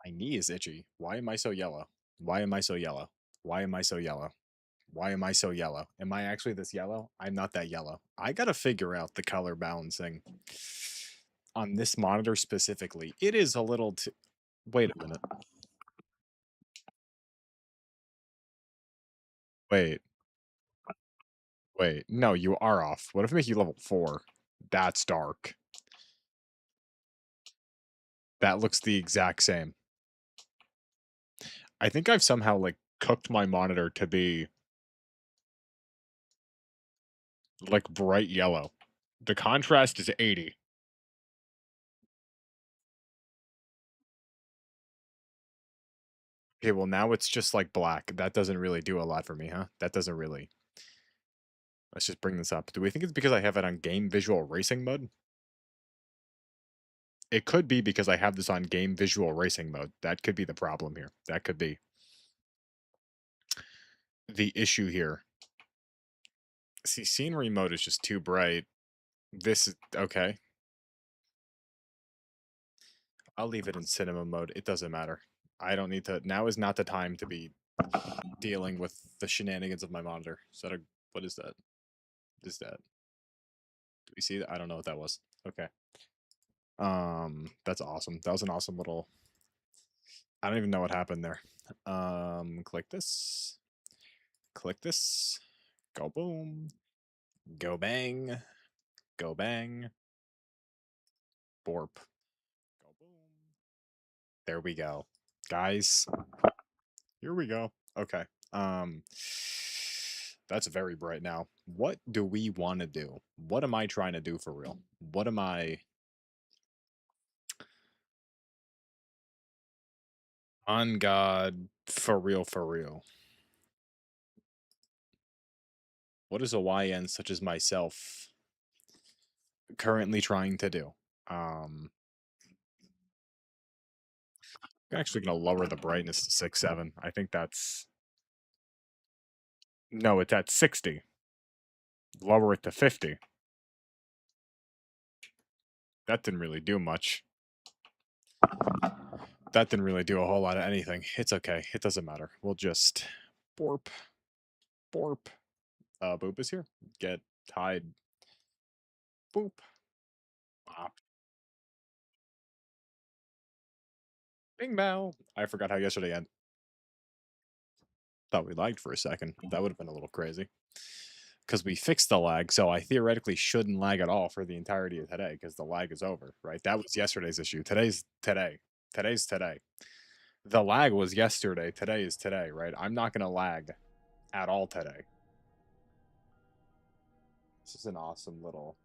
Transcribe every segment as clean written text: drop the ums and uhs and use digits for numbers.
My knee is itchy. Why am I so yellow? Why am I so yellow? Why am I so yellow? Why am I so yellow? Am I actually this yellow? I'm not that yellow. I gotta figure out the color balancing on this monitor specifically. It is a little too. Wait a minute. Wait. Wait. No, you are off. What if I make you level 4? That's dark. That looks the exact same. I think I've somehow, like, cooked my monitor to be, like, bright yellow. The contrast is 80. Okay, well, now it's just, like, black. That doesn't really do a lot for me, huh? That doesn't really. Let's just bring this up. Do we think it's because I have it on game visual racing mode? It could be because I have this on game visual racing mode. That could be the problem here. That could be the issue here. See, scenery mode is just too bright. This is okay. I'll leave it in cinema mode. It doesn't matter. I don't need to. Now is not the time to be dealing with the shenanigans of my monitor. Is that a, what is that? What is that? Do we see that? I don't know what that was. Okay. That's awesome. That was an awesome little. I don't even know what happened there. Click this. Click this. Go boom. Go bang. Go bang. Borp. Go boom. There we go. Guys, here we go. Okay. Um that's very bright now. What do we want to do? What am I trying to do for real? What am I on God for real for real? What is a YN such as myself currently trying to do? Um I'm actually gonna lower the brightness to 6.7. I think that's no, it's at 60. Lower it to 50. That didn't really do much. That didn't really do a whole lot of anything. It's okay. It doesn't matter. We'll just borp, borp. Boop is here. Get tied. Boop. Bop. Bing bow. I forgot how yesterday ended. Thought we lagged for a second. That would have been a little crazy. Because we fixed the lag, so I theoretically shouldn't lag at all for the entirety of today because the lag is over, right? That was yesterday's issue. Today's today. Today's today. The lag was yesterday. Today is today, right? I'm not going to lag at all today. This is an awesome little.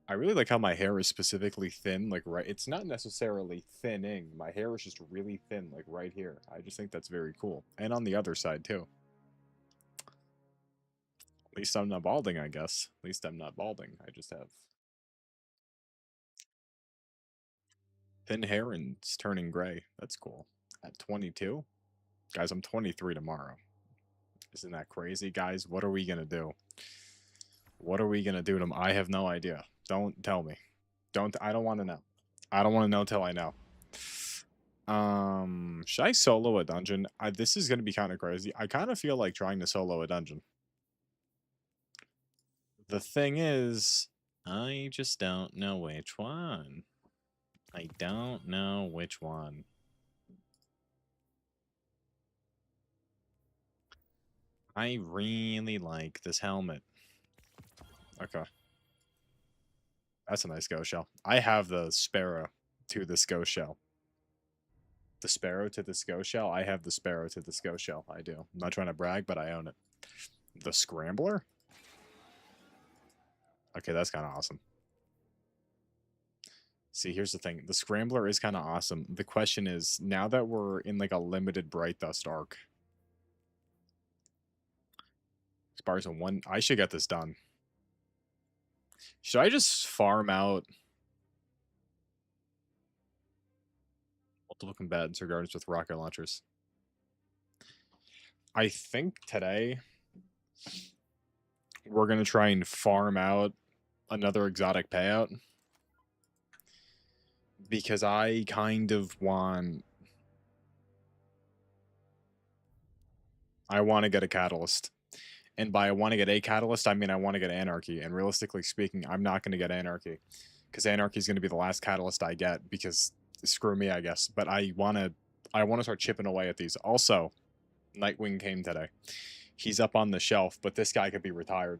I really like how my hair is specifically thin, like right. It's not necessarily thinning. My hair is just really thin, like right here. I just think that's very cool. And on the other side too. At least I'm not balding, I guess. At least I'm not balding. I just have thin hair and it's turning gray. That's cool. At 22? Guys, I'm 23 tomorrow. Isn't that crazy, guys? What are we going to do? What are we going to do to I have no idea. Don't tell me. I don't want to know. I don't want to know till I know. Should I solo a dungeon? This is going to be kind of crazy. I kind of feel like trying to solo a dungeon. The thing is, I just don't know which one. I don't know which one. I really like this helmet. Okay. That's a nice ghost shell. I have the sparrow to this ghost shell. The sparrow to this ghost shell? I have the sparrow to this ghost shell. I do. I'm not trying to brag, but I own it. The scrambler? Okay, that's kind of awesome. See, here's the thing. The scrambler is kind of awesome. The question is, now that we're in like a limited bright dust arc, expires in one. I should get this done. Should I just farm out multiple combatants regardless with rocket launchers? I think today we're gonna try and farm out another exotic payout because I kind of want I want to get a catalyst. And by I want to get a catalyst, I mean I want to get anarchy. And realistically speaking, I'm not going to get anarchy. Because anarchy is going to be the last catalyst I get. Because screw me, I guess. But I want to start chipping away at these. Also, Nightwing came today. He's up on the shelf, but this guy could be retired.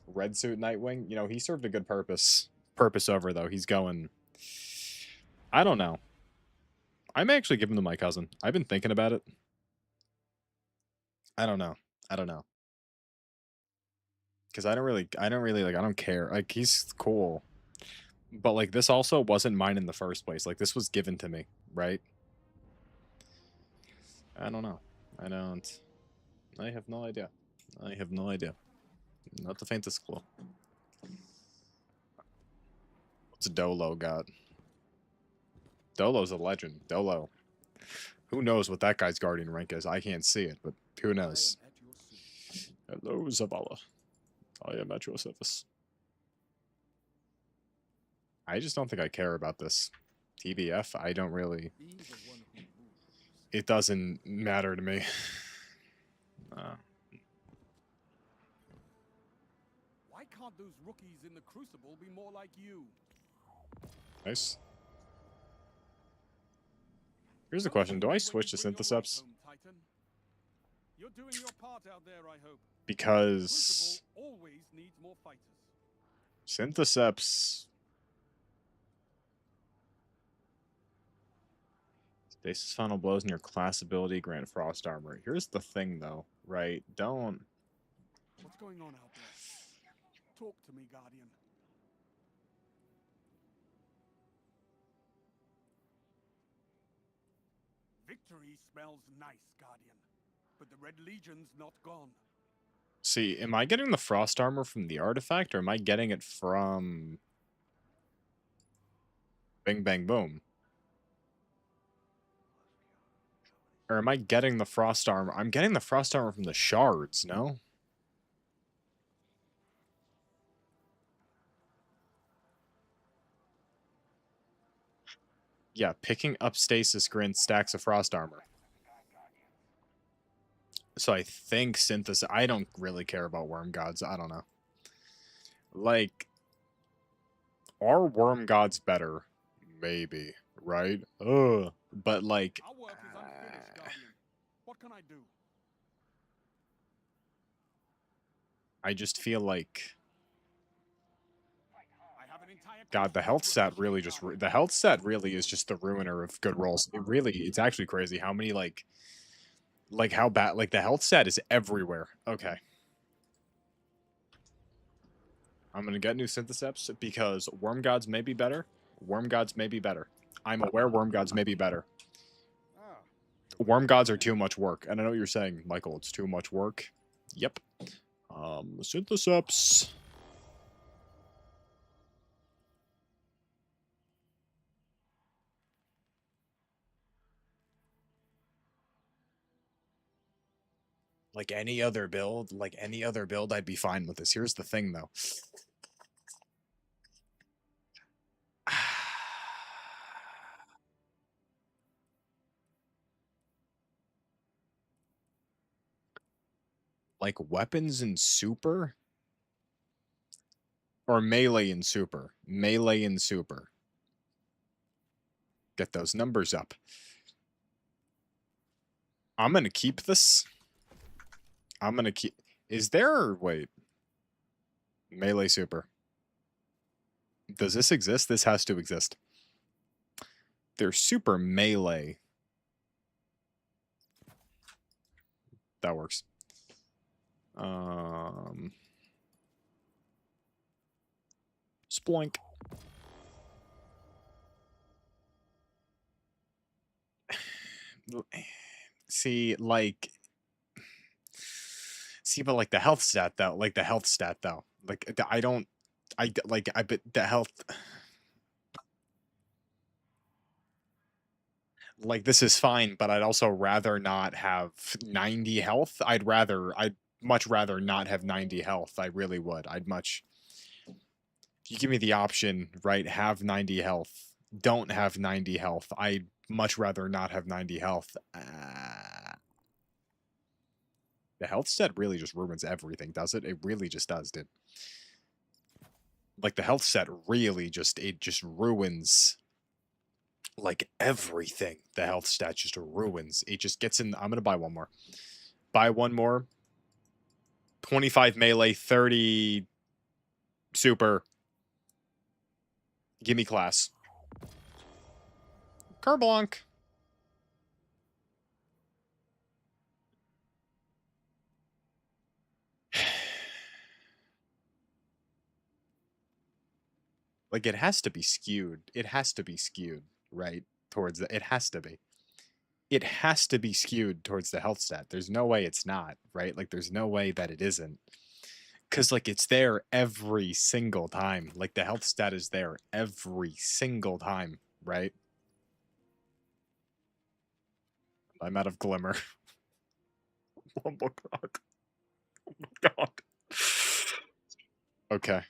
Red suit Nightwing, you know, he served a good purpose. Purpose over, though. He's going... I don't know. I may actually give him to my cousin. I've been thinking about it. I don't know. I don't know. Because I don't really, like, I don't care. Like, he's cool. But, like, this also wasn't mine in the first place. Like, this was given to me, right? I don't know. I have no idea. I have no idea. Not the faintest clue. What's Dolo got? Dolo's a legend. Dolo. Who knows what that guy's guardian rank is? I can't see it, but who knows? Hello, Zavala. I am at your service. I just don't think I care about this. TBF, I don't really... It doesn't matter to me. Why can't those rookies in the Crucible be more like you? Nice. Here's the question. Do I switch to Syntheseps? You're doing your part out there, I hope. Because... always needs more fighters. Syntheseps... Stasis final blows in your class ability grant frost armor. Here's the thing, though, right? Don't... What's going on out there? Talk to me, Guardian. Victory smells nice, Guardian. But the Red Legion's not gone. See, am I getting the frost armor from the artifact, or am I getting it from... Bing Bang Boom? Or am I getting the frost armor? I'm getting the frost armor from the shards, no? Yeah, picking up stasis grants stacks of frost armor. So I think synthesis... I don't really care about worm gods. I don't know. Like, are worm gods better? Maybe, right? Ugh. But like... Our work is unfinished, Guardian. What can I do? I just feel like... I have an entire God, the health stat really just... The health stat really is just the ruiner of good rolls. It really... It's actually crazy how many, like how bad... Like, the health stat is everywhere. Okay. I'm gonna get new Syntheseps because worm gods may be better. Worm gods may be better. I'm aware worm gods may be better. Worm gods are too much work. And I know what you're saying, Michael. It's too much work. Yep. Syntheseps. Like any other build, I'd be fine with this. Here's the thing, though. Like weapons in super? Or melee in super? Melee in super. Get those numbers up. I'm gonna keep this. I'm gonna keep... Is there... Wait. Melee super. Does this exist? This has to exist. There's super melee. That works. Sploink. See, like... See, but like the health stat, though. Like, I don't... but the health... Like, this is fine, but I'd also rather not have 90 health. I'd much rather not have 90 health. I really would. If you give me the option, right, have 90 health, don't have 90 health, I'd much rather not have 90 health. The health stat really just ruins everything, does it? It really just does, dude. Like, the health stat really just, it just ruins, like, everything. The health stat just ruins. It just gets in. I'm gonna buy one more. Buy one more. 25 melee, 30 super. Give me class. Kerblonk. Like, it has to be skewed. It has to be skewed, right? Towards the, it has to be. It has to be skewed towards the health stat. There's no way it's not, right? Like, there's no way that it isn't. Because, like, it's there every single time. Like, the health stat is there every single time, right? I'm out of glimmer. Oh my god. Oh my god. Okay.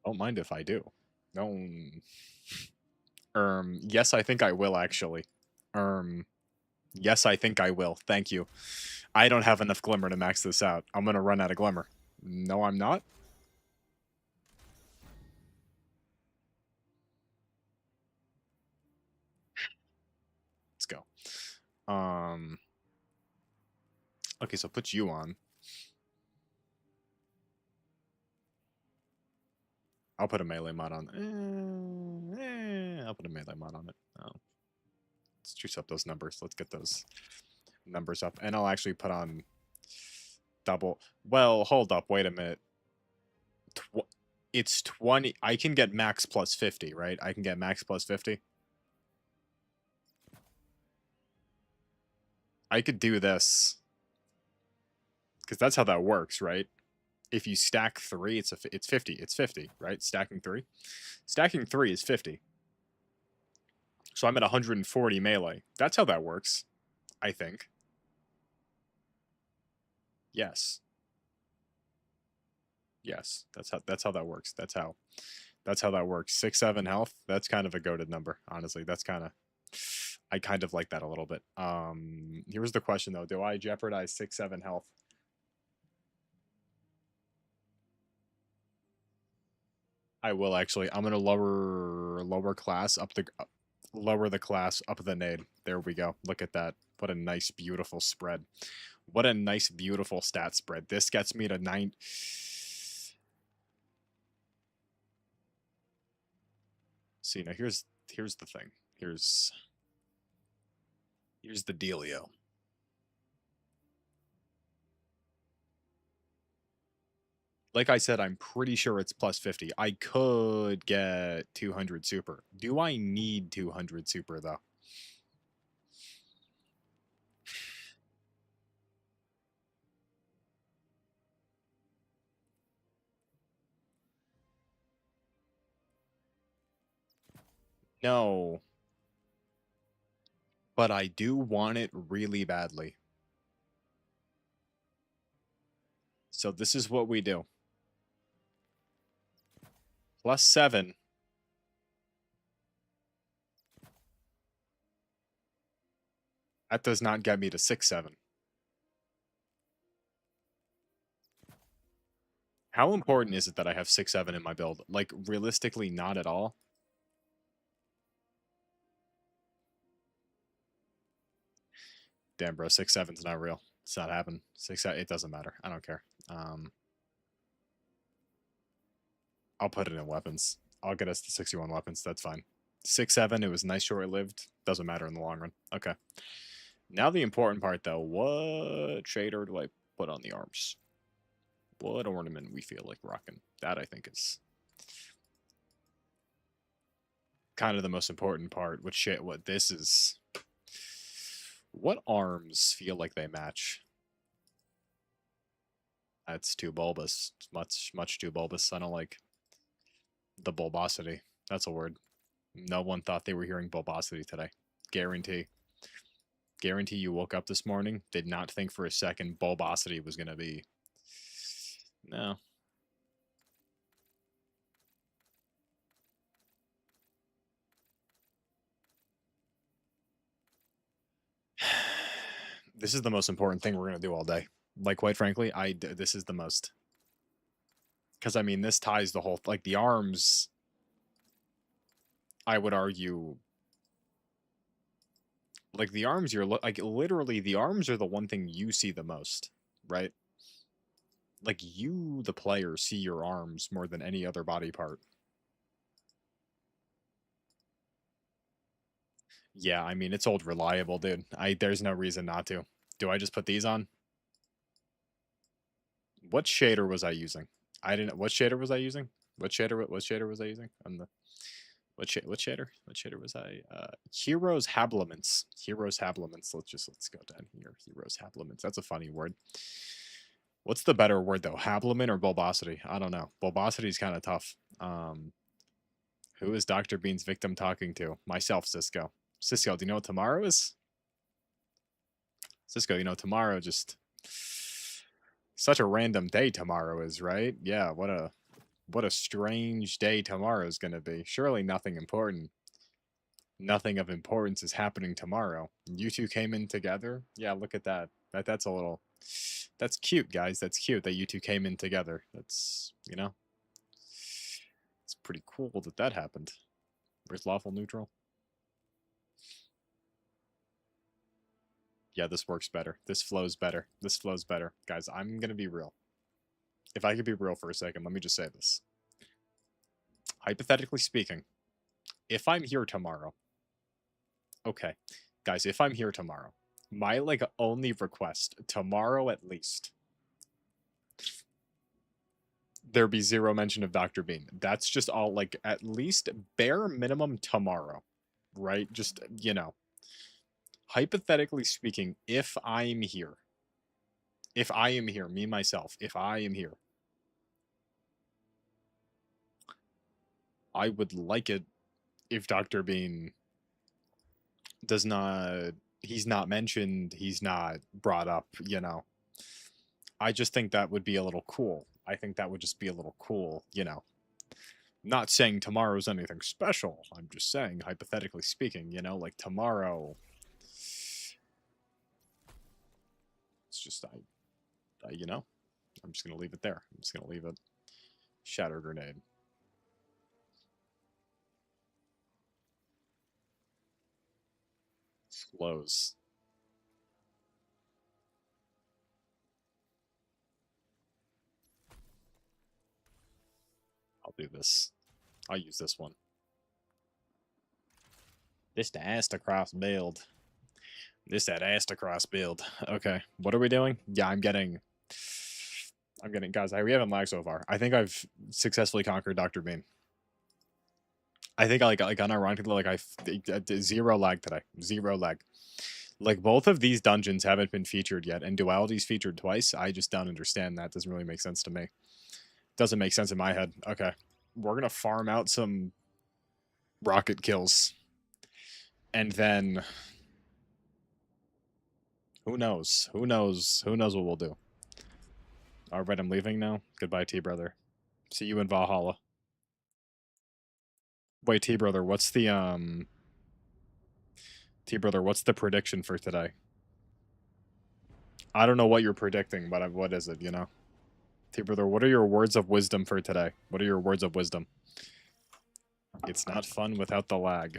Don't mind if I do. No. Yes, I think I will actually. Yes, I think I will. Thank you. I don't have enough glimmer to max this out. I'm gonna run out of glimmer. No, I'm not. Let's go. Okay, so put you on. I'll put a melee mod on. I'll put a melee mod on it. Oh. Let's juice up those numbers. Let's get those numbers up. And I'll actually put on double. Well, hold up. Wait a minute. It's 20. I can get max plus 50, right? I can get max plus 50. I could do this. Because that's how that works, right? If you stack 3, it's 50. It's 50, right? Stacking 3. Stacking 3 is 50. So I'm at 140 melee. That's how that works, I think. Yes. Yes, that's how that works. That's how that works. 6-7 health. That's kind of a goated number, honestly. That's kind of, I kind of like that a little bit. Here's the question though: do I jeopardize 6-7 health? I will actually. I'm gonna lower class up the lower the class up the nade. There we go. Look at that. What a nice, beautiful spread. What a nice, beautiful stat spread. This gets me to 9. See, now here's the thing. Here's the dealio. Like I said, I'm pretty sure it's plus 50. I could get 200 super. Do I need 200 super, though? No. But I do want it really badly. So this is what we do. Plus 7. That does not get me to 6-7. How important is it that I have 6-7 in my build? Like, realistically, not at all. Damn, bro, 6-7's not real. It's not happening. 6, it doesn't matter. I don't care. I'll put it in weapons. I'll get us to 61 weapons. That's fine. 6-7, it was nice short-lived. Doesn't matter in the long run. Okay. Now the important part, though. What shader do I put on the arms? What ornament we feel like rocking? That, I think, is kind of the most important part. What this is... What arms feel like they match? That's too bulbous. It's much too bulbous. I don't like the bulbosity. That's a word. No one thought they were hearing bulbosity today. Guarantee. Guarantee you woke up this morning, did not think for a second Bulbosity was going to be... No. This is the most important thing we're going to do all day. Like, quite frankly, this is the most. Because, I mean, this ties the whole... Like, the arms, I would argue... Like, the arms, like, literally, the arms are the one thing you see the most, right? Like, you, the player, see your arms more than any other body part. Yeah, I mean, it's old reliable, dude. There's no reason not to. Do I just put these on? What shader was I using? What shader was I using? What shader was I using? On the what shader? What shader was I? Heroes habiliments. Heroes habiliments. Let's go down here. Heroes habiliments. That's a funny word. What's the better word though? Habiliment or bulbosity? I don't know. Bulbosity is kind of tough. Who is Dr. Bean's victim talking to? Myself, Cisco. Cisco, do you know what tomorrow is? Cisco, you know, tomorrow just... Such a random day tomorrow is, right? Yeah, what a strange day tomorrow is going to be. Surely nothing important. Nothing of importance is happening tomorrow. You two came in together? Yeah, look at that. That's a little... That's cute, guys. That's cute that you two came in together. That's, you know... It's pretty cool that that happened. Where's lawful neutral? Yeah, this works better. This flows better. This flows better. Guys, I'm going to be real. If I could be real for a second, let me just say this. Hypothetically speaking, if I'm here tomorrow, okay, guys, if I'm here tomorrow, my, like, only request, tomorrow at least, there be zero mention of Dr. Bean. That's just all, like, at least bare minimum tomorrow, right? Just, you know. Hypothetically speaking, if I'm here, me, myself, if I am here, I would like it if Dr. Bean does not, he's not mentioned, he's not brought up, you know. I just think that would be a little cool. I think that would just be a little cool, you know. Not saying tomorrow's anything special. I'm just saying, hypothetically speaking, you know, like tomorrow... It's just, you know, I'm just going to leave it there. I'm just going to leave it. Shatter grenade. Slows. I'll do this. I'll use this one. This the Astacross build. This that Astacross build. Okay, what are we doing? Yeah, I'm getting, guys, we haven't lagged so far. I think I've successfully conquered Dr. Bean. I think like unironically, like I did zero lag today. Zero lag. Like, both of these dungeons haven't been featured yet, and Duality's featured twice. I just don't understand that. Doesn't really make sense to me. Doesn't make sense in my head. Okay. We're gonna farm out some rocket kills. And then... Who knows? Who knows? Who knows what we'll do? Alright, I'm leaving now. Goodbye, T-Brother. See you in Valhalla. Wait, T-Brother, what's the, T-Brother, what's the prediction for today? I don't know what you're predicting, but what is it, you know? T-Brother, what are your words of wisdom for today? What are your words of wisdom? It's not fun without the lag.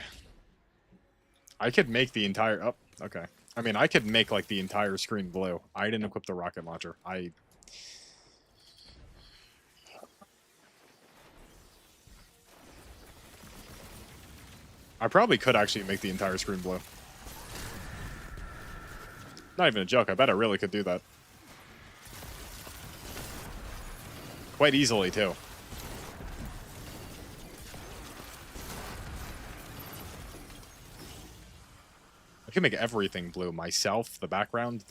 I could make the entire... Oh, okay. I mean, I could make, like, the entire screen blue. I didn't equip the rocket launcher. I probably could actually make the entire screen blue. Not even a joke. I bet I really could do that. Quite easily, too. I can make everything blue. Myself, the background.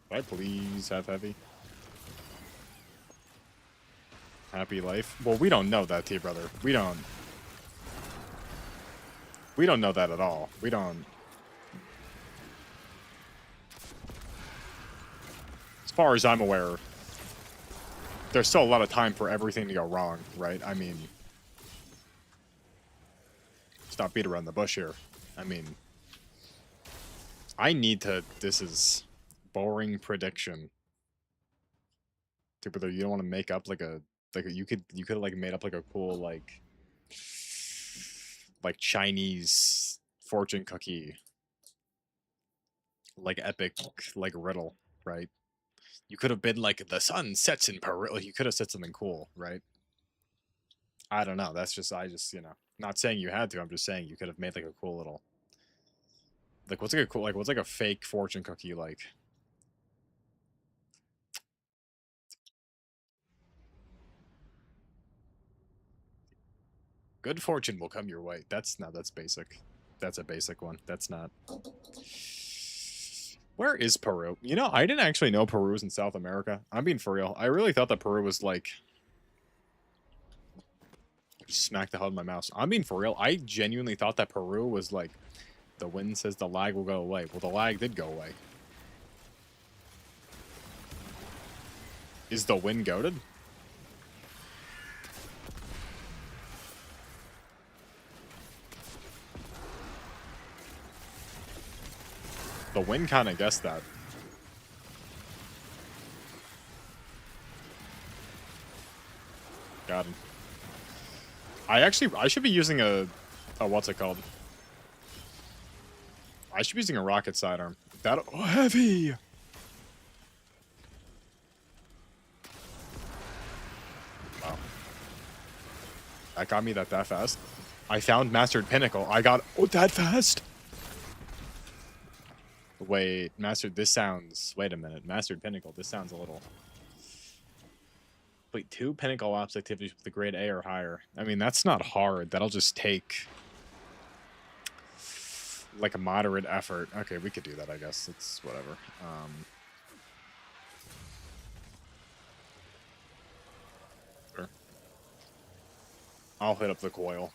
Could I please have heavy? Happy life? Well, we don't know that, T-Brother. We don't. We don't know that at all. We don't. As far as I'm aware, there's still a lot of time for everything to go wrong, right? I mean, stop beat around the bush here. I mean, I need to. This is boring prediction. But you don't want to make up like a you could like made up like a cool like Chinese fortune cookie, like epic like riddle, right? You could have been like the sun sets in Peru. Like, you could have said something cool, right? I don't know. That's just not saying you had to. I'm just saying you could have made like a cool little like what's like a cool like what's like a fake fortune cookie like. Good fortune will come your way. That's basic. That's a basic one. That's not. Where is Peru? You know, I didn't actually know Peru was in South America. I'm being for real. I really thought that Peru was like. Just smack the hell out of my mouse. I'm being for real. I genuinely thought that Peru was like. The wind says the lag will go away. Well, the lag did go away. Is the wind goated? The wind kind of guessed that. Got him. I should be using a what's it called? I should be using a rocket sidearm. That heavy. Wow. That got me that fast. I found Mastered Pinnacle. I got that fast. Wait, Mastered. This sounds. Wait a minute, Mastered Pinnacle. This sounds a little. Wait, 2 Pinnacle Ops activities with a grade A or higher. I mean, that's not hard. That'll just take like a moderate effort. Okay, we could do that, I guess. It's whatever. Sure. I'll hit up the coil.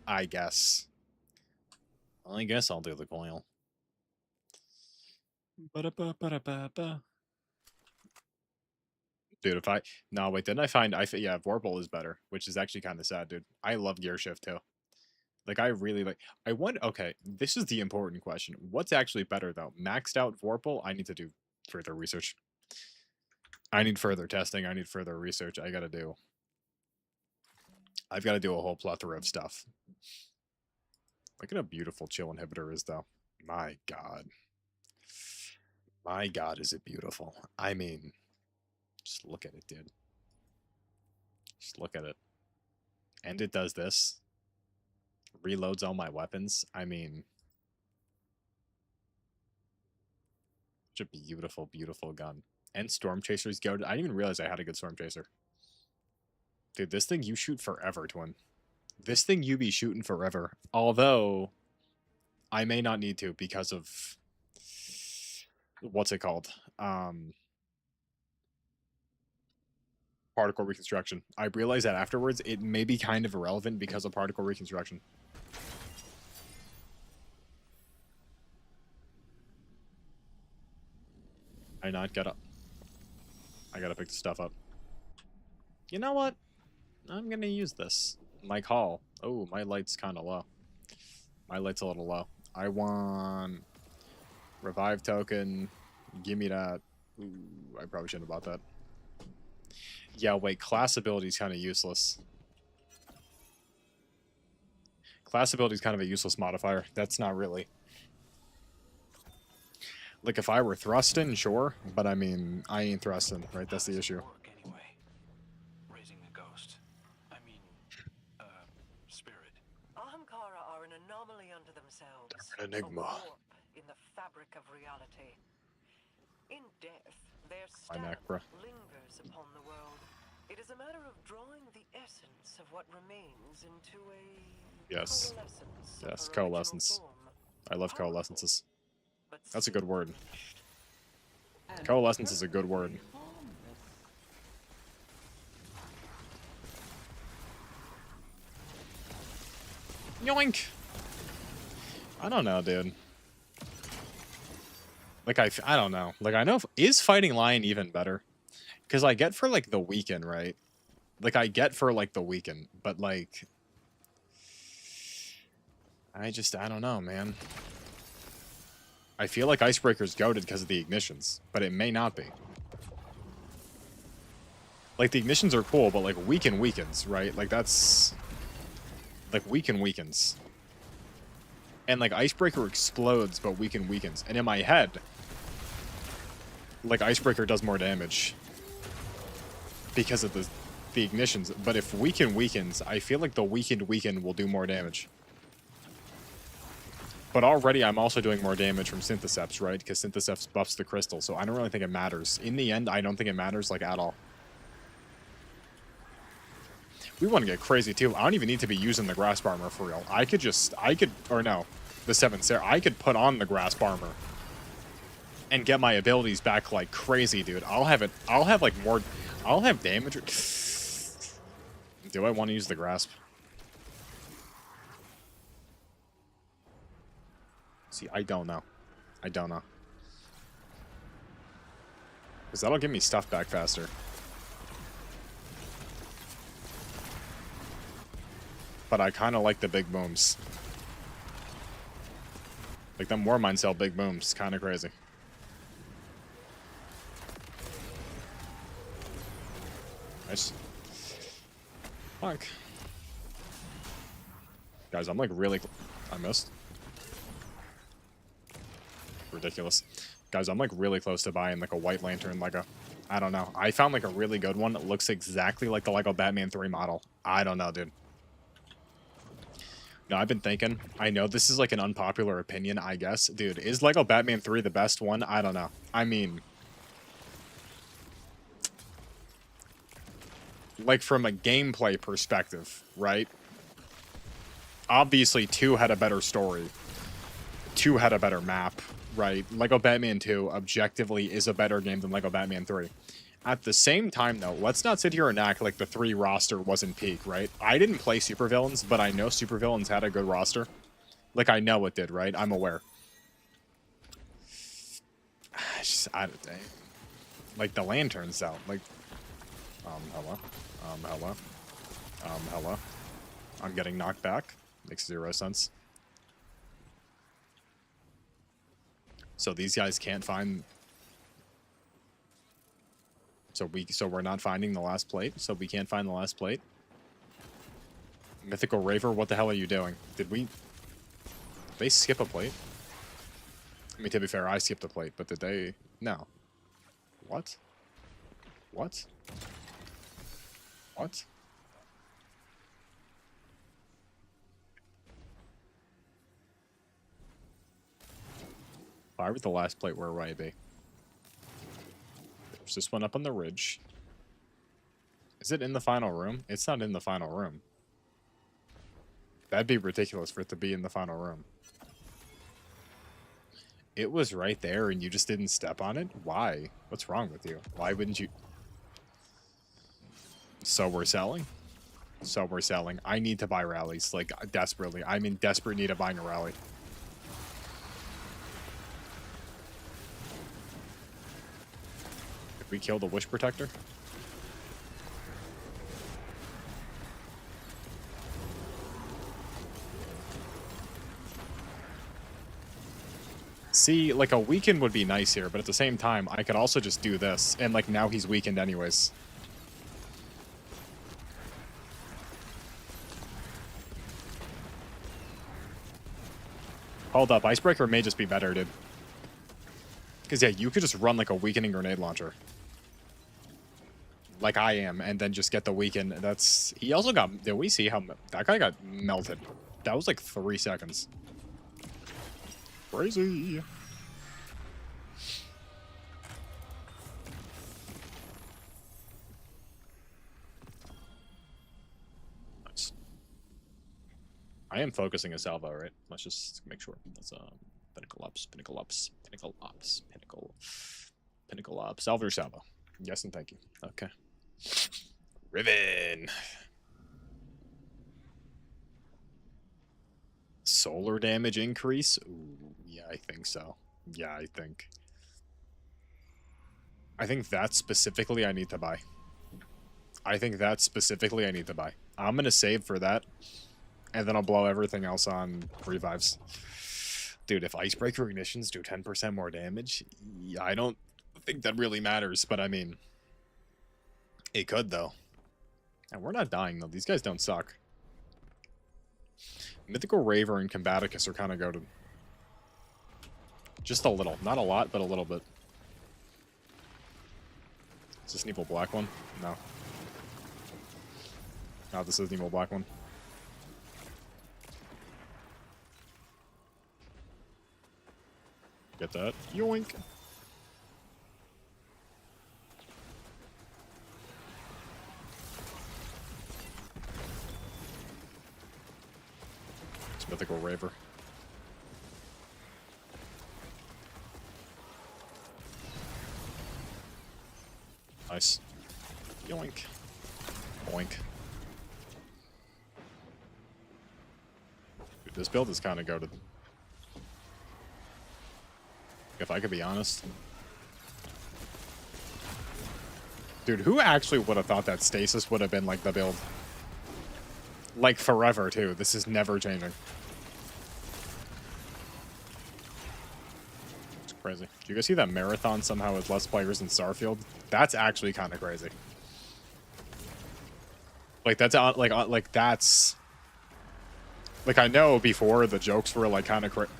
I guess. I guess I'll do the coil. Ba-da-ba-ba-da-ba-ba. Dude, if I... No, wait, didn't I find... Yeah, Vorpal is better, which is actually kind of sad, dude. I love Gear Shift, too. Like, I really like... I want... Okay, this is the important question. What's actually better, though? Maxed out Vorpal? I need to do further research. I need further testing. I need further research. I've got to do a whole plethora of stuff. Look at how beautiful Chill Inhibitor is, though. My God. My God, is it beautiful. I mean... Just look at it, dude. Just look at it. And it does this. Reloads all my weapons. I mean... Such a beautiful, beautiful gun. And Storm Chaser's goated. I didn't even realize I had a good Storm Chaser. Dude, this thing you shoot forever, twin. This thing you be shooting forever. Although, I may not need to because of... What's it called? Particle reconstruction. I realized that afterwards it may be kind of irrelevant because of particle reconstruction. I not get up. I gotta pick the stuff up. You know what? I'm gonna use this. My call. Oh, my light's kind of low. My light's a little low. I want revive token. Give me that. Ooh, I probably shouldn't have bought that. Yeah, wait, class ability is kind of useless. Class ability is kind of a useless modifier. That's not really. Like, if I were thrusting, sure, but I mean, I ain't thrusting, right? That's the issue. Anyway, raising the ghost. I mean, spirit. Ahamkara are an anomaly unto themselves. They're an enigma. A warp in the fabric of reality. In death, their stamp lingers upon the world. It is a matter of drawing the essence of what remains into a coalescence. Yes, coalescence. I love coalescences. That's a good word. Coalescence is a good word. Yoink! I don't know, dude. Like, I don't know. Like, I know, is Fighting Lion even better? Because I get for, like, the weekend, right? Like, I get for, like, the weekend, but, like... I don't know, man. I feel like Icebreaker's goated because of the ignitions, but it may not be. Like, the ignitions are cool, but, like, weekends, right? Like, that's... Like, weekends. And, like, Icebreaker explodes, but weekends. And in my head, like, Icebreaker does more damage because of the ignitions. But if weekends, I feel like the weekend will do more damage. But already I'm also doing more damage from Syntheseps, right? Because Syntheseps buffs the crystal, so I don't really think it matters. In the end, I don't think it matters, like, at all. We want to get crazy, too. I don't even need to be using the Grasp Armor for real. Or no, the 7th Sarah. I could put on the Grasp Armor and get my abilities back like crazy, dude. I'll have damage. Do I want to use the Grasp? See, I don't know. Because that'll give me stuff back faster. But I kind of like the big booms. Like, them War Mine Cell big booms. Kind of crazy. Nice. Fuck. Guys, I'm like really... I missed. Ridiculous. Guys, I'm like really close to buying like a White Lantern Lego. I don't know. I found like a really good one that looks exactly like the Lego Batman 3 model. I don't know, dude. No, I've been thinking. I know this is like an unpopular opinion, I guess. Dude, is Lego Batman 3 the best one? I don't know. I mean... like from a gameplay perspective, right? Obviously 2 had a better story. 2 had a better map, right? Lego Batman 2 objectively is a better game than Lego Batman 3. At the same time, though, let's not sit here and act like the 3 roster wasn't peak, right? I didn't play Supervillains, but I know Supervillains had a good roster. Like, I know it did, right? I'm aware. Like, the Lanterns, though. Like, hello? Hello? I'm getting knocked back. Makes 0 sense. So these guys can't find... So we're not finding the last plate? So we can't find the last plate? Mythical Raver, what the hell are you doing? Did they skip a plate? I mean, to be fair, I skipped a plate, but did they... No. What? What? What? If I were the last plate, where would I be? There's this one up on the ridge. Is it in the final room? It's not in the final room. That'd be ridiculous for it to be in the final room. It was right there and you just didn't step on it? Why? What's wrong with you? Why wouldn't you? So we're selling? So we're selling. I need to buy rallies, like, desperately. I'm in desperate need of buying a rally. If we kill the Wish Protector? See, like, a weaken would be nice here, but at the same time, I could also just do this, and, like, now he's weakened anyways. Hold up, Icebreaker may just be better, dude. Because, yeah, you could just run, like, a weakening grenade launcher. Like I am, and then just get the weaken. That's... He also got... Did we see how... That guy got melted. That was, like, 3 seconds. Crazy. Nice. I am focusing a salvo, right? Let's just make sure. That's Pinnacle Ops, Pinnacle Ops, Pinnacle Ops, Pinnacle Ops. Salvo or salvo? Yes and thank you. Okay. Riven. Solar damage increase? Ooh, yeah, I think so. Yeah, I think that specifically I need to buy. I'm gonna save for that, and then I'll blow everything else on revives. Dude, if Icebreaker Ignitions do 10% more damage, yeah, I don't think that really matters, but I mean, it could, though. And we're not dying, though. These guys don't suck. Mythical Raver and Combaticus are kind of goated. Just a little. Not a lot, but a little bit. Is this an evil black one? No. No, this is an evil black one. Get that. Yoink! It's Mythical Raver. Nice. Yoink. Boink. Dude, this build is kind of goated. If I could be honest. Dude, who actually would have thought that Stasis would have been like the build? Like forever, too. This is never changing. It's crazy. Do you guys see that Marathon somehow with less players than Starfield? That's actually kind of crazy. Like, that's like that's... Like, I know before the jokes were like kind of crazy.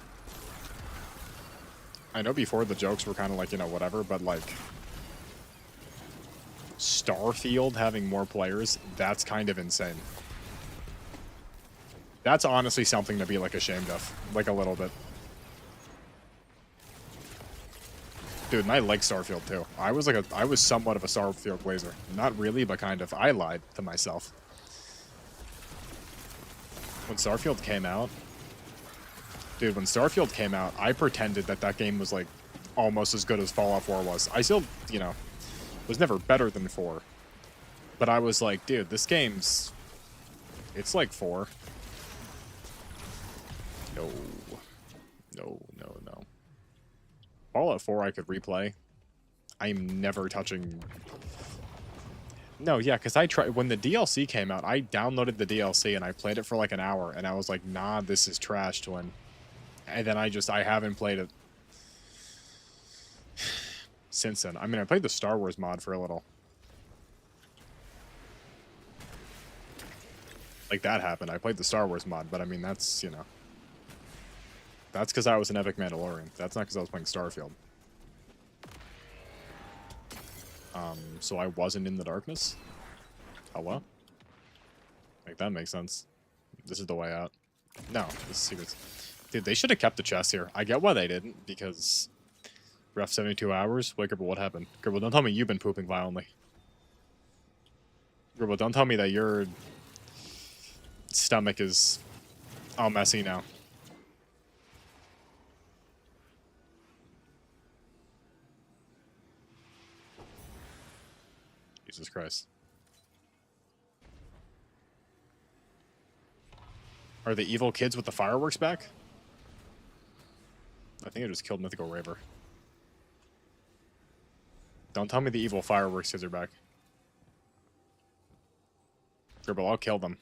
I know before the jokes were kind of like, you know, whatever, but like Starfield having more players, that's kind of insane. That's honestly something to be like ashamed of, like a little bit. Dude, and I like Starfield too. I was somewhat of a Starfield blazer. Not really, but kind of. I lied to myself. When Starfield came out, dude, when Starfield came out, I pretended that that game was, like, almost as good as Fallout 4 was. I still, you know, was never better than 4. But I was like, dude, this game's... It's like 4. No. No, no, no. Fallout 4 I could replay. I'm never touching... No, yeah, because I tried... When the DLC came out, I downloaded the DLC and I played it for, like, an hour. And I was like, nah, this is trash, Twin. And then I haven't played it since then. I mean, I played the Star Wars mod for a little. Like, that happened. I played the Star Wars mod, but I mean, that's, you know. That's because I was an epic Mandalorian. That's not because I was playing Starfield. So I wasn't in the darkness? Hello? Like, that makes sense. This is the way out. No, this is secrets. Dude, they should have kept the chest here. I get why they didn't, because... Ref 72 hours? Wait, Gribble, what happened? Gribble, don't tell me you've been pooping violently. Gribble, don't tell me that your... stomach is... all messy now. Jesus Christ. Are the evil kids with the fireworks back? I think I just killed Mythical Raver. Don't tell me the evil fireworks kids are back. Gribble, I'll kill them.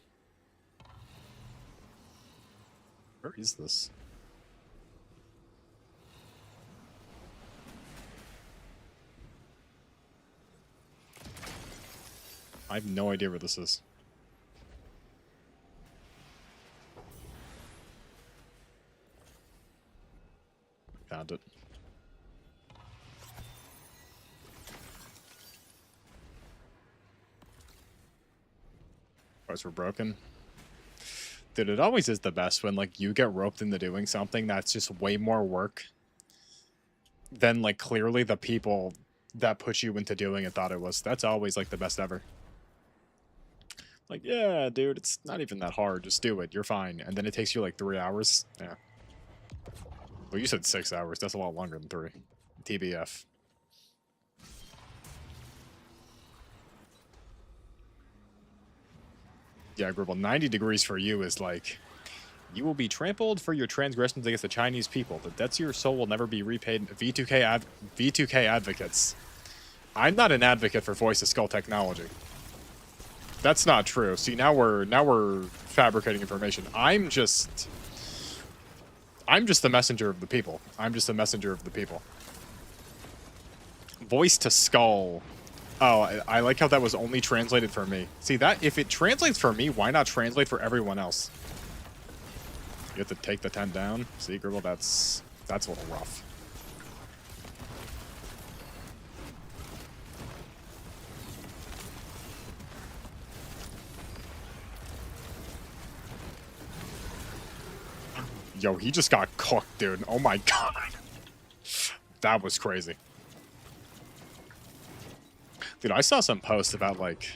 Where is this? I have no idea where this is. Found it. Parts were broken. Dude, it always is the best when, like, you get roped into doing something that's just way more work than, like, clearly the people that put you into doing it thought it was. That's always, like, the best ever. Like, yeah, dude, it's not even that hard. Just do it. You're fine. And then it takes you, like, 3 hours. Yeah. Well, you said 6 hours. That's a lot longer than 3. TBF. Yeah, Gribble, 90 degrees for you is like... You will be trampled for your transgressions against the Chinese people. The debts of your soul will never be repaid. V2K advocates. I'm not an advocate for voice-to-skull technology. That's not true. See, now we're fabricating information. I'm just the messenger of the people. I'm just the messenger of the people. Voice-to-skull. Oh, I like how that was only translated for me. See, that if it translates for me, why not translate for everyone else? You have to take the tent down. See, Gribble, that's a little rough. Yo, he just got cooked, dude. Oh my god. That was crazy. Dude, I saw some posts about, like...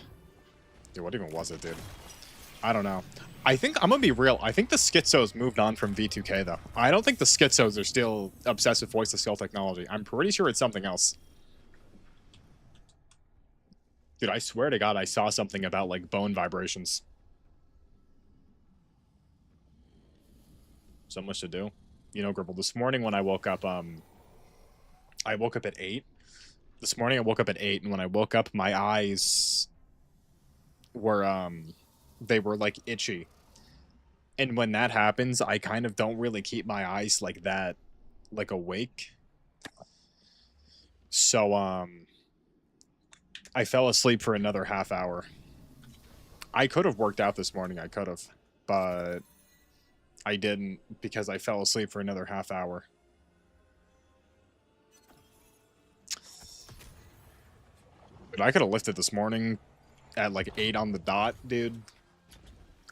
Dude, what even was it, dude? I don't know. I think, I'm gonna be real, I think the Schizos moved on from V2K, though. I don't think the Schizos are still obsessed with voice-to-skull technology. I'm pretty sure it's something else. Dude, I swear to God, I saw something about, like, bone vibrations. So much to do. You know, Gribble, this morning when I woke up, I woke up at 8. This morning I woke up at 8, and when I woke up, my eyes were, they were, like, itchy. And when that happens, I kind of don't really keep my eyes like that, like, awake. So, I fell asleep for another half hour. I could have worked out this morning, I could have, but I didn't because I fell asleep for another half hour. But I could have lifted this morning at like 8 on the dot, dude.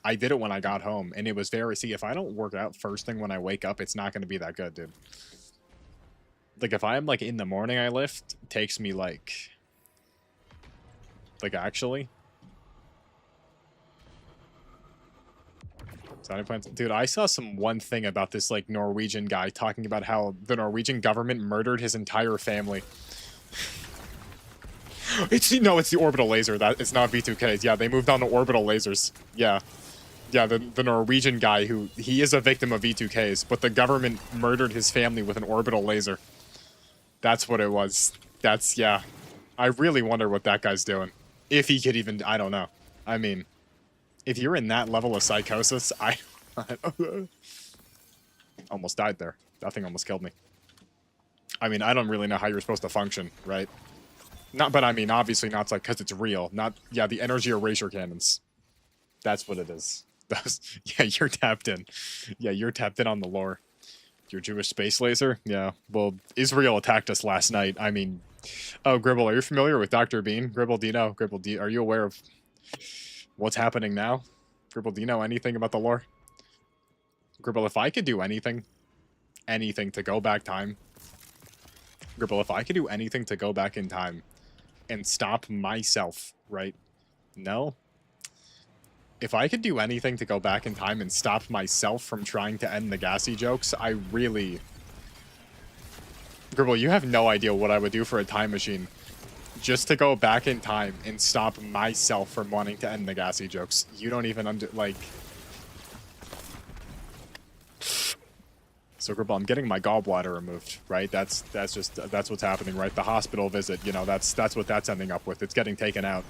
I did it when I got home, and it was very... See, if I don't work out first thing when I wake up, it's not going to be that good, dude. Like, if I'm, like, in the morning I lift, it takes me, like... Like, actually... Dude, I saw one thing about this, like, Norwegian guy talking about how the Norwegian government murdered his entire family. It's the orbital laser. It's not V2Ks. Yeah, they moved on to orbital lasers. Yeah. Yeah, the Norwegian guy he is a victim of V2Ks, but the government murdered his family with an orbital laser. That's what it was. Yeah. I really wonder what that guy's doing. If he could even, I don't know. I mean, if you're in that level of psychosis, I almost died there. That thing almost killed me. I mean, I don't really know how you're supposed to function, right? But I mean, obviously not like because it's real. Yeah, the energy erasure cannons. That's what it is. Yeah, you're tapped in. Yeah, you're tapped in on the lore. Your Jewish space laser? Yeah. Well, Israel attacked us last night. I mean, oh, Gribble, are you familiar with Dr. Bean? Gribble, do you know? Gribble, are you aware of what's happening now? Gribble, do you know anything about the lore? Gribble, if I could do anything to go back time. Gribble, if I could do anything to go back in time and stop myself, right? No. If I could do anything to go back in time and stop myself from trying to end the gassy jokes, I really... Gribble, you have no idea what I would do for a time machine. Just to go back in time and stop myself from wanting to end the gassy jokes. You don't even like... So, Gribble, I'm getting my gallbladder removed, right? That's what's happening, right? The hospital visit, you know, that's what that's ending up with. It's getting taken out.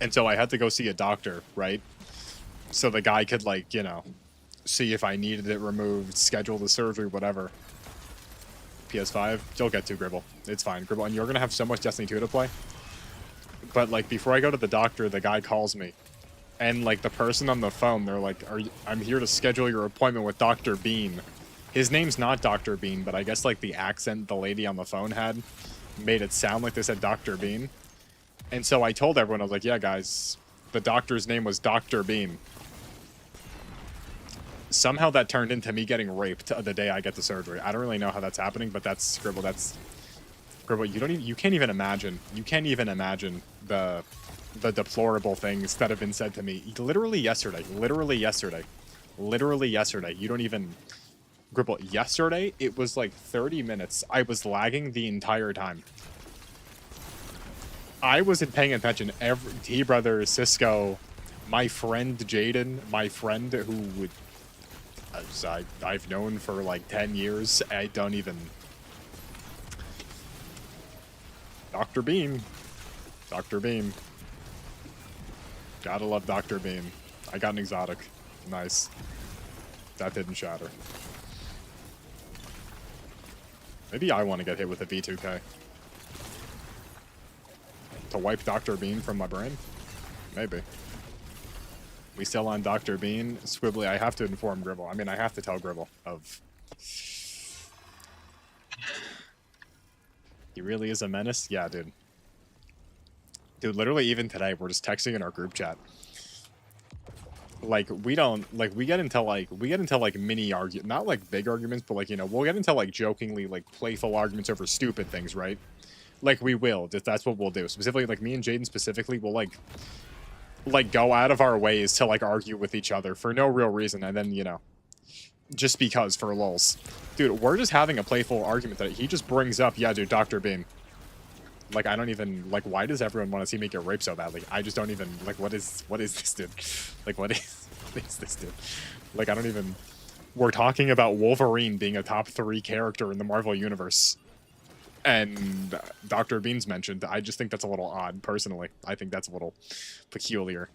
And so I had to go see a doctor, right? So the guy could, like, you know, see if I needed it removed, schedule the surgery, whatever. PS5, you'll get to, Gribble. It's fine, Gribble. And you're going to have so much Destiny 2 to play. But, like, before I go to the doctor, the guy calls me. And, like, the person on the phone, they're like, I'm here to schedule your appointment with Dr. Bean. His name's not Dr. Bean, but I guess, like, the accent the lady on the phone had made it sound like they said Dr. Bean. And so I told everyone, I was like, yeah, guys, the doctor's name was Dr. Bean. Somehow that turned into me getting raped the day I get the surgery. I don't really know how that's happening, but that's Scribble. That's Scribble. You can't even imagine. You can't even imagine the deplorable things that have been said to me. Literally yesterday. Literally yesterday. Literally yesterday. You don't even... Gribble, yesterday, it was like 30 minutes. I was lagging the entire time. I wasn't paying attention. T-Brother, Cisco, my friend Jaden, my friend who As I've known for like 10 years. I don't even... Dr. Beam. Dr. Beam. Gotta love Dr. Beam. I got an exotic. Nice. That didn't shatter. Maybe I want to get hit with a V2K. To wipe Dr. Bean from my brain? Maybe. We still on Dr. Bean. Squibbly, I have to inform Gribble. I mean, I have to tell Gribble of... He really is a menace? Yeah, dude. Dude, literally even today, we're just texting in our group chat. Like, we don't... Like, we get into, like mini arguments. Not, like, big arguments, but, like, you know, we'll get into, like, jokingly, like, playful arguments over stupid things, right? Like, we will. That's what we'll do. Specifically, like, me and Jaden specifically will, like, go out of our ways to, like, argue with each other for no real reason. And then, you know, just because, for lulz. Dude, we're just having a playful argument that he just brings up, yeah, dude, Dr. Beam. Like, I don't even, like, why does everyone want to see me get raped so badly? I just don't even, like, what is this dude? Like, what is this dude? Like, I don't even... We're talking about Wolverine being a top 3 character in the Marvel Universe. And Dr. Bean's mentioned. I just think that's a little odd, personally. I think that's a little peculiar.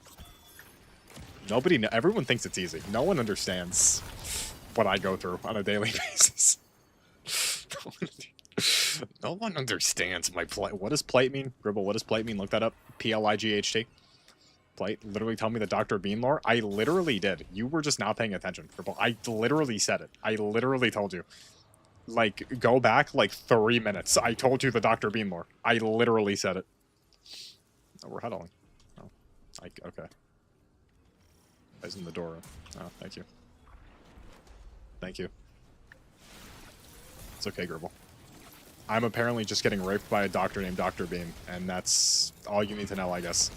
Everyone thinks it's easy. No one understands what I go through on a daily basis. No one understands my plight. What does plight mean? Gribble, what does plight mean? Look that up. P-L-I-G-H-T. Plight. Literally tell me the Dr. Bean lore. I literally did. You were just not paying attention, Gribble. I literally said it. I literally told you. Like, go back, like, 3 minutes. I told you the Dr. Bean lore. I literally said it. Oh, we're huddling. Oh. Okay. Guys in the door. Oh, thank you. Thank you. It's okay, Gribble. I'm apparently just getting raped by a doctor named Dr. Beam, and that's all you need to know, I guess.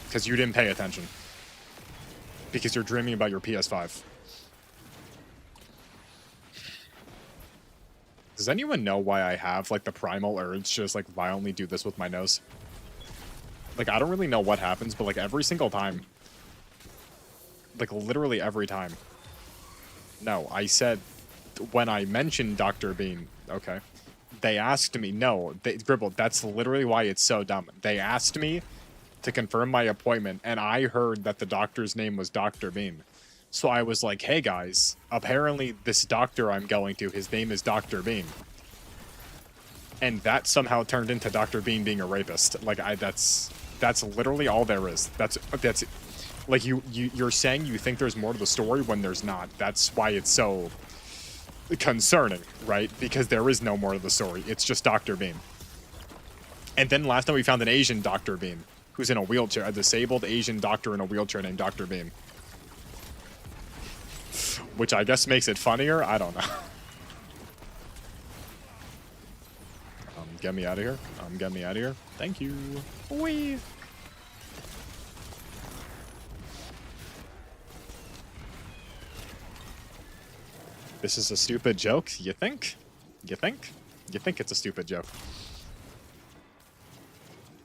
Because you didn't pay attention. Because you're dreaming about your PS5. Does anyone know why I have, like, the primal urge to just, like, violently do this with my nose? Like, I don't really know what happens, but, like, every single time. Like, literally every time. No, I said, when I mentioned Dr. Bean, okay, they asked me, no, Gribble, that's literally why it's so dumb. They asked me to confirm my appointment, and I heard that the doctor's name was Dr. Bean. So I was like, hey guys, apparently this doctor I'm going to, his name is Dr. Bean. And that somehow turned into Dr. Bean being a rapist. Like, that's literally all there is. That's like, you're saying you think there's more to the story when there's not. That's why it's so concerning, right? Because there is no more to the story. It's just Dr. Bean. And then last time we found an Asian Dr. Bean, who's in a wheelchair, a disabled Asian doctor in a wheelchair named Dr. Bean. Which I guess makes it funnier? I don't know. Get me out of here. Get me out of here. Thank you. Whee! This is a stupid joke, you think? You think? You think it's a stupid joke.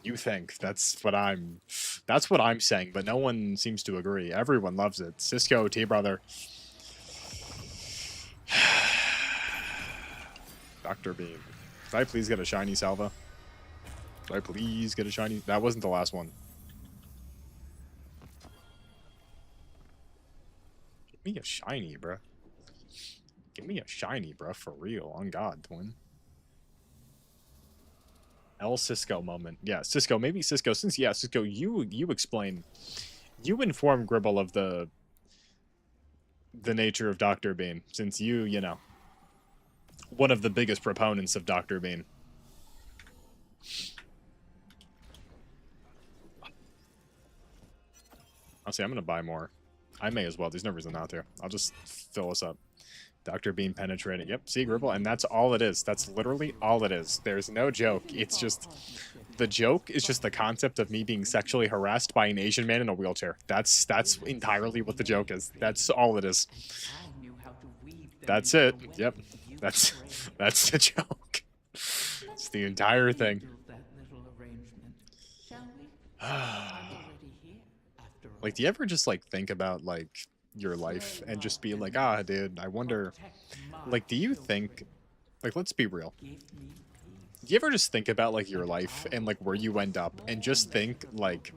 You think. That's what I'm saying, but no one seems to agree. Everyone loves it. Cisco, T-Brother. Dr. Beam. Could I please get a shiny Salva? Could I please get a shiny? That wasn't the last one. Give me a shiny, bruh. Give me a shiny, bruh, for real. On God, twin. El Cisco moment. Yeah, Cisco. Maybe Cisco. Since, yeah, Cisco, you explain. You inform Gribble of the nature of Dr. Bean, since you know, one of the biggest proponents of Dr. Bean. Honestly, I'm going to buy more. I may as well. There's no reason not to. I'll just fill us up. Dr. Bean penetrating. Yep, see, Gribble? And that's all it is. That's literally all it is. There's no joke. It's just... The joke is just the concept of me being sexually harassed by an Asian man in a wheelchair. That's entirely what the joke is. That's all it is. That's it. Yep. That's the joke. It's the entire thing. Like, do you ever just, like, think about, like, your life and just be like, ah, dude, I wonder, like, do you think, like, let's be real. Do you ever just think about, like, your life and, like, where you end up and just think, like,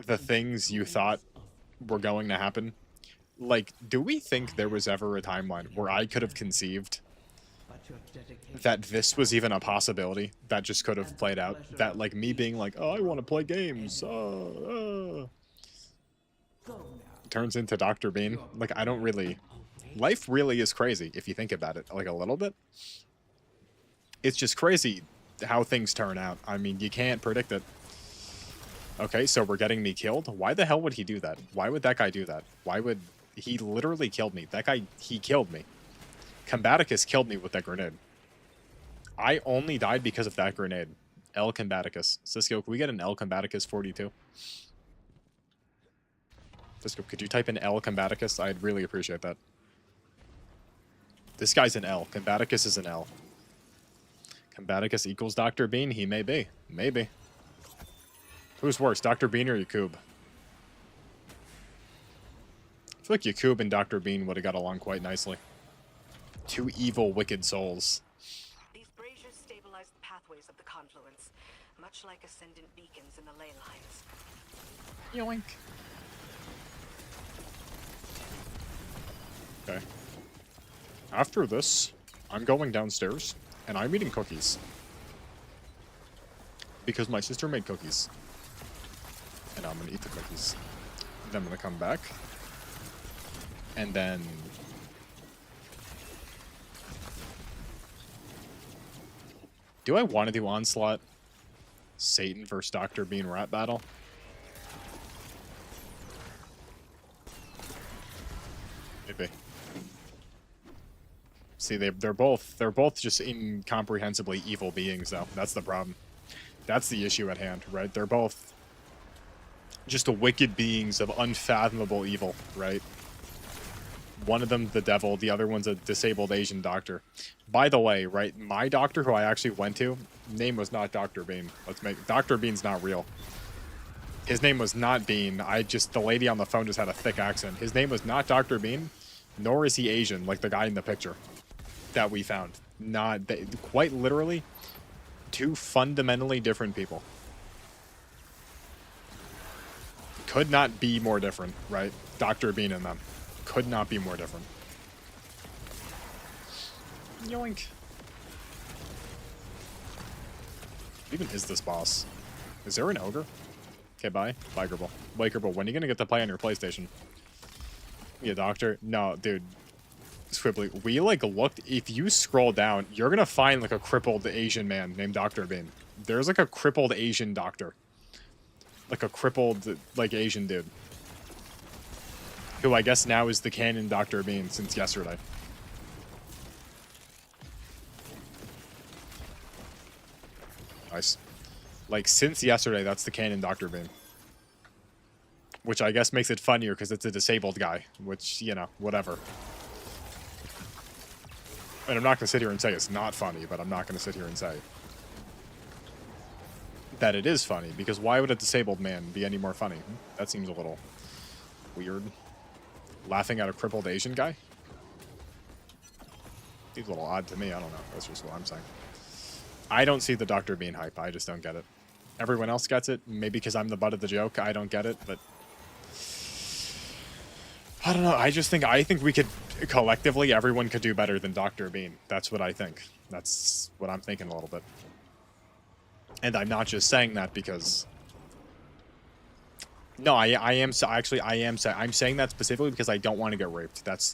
the things you thought were going to happen? Like, do we think there was ever a timeline where I could have conceived that this was even a possibility that just could have played out? That, like, me being like, oh, I want to play games, turns into Dr. Bean. Like, I don't really... Life really is crazy, if you think about it, like, a little bit. It's just crazy how things turn out. I mean, you can't predict it. Okay, so we're getting me killed? Why the hell would he do that? Why would that guy do that? Why would... He literally killed me. That guy, he killed me. Combaticus killed me with that grenade. I only died because of that grenade. L Combaticus. Cisco, can we get an L Combaticus 42? Cisco, could you type in L Combaticus? I'd really appreciate that. This guy's an L. Combaticus is an L. Combaticus equals Dr. Bean? He may be. Maybe. Who's worse, Dr. Bean or Yakub? I feel like Yakub and Dr. Bean would have got along quite nicely. Two evil, wicked souls. These braziers stabilize the pathways of the confluence, much like ascendant beacons in the ley lines. Yoink. Okay. After this, I'm going downstairs, and I'm eating cookies. Because my sister made cookies. And I'm gonna eat the cookies. Then I'm gonna come back. And then... Do I want to do Onslaught? Satan versus Dr. Bean rap battle? Maybe. See, they're both just incomprehensibly evil beings, though. That's the problem. That's the issue at hand, right? They're both just wicked beings of unfathomable evil, right? One of them the devil, the other one's a disabled Asian doctor. By the way, right, my doctor who I actually went to, name was not Dr. Bean. Dr. Bean's not real. His name was not Bean. The lady on the phone just had a thick accent. His name was not Dr. Bean, nor is he Asian, like the guy in the picture that we found. Quite literally, two fundamentally different people. Could not be more different, right? Dr. Bean and them. Could not be more different. Yoink. What even is this boss? Is there an ogre? Okay, bye. Bye, Gerbil. Wait, Gerbil, when are you gonna get to play on your PlayStation? Yeah, doctor? No, dude. Squibbly, we, like, looked... If you scroll down, you're gonna find, like, a crippled Asian man named Dr. Bean. There's, like, a crippled Asian doctor. Like, a crippled, like, Asian dude. Who I guess now is the canon Dr. Bean since yesterday. Nice. Like, since yesterday, that's the canon Dr. Bean. Which I guess makes it funnier because it's a disabled guy. Which, you know, whatever. And I'm not going to sit here and say it's not funny, but I'm not going to sit here and say that it is funny. Because why would a disabled man be any more funny? That seems a little weird. Laughing at a crippled Asian guy? Seems a little odd to me. I don't know. That's just what I'm saying. I don't see the Dr. Bean hype. I just don't get it. Everyone else gets it. Maybe because I'm the butt of the joke. I don't get it, but... I don't know. I think we could... Collectively, everyone could do better than Dr. Bean. That's what I think. That's what I'm thinking a little bit. And I'm not just saying that because... No, I'm saying that specifically because I don't want to get raped. That's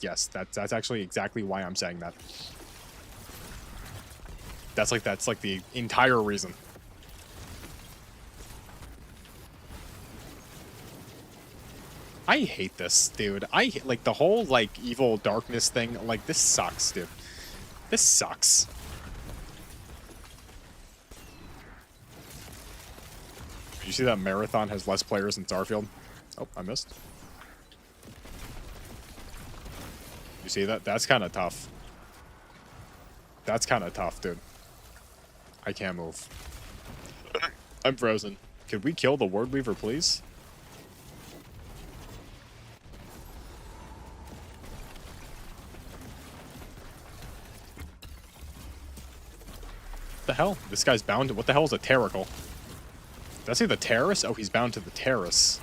actually exactly why I'm saying that. That's like the entire reason. I hate this, dude. Like the whole like evil darkness thing. Like this sucks, dude. This sucks. Did you see that Marathon has less players than Starfield? Oh, I missed. You see that? That's kind of tough. That's kind of tough, dude. I can't move. I'm frozen. Could we kill the Word Weaver, please? the hell? This guy's bound to... What the hell is a terracle? Did I say the terrace? Oh, he's bound to the terrace.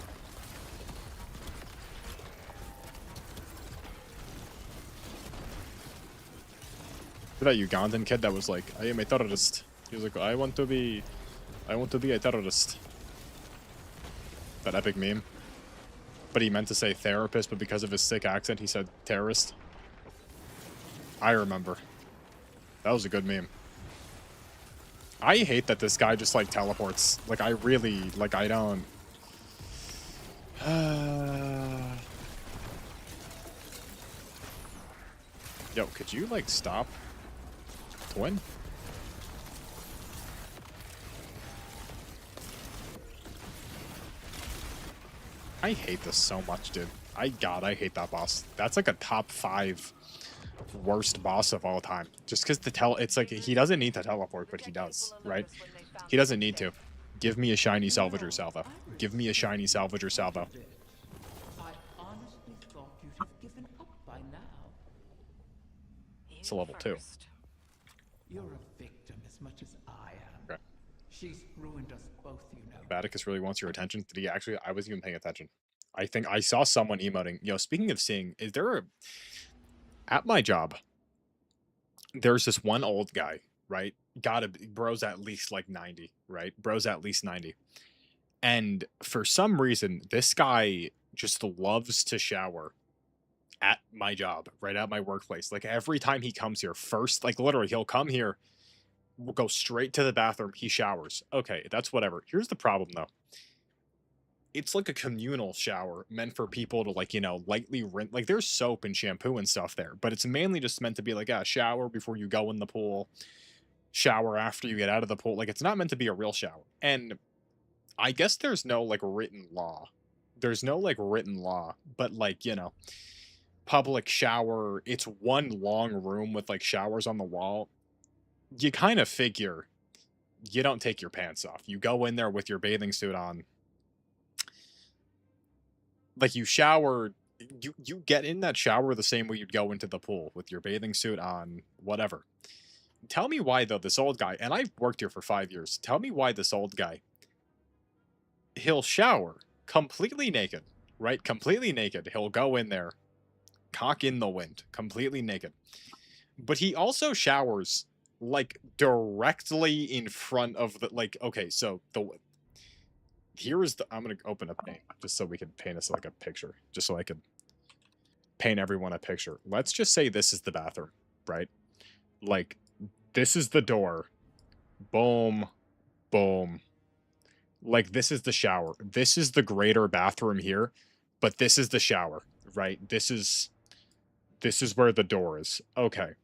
That Ugandan kid that was like, I am a terrorist. He was like, I want to be a terrorist. That epic meme. But he meant to say therapist, but because of his sick accent, he said terrorist. I remember. That was a good meme. I hate that this guy just, like, teleports. Like, I really... Like, I don't... Yo, could you, like, stop? Twin? I hate this so much, dude. I hate that boss. That's, like, a top 5 worst boss of all time. Just because it's like he doesn't need to teleport, but he does, right? He doesn't need to. Give me a shiny salvager salvo. Give me a shiny salvager salvo. I honestly thought you'd have given up by now. It's a level 2. You're a victim as much as I am. Okay. She's ruined us both, you know. Vaticus really wants your attention. Did he actually? I wasn't even paying attention. I think I saw someone emoting. Yo, speaking of seeing, is there a... At my job, there's this one old guy, right? Bro's at least like 90, right? Bro's at least 90. And for some reason, this guy just loves to shower at my job, right at my workplace. Like every time he comes here, first, like literally, he'll come here, we'll go straight to the bathroom, he showers. Okay, that's whatever. Here's the problem though. It's like a communal shower meant for people to, like, you know, lightly rinse. Like there's soap and shampoo and stuff there, but it's mainly just meant to be like a shower before you go in the pool, shower after you get out of the pool. Like it's not meant to be a real shower. And I guess there's no like written law. There's no like written law, but like, you know, public shower, it's one long room with like showers on the wall. You kind of figure you don't take your pants off. You go in there with your bathing suit on. Like you shower, you get in that shower the same way you'd go into the pool with your bathing suit on, whatever. Tell me why though, this old guy, and I've worked here for 5 years, tell me why this old guy, he'll shower completely naked, right? Completely naked. He'll go in there, cock in the wind, completely naked. But he also showers like directly in front of the, like, okay, so here is the, I'm going to open up paint just so we can paint us like a picture, just so I could paint everyone a picture. Let's just say this is the bathroom, right? Like this is the door. Boom, boom. Like this is the shower. This is the greater bathroom here, but this is the shower, right? This is where the door is. Okay.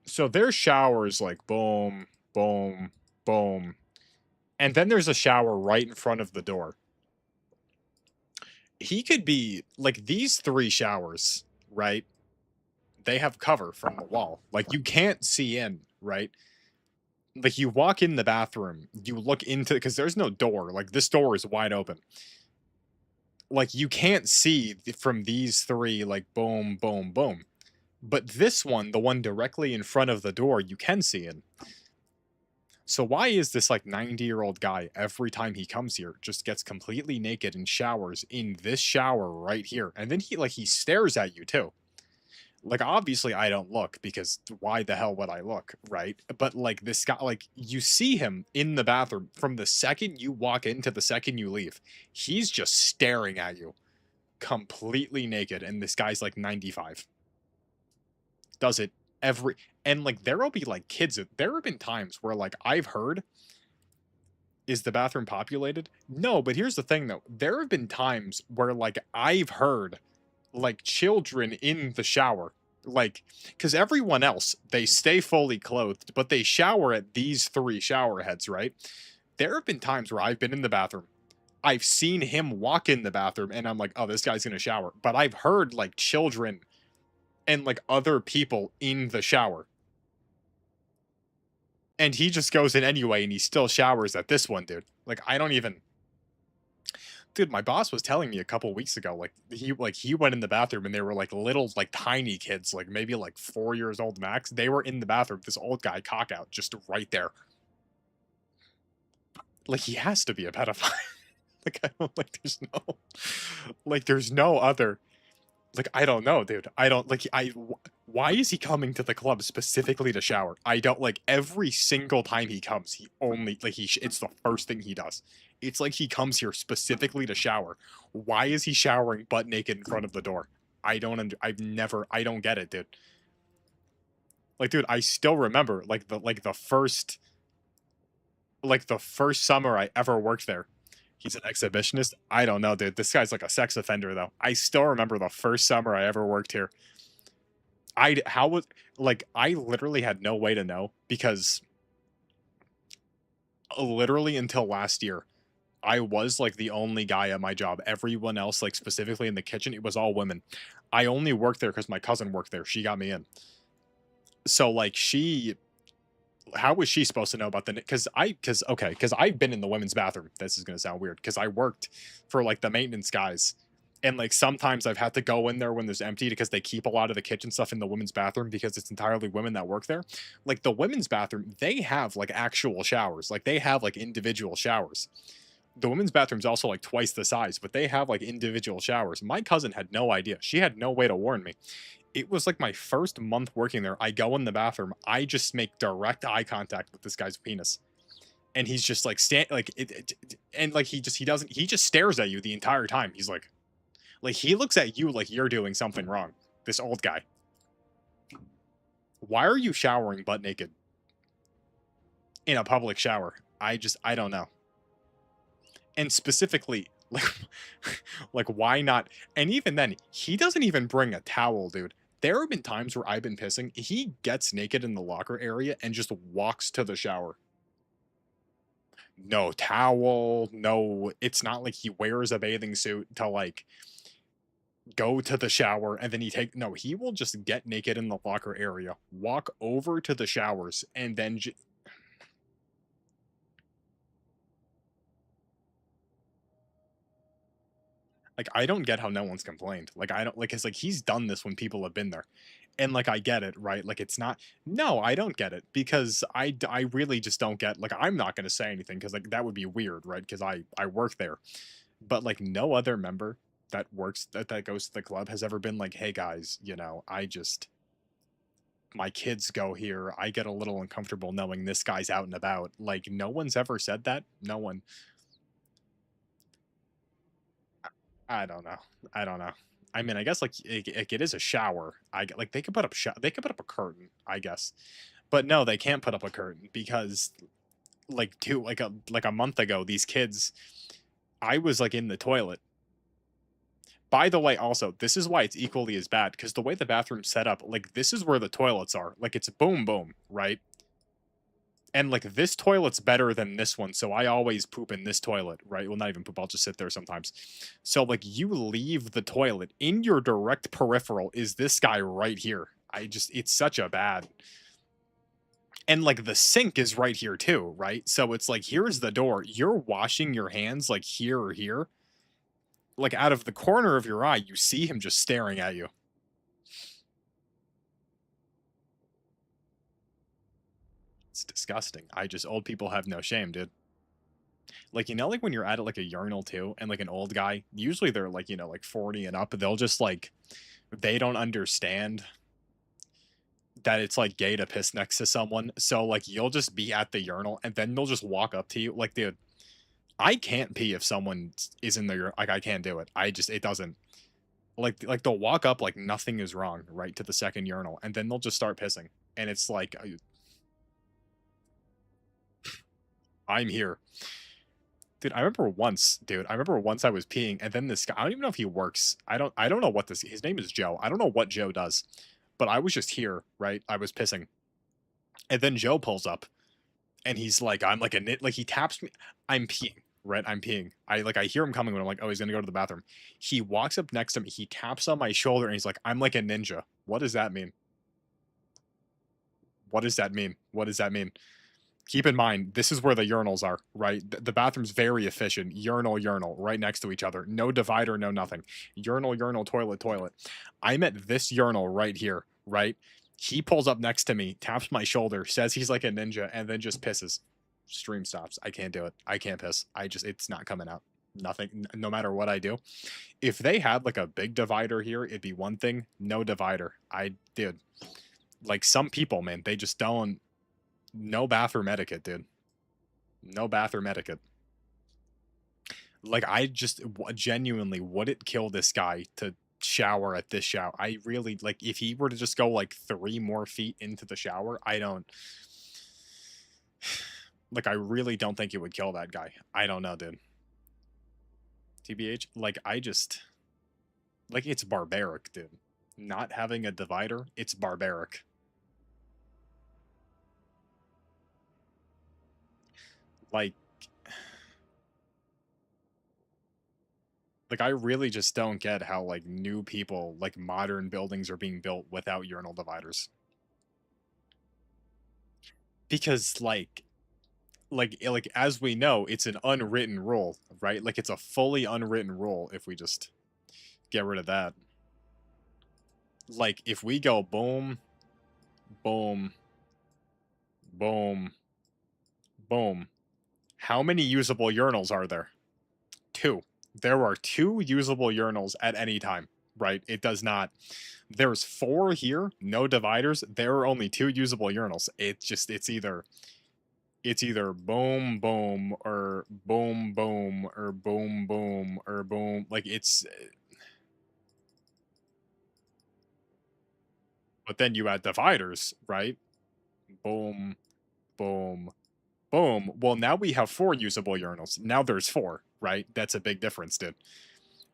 So there's showers like boom, boom, boom. And then there's a shower right in front of the door. He could be, like, these 3 showers, right? They have cover from the wall. Like, you can't see in, right? Like, you walk in the bathroom, you look into, because there's no door. Like, this door is wide open. Like, you can't see from these 3, like, boom, boom, boom. But this one, the one directly in front of the door, you can see in. So why is this like 90-year-old guy every time he comes here just gets completely naked and showers in this shower right here? And then he stares at you too. Like obviously I don't look because why the hell would I look, right? But like this guy, like you see him in the bathroom from the second you walk in to the second you leave. He's just staring at you completely naked and this guy's like 95. Does it and like there will be like kids. There have been times where like I've heard, is the bathroom populated? No, but here's the thing though. There have been times where like I've heard like children in the shower, like because everyone else, they stay fully clothed, but they shower at these 3 shower heads, right? There have been times where I've been in the bathroom. I've seen him walk in the bathroom and I'm like, oh, this guy's gonna shower. But I've heard like children and like other people in the shower. And he just goes in anyway and he still showers at this one, dude. Like, I don't even... dude, my boss was telling me a couple weeks ago, like he went in the bathroom and they were like little, like tiny kids, like maybe like 4 years old max. They were in the bathroom. This old guy cock out just right there. Like he has to be a pedophile. Like I don't like. There's no other. Like I don't know, dude. I don't like. Why is he coming to the club specifically to shower? I don't like. Every single time he comes, he only like it's the first thing he does. It's like he comes here specifically to shower. Why is he showering butt naked in front of the door? I don't get it, dude. Like, dude, I still remember the first summer I ever worked there. He's an exhibitionist. I don't know, dude. This guy's like a sex offender, though. I still remember the first summer I ever worked here. I literally had no way to know because literally until last year, I was like the only guy at my job. Everyone else, like specifically in the kitchen, it was all women. I only worked there because my cousin worked there. She got me in. So like how was she supposed to know about because I've been in the women's bathroom. This is gonna sound weird because I worked for like the maintenance guys, and like sometimes I've had to go in there when there's empty because they keep a lot of the kitchen stuff in the women's bathroom because it's entirely women that work there. Like the women's bathroom, they have like actual showers, like they have like individual showers. The women's bathroom's also like twice the size, but they have like individual showers. My cousin had no idea. She had no way to warn me. It was like my first month working there. I go in the bathroom. I just make direct eye contact with this guy's penis. And he's just like he just stares at you the entire time. He's like he looks at you like you're doing something wrong. This old guy. Why are you showering butt naked in a public shower? I don't know. And specifically, like why not? And even then, he doesn't even bring a towel, dude. There have been times where I've been pissing. He gets naked in the locker area and just walks to the shower. No towel, no. It's not like he wears a bathing suit to like go to the shower and then he will just get naked in the locker area, walk over to the showers, and then like I don't get how no one's complained. Like I don't like it's like he's done this when people have been there. And like I get it, right? Like it's not no, I don't get it because I really just don't get like I'm not going to say anything cuz like that would be weird, right? Cuz I work there. But like no other member that goes to the club has ever been like, "Hey guys, my kids go here. I get a little uncomfortable knowing this guy's out and about." Like no one's ever said that. No one. I don't know. I don't know. I mean, I guess like it is a shower. Like they could put up they could put up a curtain, I guess. But no, they can't put up a curtain because like a month ago, these kids I was like in the toilet. By the way, also, this is why it's equally as bad because the way the bathroom's set up, like this is where the toilets are. Like it's boom boom, right? And like this toilet's better than this one, so I always poop in this toilet, right? Well, not even poop, I'll just sit there sometimes. So like you leave the toilet, in your direct peripheral is this guy right here. It's such a bad. And like the sink is right here too, right? So it's like here's the door. You're washing your hands like here or here. Like out of the corner of your eye, you see him just staring at you. It's disgusting. Old people have no shame, dude. Like, like when you're at like a urinal too, and like an old guy, usually they're like, like 40 and up, they'll just like, they don't understand that it's like gay to piss next to someone. So like, you'll just be at the urinal and then they'll just walk up to you. Like, dude, I can't pee if someone is in the, like, I can't do it. It doesn't. Like they'll walk up like nothing is wrong, right, to the second urinal, and then they'll just start pissing. And it's like, I'm here. Dude, I remember once I was peeing and then this guy, I don't even know if he works. I don't know what his name is Joe. I don't know what Joe does. But I was just here, right? I was pissing. And then Joe pulls up and he's like, I'm like he taps me. I'm peeing, right? I'm peeing. I hear him coming when I'm like, oh, he's gonna go to the bathroom. He walks up next to me, he taps on my shoulder and he's like, I'm like a ninja. What does that mean? What does that mean? What does that mean? Keep in mind, this is where the urinals are, right? The bathroom's very efficient. Urinal, urinal, right next to each other. No divider, no nothing. Urinal, urinal, toilet, toilet. I'm at this urinal right here, right? He pulls up next to me, taps my shoulder, says he's like a ninja, and then just pisses. Stream stops. I can't do it. I can't piss. It's not coming out. Nothing, no matter what I do. If they had like a big divider here, it'd be one thing. No divider. Dude, like some people, man, they just don't. No bathroom etiquette, dude. No bathroom etiquette. Like, I just genuinely, would it kill this guy to shower at this shower? I really, like, if he were to just go like 3 more feet into the shower, I don't. Like, I really don't think it would kill that guy. I don't know, dude. TBH, like, I just. Like, it's barbaric, dude. Not having a divider, it's barbaric. Like, I really just don't get how, like, new people, like, modern buildings are being built without urinal dividers. Because, like, as we know, it's an unwritten rule, right? Like, it's a fully unwritten rule if we just get rid of that. Like, if we go boom, boom, boom, boom, how many usable urinals are there? 2. There are 2 usable urinals at any time, right? It does not. There's 4 here, no dividers. There are only 2 usable urinals. It's either boom boom or boom boom or boom boom or boom. Like, it's. But then you add dividers, right? Boom, boom, boom. Well, now we have 4 usable urinals. Now there's 4, right? That's a big difference, dude.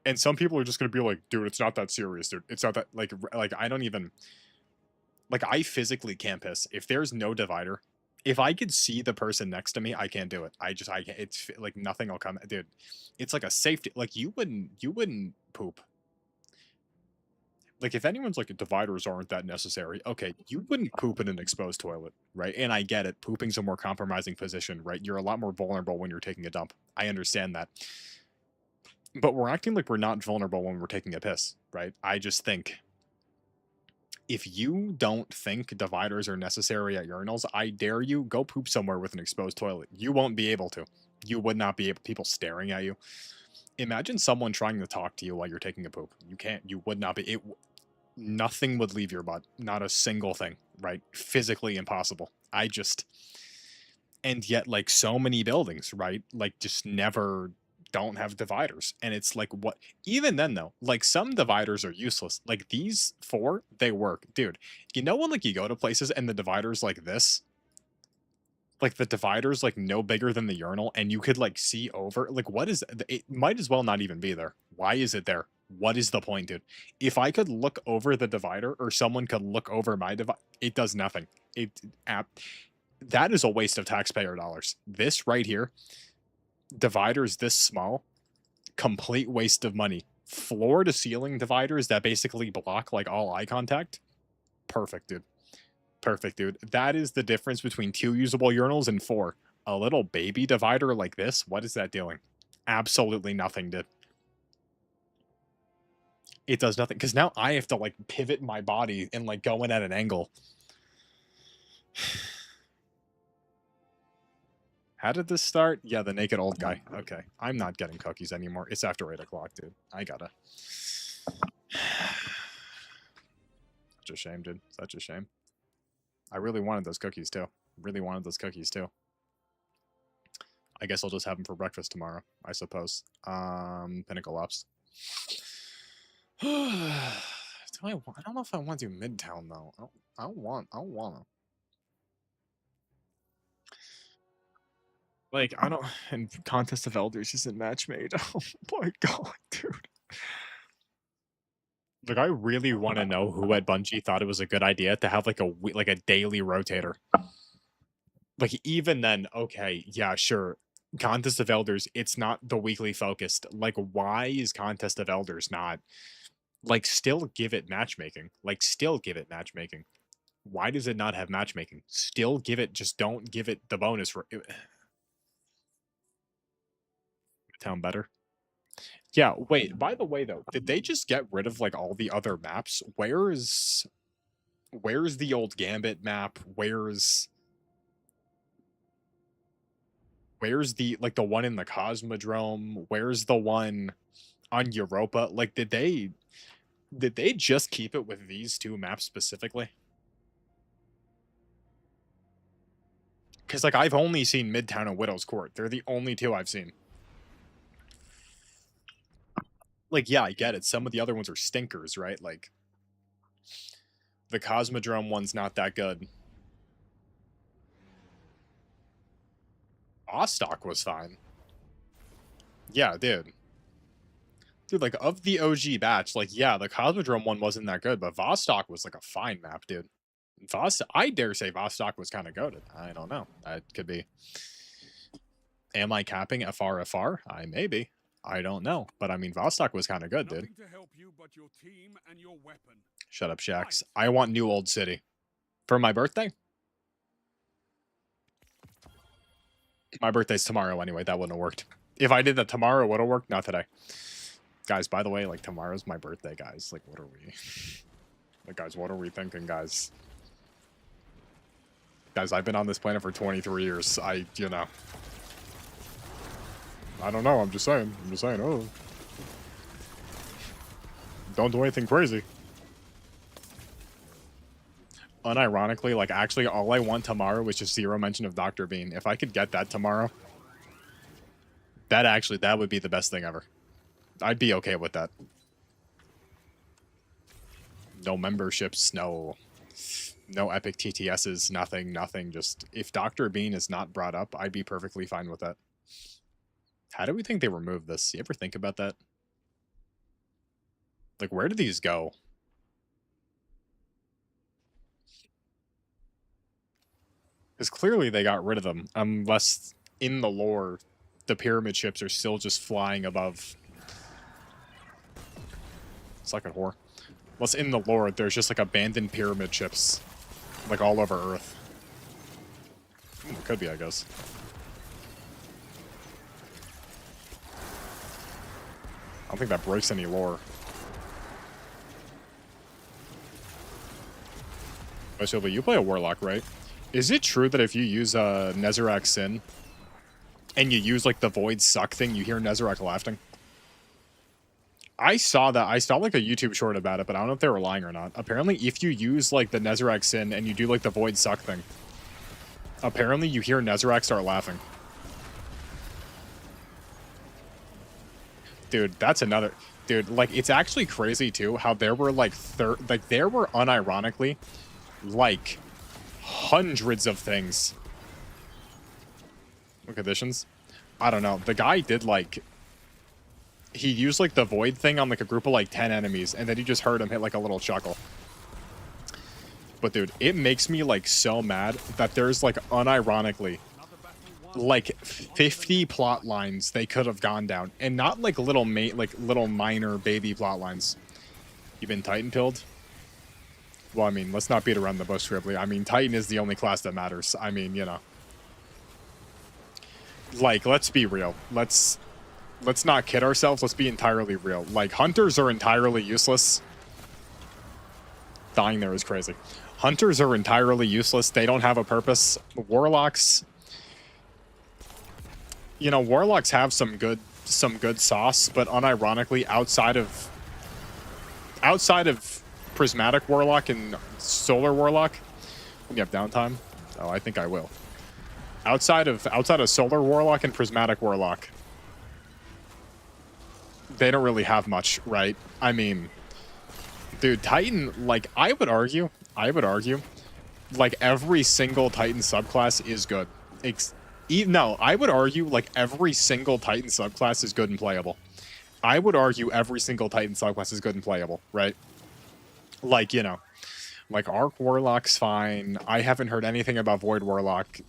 And some people are just gonna be like, dude, it's not that serious, dude. It's not that, like I don't even. Like, I physically can't piss. If there's no divider, if I could see the person next to me, I can't do it. I can't. It's like nothing will come, dude. It's like a safety. Like, you wouldn't poop. Like, if anyone's like, dividers aren't that necessary, okay, you wouldn't poop in an exposed toilet, right? And I get it. Pooping's a more compromising position, right? You're a lot more vulnerable when you're taking a dump. I understand that. But we're acting like we're not vulnerable when we're taking a piss, right? I just think if you don't think dividers are necessary at urinals, I dare you, go poop somewhere with an exposed toilet. You won't be able to. You would not be able. People staring at you. Imagine someone trying to talk to you while you're taking a poop. You can't. You would not be. Nothing would leave your butt. Not a single thing, right? Physically impossible. And yet, like, so many buildings, right? Like, just never don't have dividers. And it's like, what? Even then, though, like, some dividers are useless. Like, these 4, they work. Dude, you know when, like, you go to places and the divider's like this? Like, the divider's, like, no bigger than the urinal, and you could, like, see over. Like, what is. It might as well not even be there. Why is it there? What is the point, dude? If I could look over the divider, or someone could look over my divider, it does nothing. That is a waste of taxpayer dollars. This right here, dividers this small, complete waste of money. Floor to ceiling dividers that basically block, like, all eye contact. Perfect, dude. Perfect, dude. That is the difference between 2 usable urinals and 4. A little baby divider like this, what is that doing? Absolutely nothing, dude. It does nothing, because now I have to, like, pivot my body and, like, go in at an angle. How did this start? Yeah, the naked old guy. Okay, I'm not getting cookies anymore. It's after 8 o'clock, dude. I gotta. Such a shame, dude. Such a shame. I really wanted those cookies, too. Really wanted those cookies, too. I guess I'll just have them for breakfast tomorrow, I suppose. Pinnacle Ops. I don't know if I want to do Midtown, though. I don't want to. Like, I don't. And Contest of Elders isn't match made. Oh my god, dude. Like, I really want to know who at Bungie thought it was a good idea to have, like, a daily rotator. Like, even then, okay, yeah, sure. Contest of Elders, it's not the weekly focused. Like, why is Contest of Elders not? Like, still give it matchmaking. Like, still give it matchmaking. Why does it not have matchmaking? Still give it, just don't give it the bonus. Town better. Yeah, wait, by the way, though, did they just get rid of, like, all the other maps? Where's the old Gambit map? Where's the, like, the one in the Cosmodrome? Where's the one on Europa? Like, did they just keep it with these two maps specifically? Because, like, I've only seen Midtown and Widow's Court. They're the only two I've seen. Like, yeah, I get it. Some of the other ones are stinkers, right? Like, the Cosmodrome one's not that good. Vostok was fine. Yeah, dude. Dude, like, of the OG batch, like, yeah, the Cosmodrome one wasn't that good, but Vostok was, like, a fine map, dude. I dare say Vostok was kind of goated. I don't know. That could be. Am I capping FR? I may be. I don't know. But, I mean, Vostok was kind of good, dude. To help you but your team and your weapon. Shut up, Shax. I want New Old City. For my birthday? My birthday's tomorrow anyway. That wouldn't have worked. If I did that tomorrow, it would have worked. Not today. Guys, by the way, like, tomorrow's my birthday, guys. Like, what are we... Like, guys, what are we thinking, guys? Guys, I've been on this planet for 23 years. You know. I don't know. I'm just saying. Oh. Don't do anything crazy. Unironically, like, actually, all I want tomorrow is just zero mention of Dr. Bean. If I could get that tomorrow, that would be the best thing ever. I'd be okay with that. No memberships, no epic TTSs, nothing. Just, if Dr. Bean is not brought up, I'd be perfectly fine with that. How do we think they removed this? You ever think about that? Like, where do these go? Because clearly they got rid of them, unless in the lore, the pyramid ships are still just flying above. Sucking whore. Unless in the lore, there's just like abandoned pyramid ships, like all over Earth. It could be, I guess. I don't think that breaks any lore. Oh, Sylvia, you play a Warlock, right? Is it true that if you use Nezarec Sin and you use like the Void Suck thing, you hear Nezarec laughing? I saw that. I saw like a YouTube short about it, but I don't know if they were lying or not. Apparently, if you use like the Nezarec Sin and you do like the Void Suck thing, apparently you hear Nezarec start laughing. Dude, that's another... Dude, like, it's actually crazy, too, how there were, like, there were, unironically, like, hundreds of things. What conditions? I don't know. The guy did, like... He used, like, the Void thing on, like, a group of, like, 10 enemies, and then you just heard him hit, like, a little chuckle. But, dude, it makes me, like, so mad that there's, like, unironically... like 50 plot lines they could have gone down, and not like little minor baby plot lines. You've been Titan pilled? Well, I mean, let's not beat around the bush, Scribbly. I mean, Titan is the only class that matters. I mean, you know. Like, let's be real. Let's not kid ourselves. Let's be entirely real. Like, hunters are entirely useless. Dying there is crazy. Hunters are entirely useless. They don't have a purpose. Warlocks... You know, Warlocks have some good sauce, but unironically, outside of Prismatic Warlock and Solar Warlock, when you have downtime, oh, I think I will. Outside of Solar Warlock and Prismatic Warlock, they don't really have much, right? I mean, dude, Titan, like, I would argue, like, every single Titan subclass is good. No, I would argue, like, every single Titan subclass is good and playable. I would argue every single Titan subclass is good and playable, right? Like, you know, like, Arc Warlock's fine. I haven't heard anything about Void Warlock.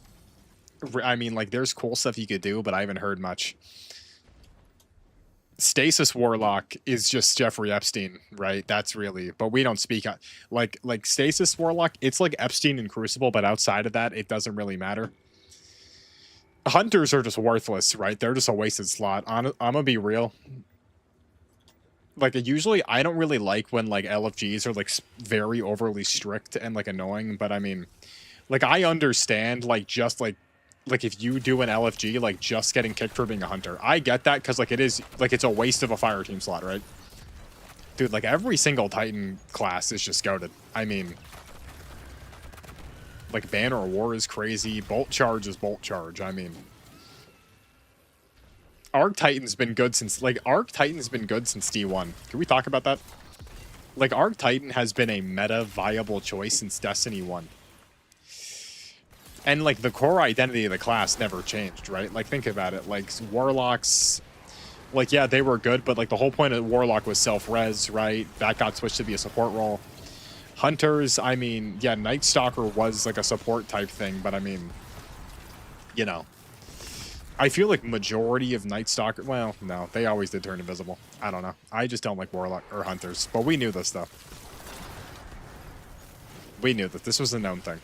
I mean, like, there's cool stuff you could do, but I haven't heard much. Stasis Warlock is just Jeffrey Epstein, right? That's really, but we don't speak on like Stasis Warlock. It's like Epstein and Crucible, but outside of that, it doesn't really matter. Hunters are just worthless, right? They're just a wasted slot. I'm gonna be real. Like, usually I don't really like when like LFGs are like very overly strict and like annoying, but I mean, like I understand like just like if you do an LFG, like just getting kicked for being a hunter. I get that because like it is like it's a waste of a fire team slot, right? Dude, like every single Titan class is just goated. I mean, like Banner of War is crazy. Bolt Charge is Bolt Charge. I mean, Arc Titan's been good since D1. Can we talk about that? Like Arc Titan has been a meta viable choice since Destiny 1. And like the core identity of the class never changed, right? Like think about it. Like Warlocks, like yeah, they were good, but like the whole point of Warlock was self-res, right? That got switched to be a support role. Hunters, I mean, yeah, Night Stalker was like a support type thing, but I mean, you know, I feel like majority of Night Stalker, well, no, they always did turn invisible. I don't know. I just don't like Warlock or Hunters, but we knew this though. We knew that this was a known thing.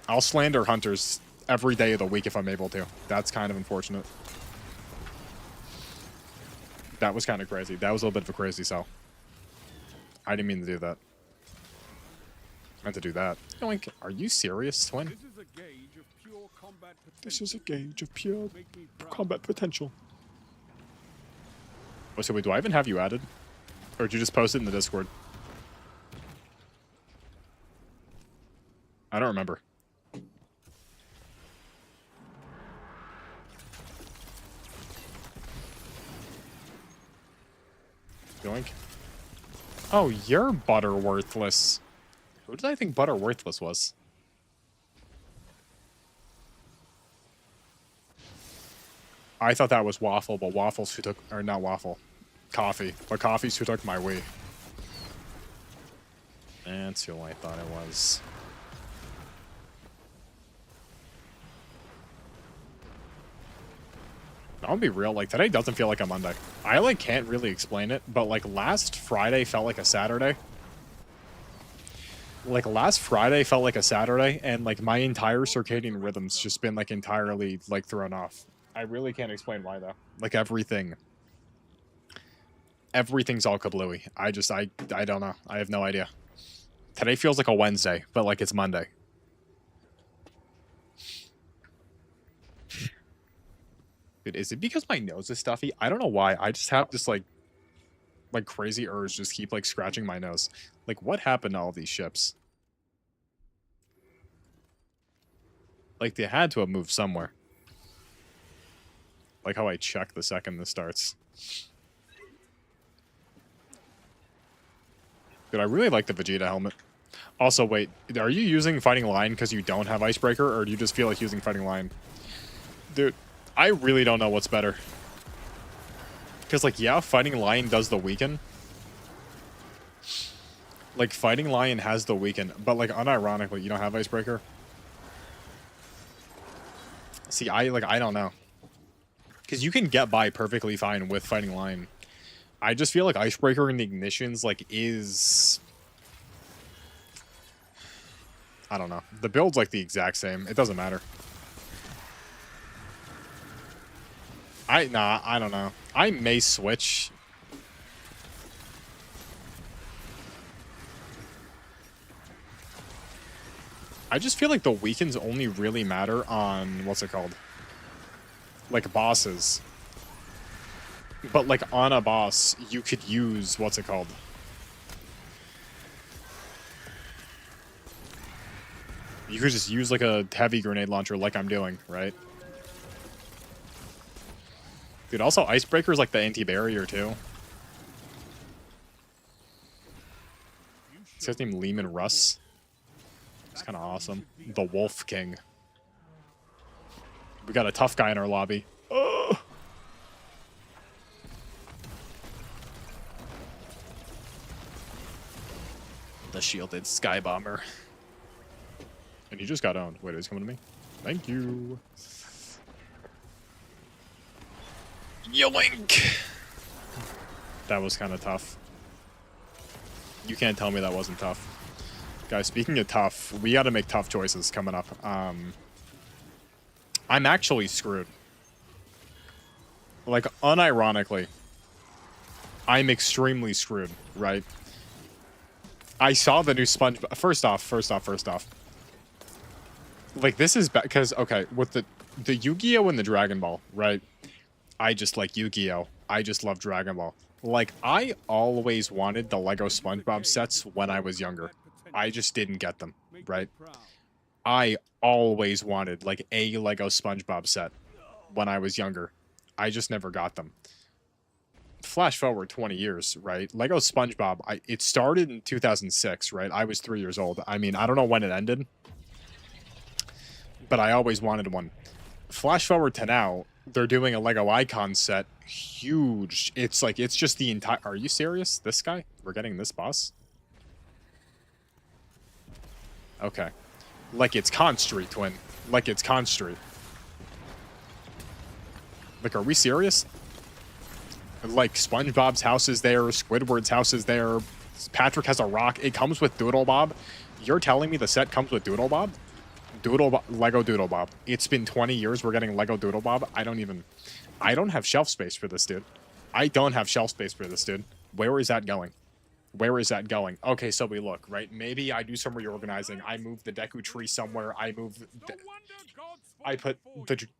I'll slander Hunters every day of the week if I'm able to. That's kind of unfortunate. That was kind of crazy. That was a little bit of a crazy sell. I didn't mean to do that. I meant to do that. Yoink. Are you serious, Twin? This is a gauge of pure Combat potential. Oh, so wait, do I even have you added? Or did you just post it in the Discord? I don't remember. Yoink. Oh, you're Butterworthless. Who did I think Butterworthless was? I thought that was Waffle, but Waffles who took, or not Waffle, Coffee, but Coffee's who took my Wii. That's who I thought it was. I'll be real, like today doesn't feel like a Monday. I like can't really explain it, but like last Friday felt like a Saturday. Like last Friday felt like a Saturday, and like my entire circadian rhythm's just been like entirely like thrown off. I really can't explain why though. Like everything's all kablooey. I don't know. I have no idea. Today feels like a Wednesday, but like it's Monday. Dude, is it because my nose is stuffy? I don't know why. I just have this like crazy urge just keep like scratching my nose. Like what happened to all these ships? Like they had to have moved somewhere. Like how I check the second this starts. Dude, I really like the Vegeta helmet. Also, wait, are you using Fighting Lion because you don't have Icebreaker, or do you just feel like using Fighting Lion? Dude, I really don't know what's better. Because, like, yeah, Fighting Lion does the weaken. Like, Fighting Lion has the weaken, but, like, unironically, you don't have Icebreaker? See, I don't know. Because you can get by perfectly fine with Fighting Lion. I just feel like Icebreaker and the Ignitions, like, is... I don't know. The build's, like, the exact same. It doesn't matter. I don't know. I may switch. I just feel like the weakens only really matter on, what's it called? Like, bosses. But, like, on a boss, you could use, what's it called? You could just use, like, a heavy grenade launcher like I'm doing, right? Dude, also, Icebreaker is, like, the anti-barrier, too. This guy's named Lehman Russ. It's kind of awesome. The Wolf King. We got a tough guy in our lobby. Oh! The shielded Sky Bomber. And he just got owned. Wait, he's coming to me? Thank you. Yoink! That was kind of tough. You can't tell me that wasn't tough. Guys, speaking of tough, we got to make tough choices coming up. I'm actually screwed. Like, unironically, I'm extremely screwed, right? I saw the new SpongeBob. First off. Like, this is bad because, okay, with the Yu-Gi-Oh! And the Dragon Ball, right? I just like Yu-Gi-Oh! I just love Dragon Ball. Like, I always wanted the Lego SpongeBob sets when I was younger. I just didn't get them, right? I always wanted, like, a Lego SpongeBob set when I was younger. I just never got them. Flash forward 20 years, right? Lego SpongeBob, it started in 2006, right? I was 3 years old. I mean, I don't know when it ended, but I always wanted one. Flash forward to now, they're doing a Lego Icon set. Huge. It's like, it's just the entire... Are you serious? This guy? We're getting this boss? Okay. Like it's Con Street, twin. Like it's Con Street. Like, are we serious? Like, SpongeBob's house is there. Squidward's house is there. Patrick has a rock. It comes with Doodlebob. You're telling me the set comes with Doodlebob? Lego Doodlebob. It's been 20 years we're getting Lego Doodlebob. I don't have shelf space for this, dude. I don't have shelf space for this, dude. Where is that going? Where is that going? Okay, so we look, right? Maybe I do some reorganizing. I move the Deku Tree somewhere. I put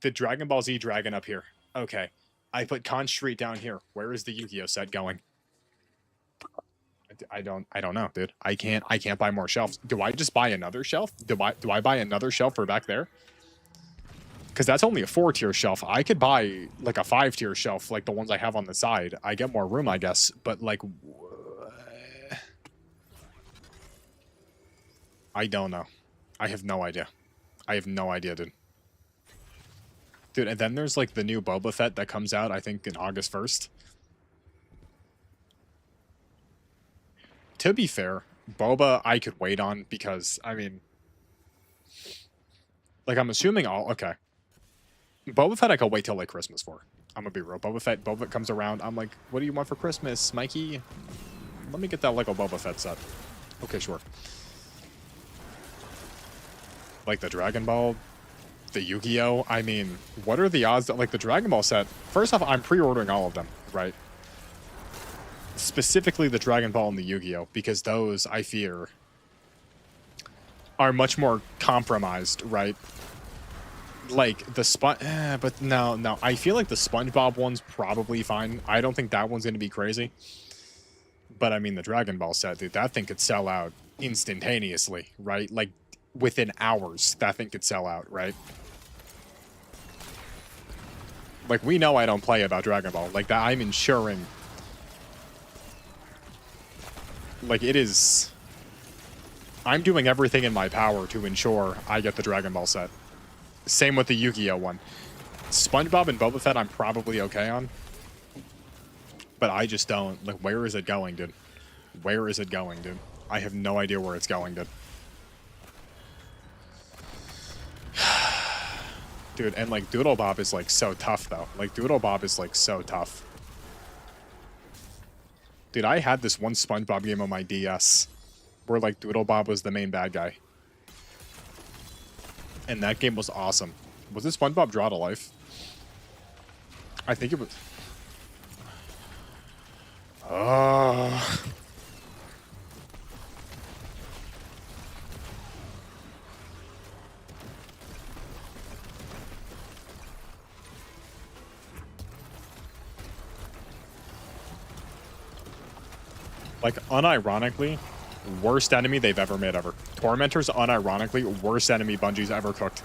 the Dragon Ball Z Dragon up here. Okay. I put Con Street down here. Where is the Yu-Gi-Oh set going? I don't know, dude. I can't buy more shelves. Do I just buy another shelf? Do I buy another shelf for back there? Because that's only a 4-tier shelf. I could buy like a 5-tier shelf, like the ones I have on the side. I get more room, I guess. But like, I don't know. I have no idea. I have no idea, dude. Dude, and then there's like the new Boba Fett that comes out, I think, in August 1st. To be fair, Boba I could wait on because, I mean, like, I'm assuming okay. Boba Fett I could wait till like Christmas for. I'm gonna be real. Boba Fett comes around. I'm like, what do you want for Christmas, Mikey? Let me get that Lego Boba Fett set. Okay, sure. Like the Dragon Ball, the Yu-Gi-Oh! I mean, what are the odds that, like, the Dragon Ball set... First off, I'm pre-ordering all of them, right? Specifically the Dragon Ball and the Yu-Gi-Oh! Because those, I fear, are much more compromised, right? Like, the but no. I feel like the SpongeBob one's probably fine. I don't think that one's going to be crazy. But, I mean, the Dragon Ball set, dude, that thing could sell out instantaneously, right? Like, within hours, that thing could sell out, right? Like, we know I don't play about Dragon Ball. Like, that I'm ensuring... Like, it is... I'm doing everything in my power to ensure I get the Dragon Ball set. Same with the Yu-Gi-Oh! One. SpongeBob and Boba Fett I'm probably okay on. But I just don't... Like, where is it going, dude? Where is it going, dude? I have no idea where it's going, dude. Dude, and like Doodlebob is like so tough though. Like Doodlebob is like so tough. Dude, I had this one SpongeBob game on my DS where like Doodlebob was the main bad guy. And that game was awesome. Was it SpongeBob Draw to Life? I think it was. Oh. Like, unironically, worst enemy they've ever made ever. Tormentors, unironically, worst enemy Bungie's ever cooked.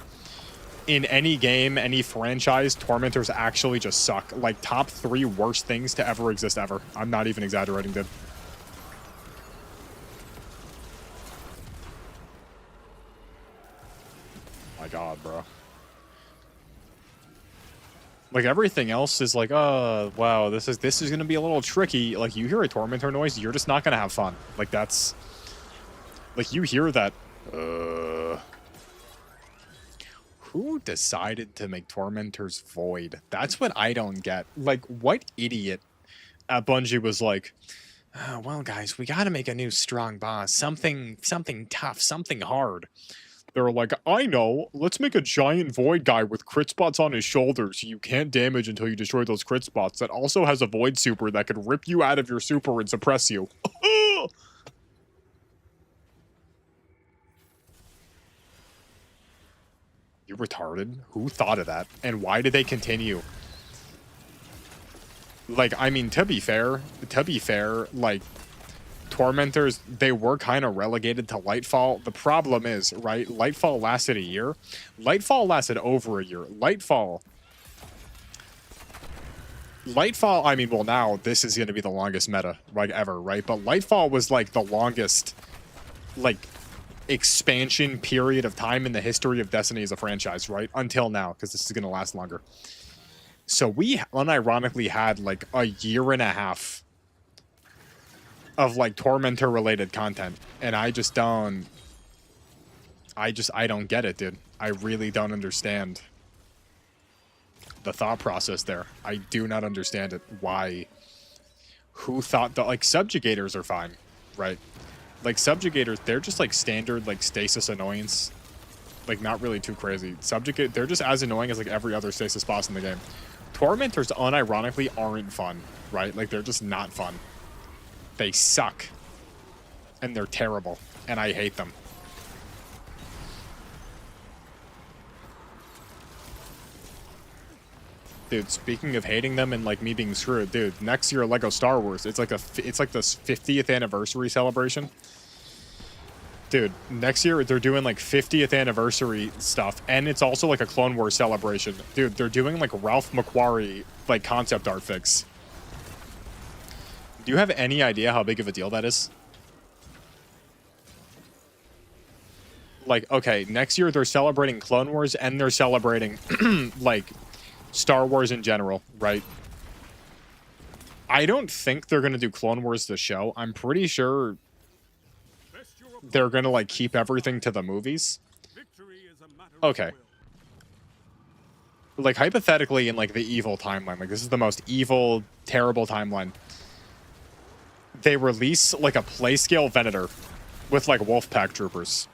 In any game, any franchise, Tormentors actually just suck. Like, top 3 worst things to ever exist ever. I'm not even exaggerating, dude. My god, bro. Like, everything else is like, oh, wow, this is gonna be a little tricky. Like, you hear a Tormentor noise, you're just not gonna have fun. Like, that's... Like, you hear that... Who decided to make Tormentors void? That's what I don't get. Like, what idiot Bungie was like, oh, well, guys, we got to make a new strong boss. Something tough, something hard. They were like, I know, let's make a giant void guy with crit spots on his shoulders so you can't damage until you destroy those crit spots that also has a void super that could rip you out of your super and suppress you. You retarded? Who thought of that? And why did they continue? Like, I mean, to be fair, like, Tormentors, they were kind of relegated to Lightfall. The problem is, right, Lightfall lasted a year. Lightfall lasted over a year. Lightfall, I mean, well, now this is going to be the longest meta, like, ever, right? But Lightfall was, like, the longest, like, expansion period of time in the history of Destiny as a franchise, right? Until now, because this is going to last longer. So we unironically had, like, a year and a half of, like, Tormentor related content, and I don't get it, dude. I really don't understand the thought process there. I do not understand it. Why? Who thought that, like, subjugators are fine, right? Like, subjugators, they're just, like, standard, like, stasis annoyance. Like, not really too crazy. They're just as annoying as, like, every other stasis boss in the game. Tormentors, unironically, aren't fun, right? Like, they're just not fun. They suck. And they're terrible. And I hate them. Dude, speaking of hating them and, like, me being screwed, dude, next year Lego Star Wars, it's like this 50th anniversary celebration. Dude, next year they're doing, like, 50th anniversary stuff, and it's also, like, a Clone Wars celebration. Dude, they're doing, like, Ralph McQuarrie, like, concept art figs. Do you have any idea how big of a deal that is? Like, okay, next year they're celebrating Clone Wars and they're celebrating, like, Star Wars in general, right? I don't think they're going to do Clone Wars the show. I'm pretty sure they're going to, like, keep everything to the movies. Okay. Like, hypothetically, in, like, the evil timeline, like, this is the most evil, terrible timeline. They release, like, a play-scale Venator with, like, Wolfpack troopers.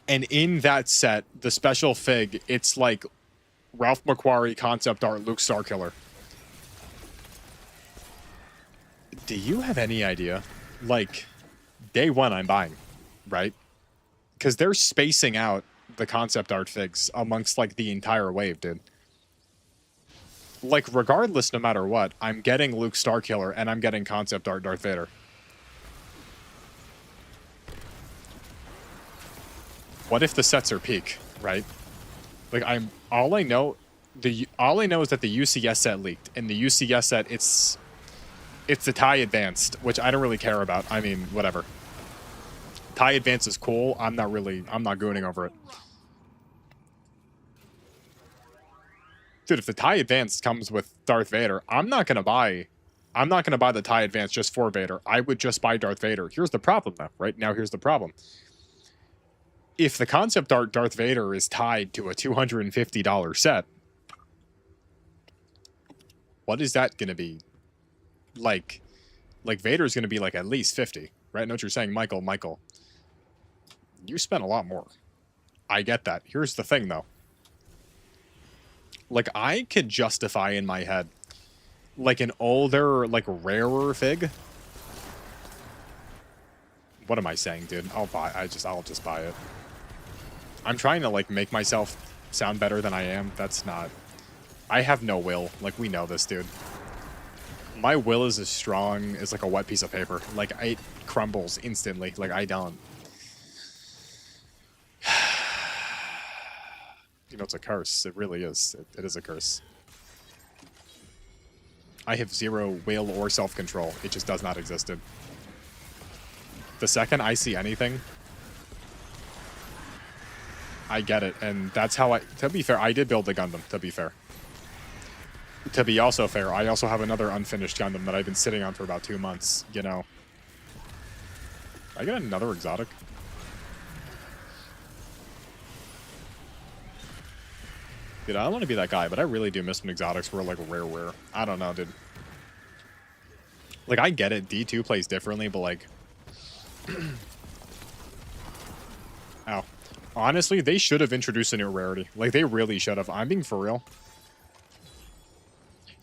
And in that set, the special fig, it's, like, Ralph McQuarrie concept art Luke Starkiller. Do you have any idea? Like, day one I'm buying, right? Because they're spacing out the concept art figs amongst, like, the entire wave, dude. Like, regardless, no matter what, I'm getting Luke Starkiller and I'm getting concept art Darth Vader. What if the sets are peak, right? Like, all I know is that the UCS set leaked, and the UCS set, it's the TIE Advanced, which I don't really care about. I mean, whatever. TIE Advanced is cool. I'm not gooning over it. Dude, if the TIE Advanced comes with Darth Vader, I'm not gonna buy the TIE Advanced just for Vader. I would just buy Darth Vader. Here's the problem, though, right? Now, here's the problem. If the concept art Darth Vader is tied to a $250 set, what is that going to be? Like Vader's going to be, like, at least 50, right? I know what you're saying, Michael. You spent a lot more. I get that. Here's the thing, though. Like, I could justify in my head, like, an older, like, rarer fig. What am I saying, dude? I'll just buy it. I'm trying to, like, make myself sound better than I am. That's not... I have no will. Like, we know this, dude. My will is as strong as, like, a wet piece of paper. Like, it crumbles instantly. Like, I don't. You know, it's a curse. It really is. It is a curse. I have zero will or self-control. It just does not exist, dude. The second I see anything... I get it, and that's how to be fair, I did build the Gundam, to be fair. To be also fair, I also have another unfinished Gundam that I've been sitting on for about 2 months, you know. I get another exotic. Dude, I don't want to be that guy, but I really do miss when exotics were, like, rare. I don't know, dude. Like, I get it. D2 plays differently, but like... Ow. Honestly, they should have introduced a new rarity. Like, they really should have. I'm being for real.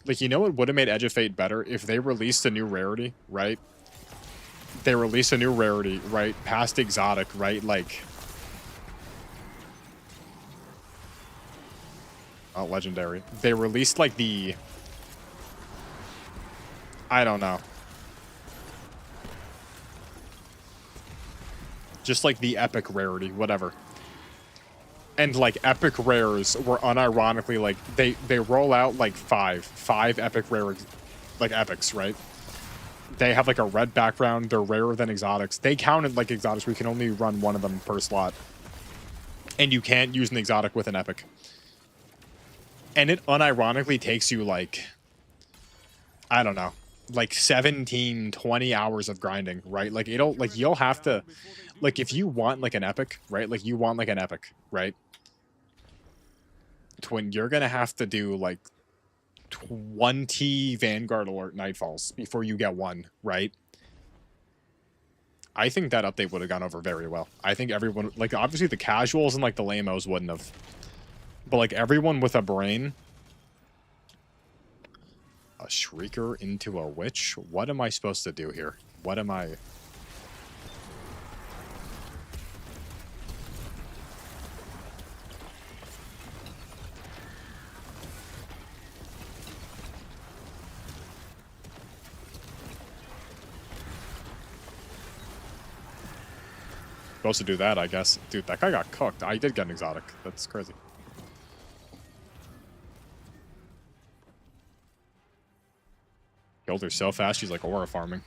Like, you know what would have made Edge of Fate better? If they released a new rarity, right? They released a new rarity, right? Past exotic, right? Like... Oh, legendary. They released, like, the... I don't know. Just, like, the epic rarity, whatever. And, like, epic rares were unironically, like, they roll out, like, five epic rare, like, epics, right? They have, like, a red background. They're rarer than exotics. They counted, like, exotics. We can only run one of them per slot. And you can't use an exotic with an epic. And it unironically takes you, like, I don't know, like 17, 20 hours of grinding, right? Like, it'll, like, you'll have to, like, if you want, like, an epic, right? Like, you want, like, an epic, right? Twin, you're gonna have to do, like, 20 Vanguard Alert Nightfalls before you get one, right? I think that update would have gone over very well. I think everyone, like, obviously the casuals and, like, the lamos wouldn't have. But, like, everyone with a brain... A Shrieker into a Witch? What am I supposed to do here? What am I... Supposed to do that, I guess. Dude, that guy got cooked. I did get an exotic. That's crazy. Killed her so fast, she's like aura farming.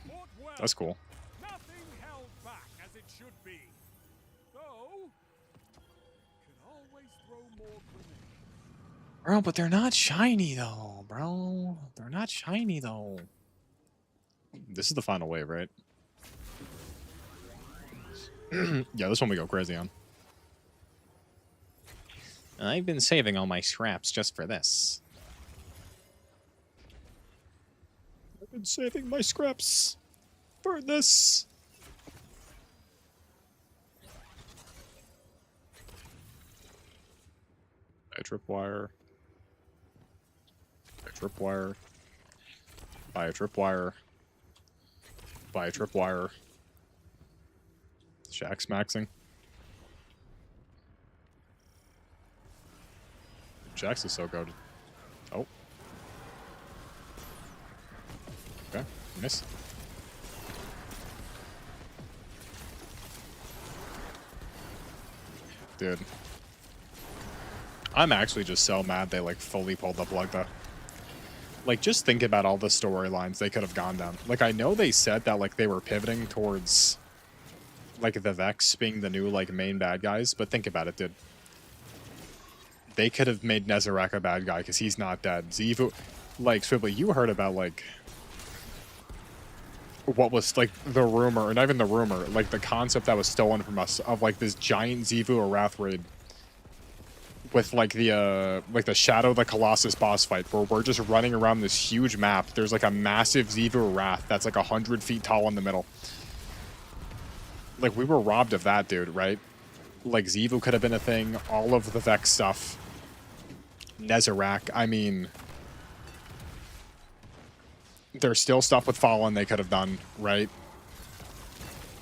That's cool. Nothing held back as it should be. Though, can always throw more grenades. Bro, but they're not shiny though, bro. They're not shiny though. This is the final wave, right? Yeah, this one we go crazy on. I've been saving all my scraps just for this. I've been saving my scraps for this. Buy a tripwire. Buy a tripwire. Buy a tripwire. Buy a tripwire. Shax maxing. Jax is so goated. Oh. Okay, miss. Dude. I'm actually just so mad they, like, fully pulled the plug, though. Like, just think about all the storylines they could have gone down. Like, I know they said that, like, they were pivoting towards, like, the Vex being the new, like, main bad guys, but think about it, dude. They could have made Nezarec a bad guy, because he's not dead. Xivu... Like, Swibbly, you heard about, like... what was, like, the rumor, or not even the rumor, like, the concept that was stolen from us of, like, this giant Xivu Arath raid with, like, the Shadow of the Colossus boss fight, where we're just running around this huge map. There's, like, a massive Xivu Arath that's, like, 100 feet tall in the middle. Like, we were robbed of that, dude, right? Like, Xivu could have been a thing, all of the Vex stuff. Nezarec, I mean... There's still stuff with Fallen they could have done, right?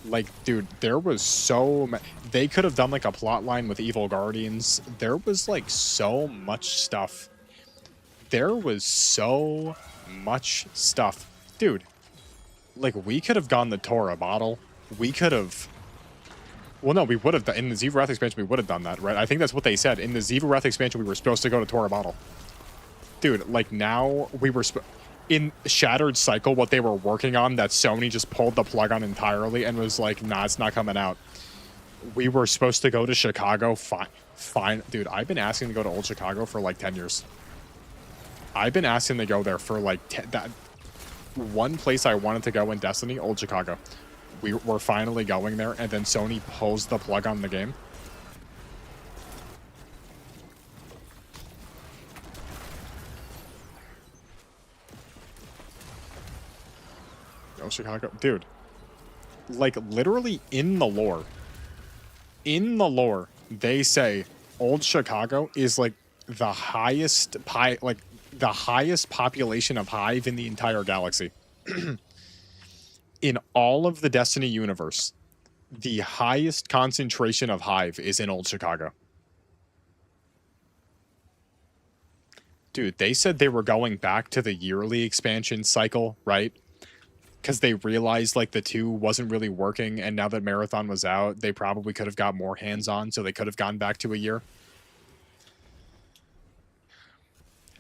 Like, dude, there was so... They could have done, like, a plot line with Evil Guardians. There was, like, so much stuff. There was so much stuff. Dude, like, we could have gone the Torah bottle. We could have... Well, no, we would have done... In the Xivu Wrath expansion, we would have done that, right? I think that's what they said. In the Xivu Wrath expansion, we were supposed to go to Torah bottle. Dude, like, now we were... In Shattered Cycle, what they were working on that Sony just pulled the plug on entirely and was like, nah, it's not coming out. We were supposed to go to Chicago. Fine. Dude, I've been asking to go to Old Chicago for like 10 years. I've been asking to go there for like... that one place I wanted to go in Destiny, Old Chicago. We're finally going there, and then Sony pulls the plug on the game. Chicago, dude. Like literally in the lore, they say Old Chicago is like the highest the highest population of Hive in the entire galaxy. In all of the Destiny universe, the highest concentration of Hive is in Old Chicago. Dude, they said they were going back to the yearly expansion cycle, right? Because they realized like the 2 wasn't really working, and now that Marathon was out, they probably could have got more hands-on, so they could have gone back to a year.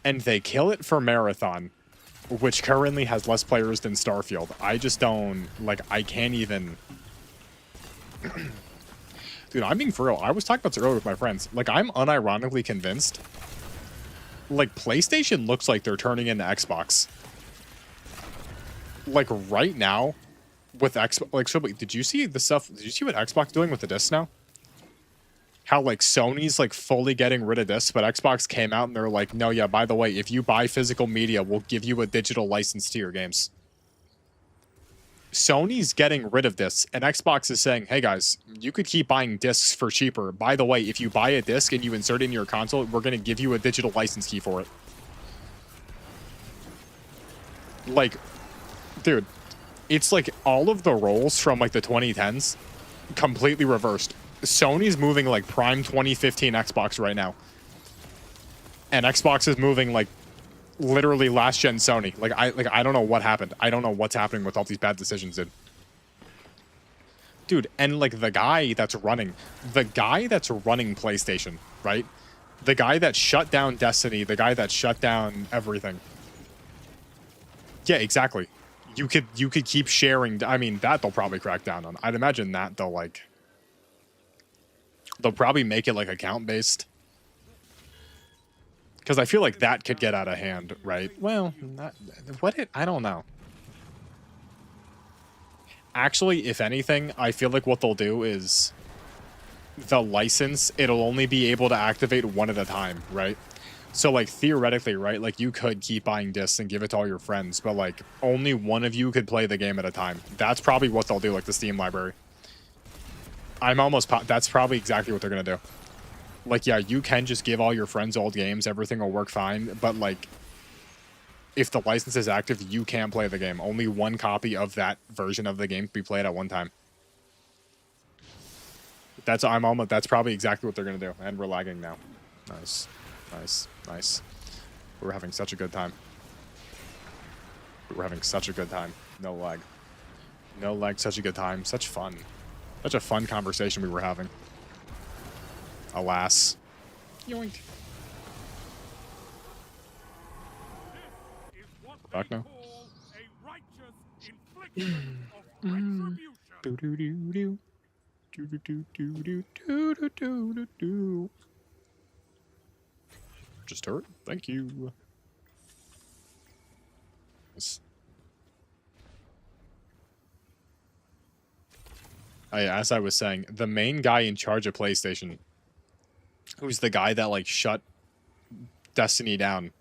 And they kill it for Marathon, which currently has less players than Starfield. I just don't, like, I can't even... Dude, I'm being for real. I was talking about this earlier with my friends. Like, I'm unironically convinced, like, PlayStation looks like they're turning into Xbox. Like, right now, with Xbox... Like, so, wait, did you see the stuff... Did you see what Xbox doing with the discs now? How, like, Sony's, like, fully getting rid of discs, but Xbox came out and they're like, no, yeah, by the way, if you buy physical media, we'll give you a digital license to your games. Sony's getting rid of this, and Xbox is saying, hey, guys, you could keep buying discs for cheaper. By the way, if you buy a disc and you insert it in your console, we're going to give you a digital license key for it. Like, dude, it's like all of the roles from, like, the 2010s completely reversed. Sony's moving like prime 2015 Xbox right now, and Xbox is moving like literally last gen Sony. Like I don't know what happened. I don't know what's happening with all these bad decisions, dude. And like the guy that's running PlayStation, right? The guy that shut down Destiny, the guy that shut down everything. Yeah, exactly. You could keep sharing. I mean, that they'll probably crack down on. I'd imagine that they'll probably make it like account based, because I feel like that could get out of hand, right? Well, I don't know. Actually, if anything, I feel like what they'll do is the license, it'll only be able to activate one at a time, right? So like theoretically, right, like you could keep buying discs and give it to all your friends, but like only one of you could play the game at a time. That's probably what they'll do, like the Steam library. That's probably exactly what they're gonna do. Like, yeah, you can just give all your friends old games, everything will work fine, but like, if the license is active, you can't play the game. Only one copy of that version of the game can be played at one time. That's probably exactly what they're gonna do. And we're lagging now. Nice. Nice. Nice. We're having such a good time. We're having such a good time. No lag. No lag, such a good time. Such fun. Such a fun conversation we were having. Alas. Yoink. Fuck no. Just turret. Thank you. Yes. As I was saying, the main guy in charge of PlayStation, who's the guy that like shut Destiny down,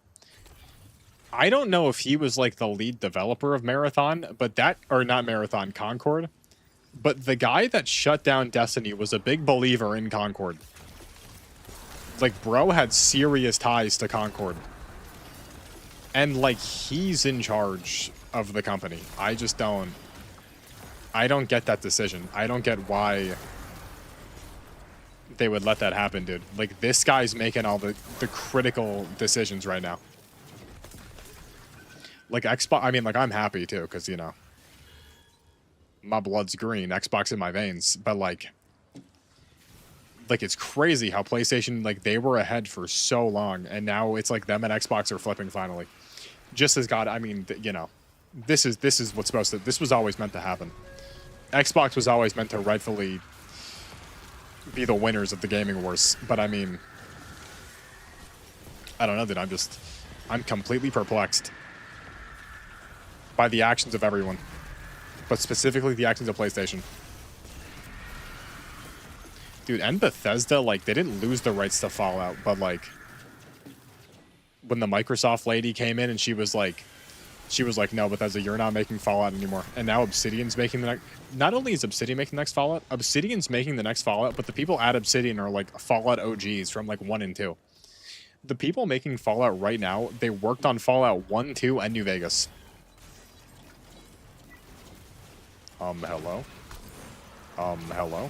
I don't know if he was like the lead developer of Marathon, but not Marathon, Concord. But the guy that shut down Destiny was a big believer in Concord. Like, bro had serious ties to Concord. And like, he's in charge of the company. I don't get that decision. I don't get why they would let that happen, dude. Like, this guy's making all the critical decisions right now. Like, Xbox, I mean, like, I'm happy, too, because, you know, my blood's green, Xbox in my veins, but, like, it's crazy how PlayStation, like, they were ahead for so long, and now it's like them and Xbox are flipping finally. Just as God, I mean, you know, this is what's supposed to, this was always meant to happen. Xbox was always meant to rightfully be the winners of the gaming wars, but I mean, I don't know, dude, I'm completely perplexed by the actions of everyone, but specifically the actions of PlayStation. Dude, and Bethesda, like, they didn't lose the rights to Fallout, but, like, when the Microsoft lady came in and she was like, She was like, no, Bethesda, you're not making Fallout anymore. And now Obsidian's making the next... Not only is Obsidian making the next Fallout, Obsidian's making the next Fallout, but the people at Obsidian are like Fallout OGs from like 1 and 2. The people making Fallout right now, they worked on Fallout 1, 2, and New Vegas. Hello? Hello?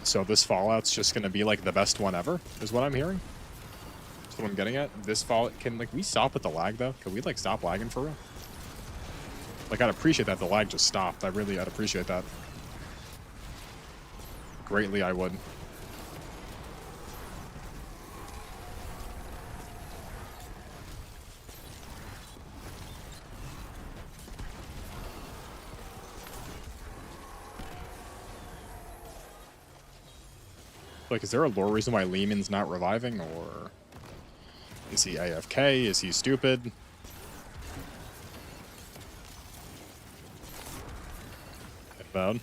So this Fallout's just gonna be like the best one ever, is what I'm hearing? That's what I'm getting at. This Fallout, can like we stop with the lag though? Can we like stop lagging for real? Like I'd appreciate that the lag just stopped. I'd appreciate that. Greatly I would. Like, is there a lore reason why Lehman's not reviving, or is he AFK? Is he stupid? Bad.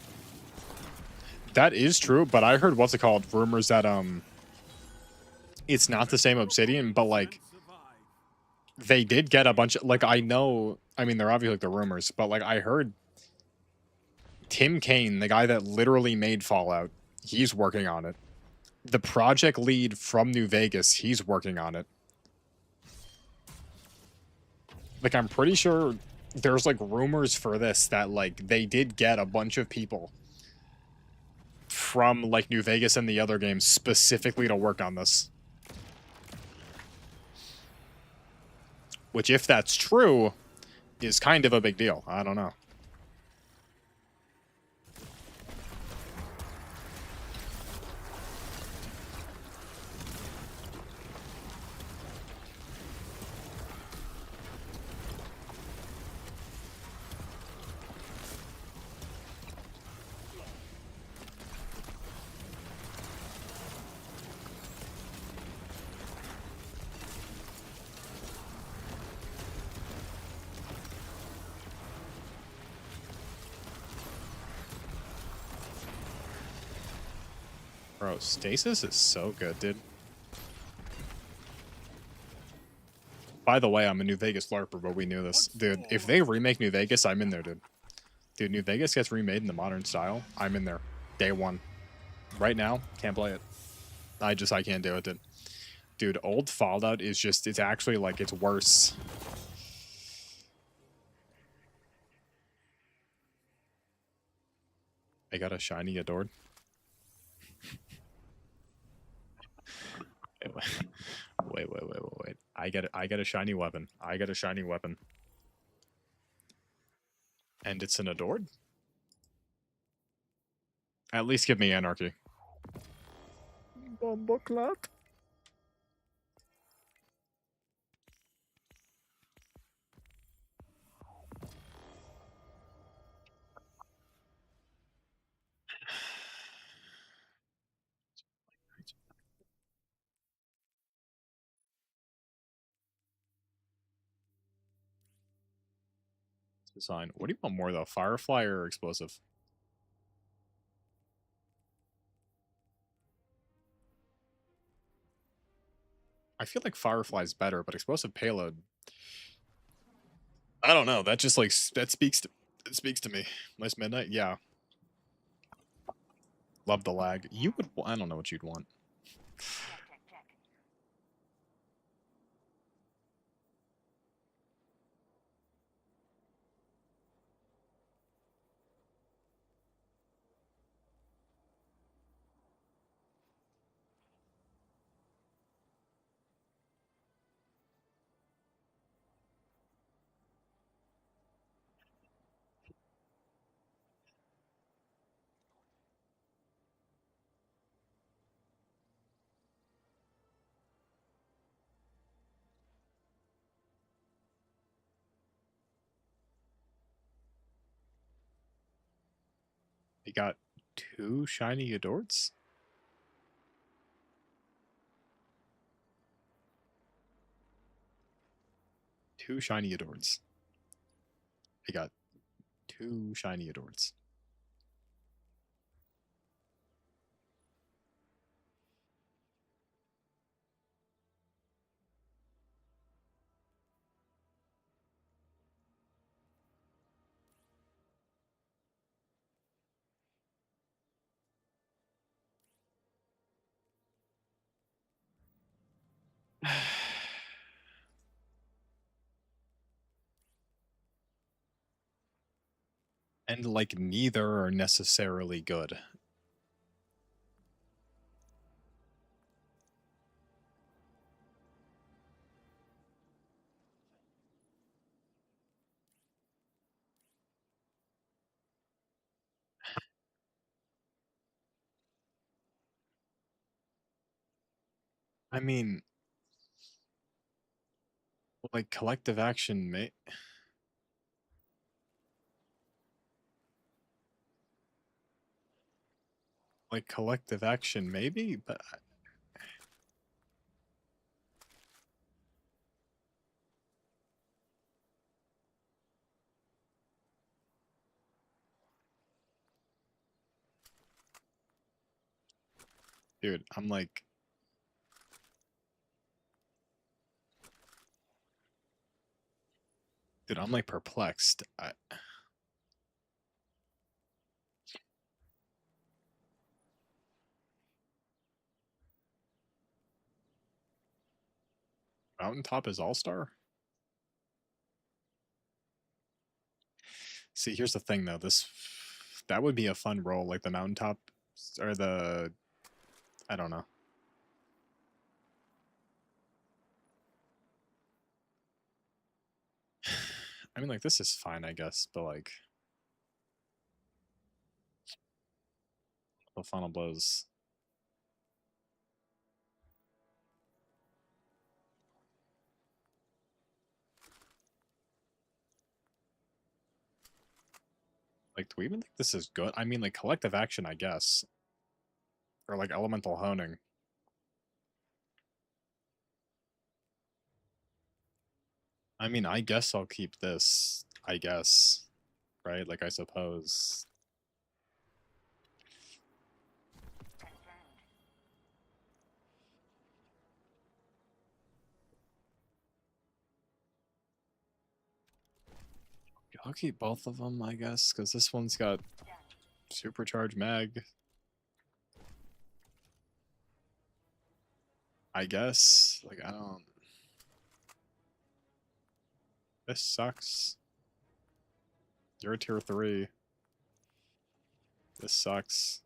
That is true, but I heard what's it called? Rumors that it's not the same Obsidian, but like they did get a bunch of like I know. I mean, they're obviously like the rumors, but like I heard Tim Kaine, the guy that literally made Fallout, he's working on it. The project lead from New Vegas, he's working on it. Like, I'm pretty sure there's, like, rumors for this that, like, they did get a bunch of people from, like, New Vegas and the other games specifically to work on this. Which, if that's true, is kind of a big deal. I don't know. Bro, Stasis is so good, dude. By the way, I'm a New Vegas LARPer, but we knew this. Dude, if they remake New Vegas, I'm in there, dude. Dude, New Vegas gets remade in the modern style, I'm in there. Day one. Right now, can't play it. I can't do it, dude. Dude, old Fallout is just, it's actually like, it's worse. I got a shiny adored. Wait. I get a shiny weapon. I get a shiny weapon. And it's an adored? At least give me anarchy. Bumbleclap. Design. What do you want more though? Firefly or explosive? I feel like Firefly's better, but explosive payload. I don't know. That just like that speaks to me. Nice midnight. Yeah. Love the lag. You would. I don't know what you'd want. He got 2 shiny adorts? Two shiny adorts. He got 2 shiny adorts. And, like, neither are necessarily good. I mean, like, collective action may... Like, collective action maybe, but... Dude, I'm like... Dude, I'm like perplexed. Mountaintop is all-star? See, here's the thing though, that would be a fun role, like the mountaintop, or the... I don't know. I mean, like, this is fine, I guess, but like... The final blows. Like, do we even think this is good? I mean, like, collective action, I guess. Or, like, elemental honing. I mean, I guess I'll keep this. I guess. Right? Like, I suppose. I'll keep both of them, I guess, because this one's got supercharged mag. I guess. Like, I don't... This sucks. You're a tier 3. This sucks.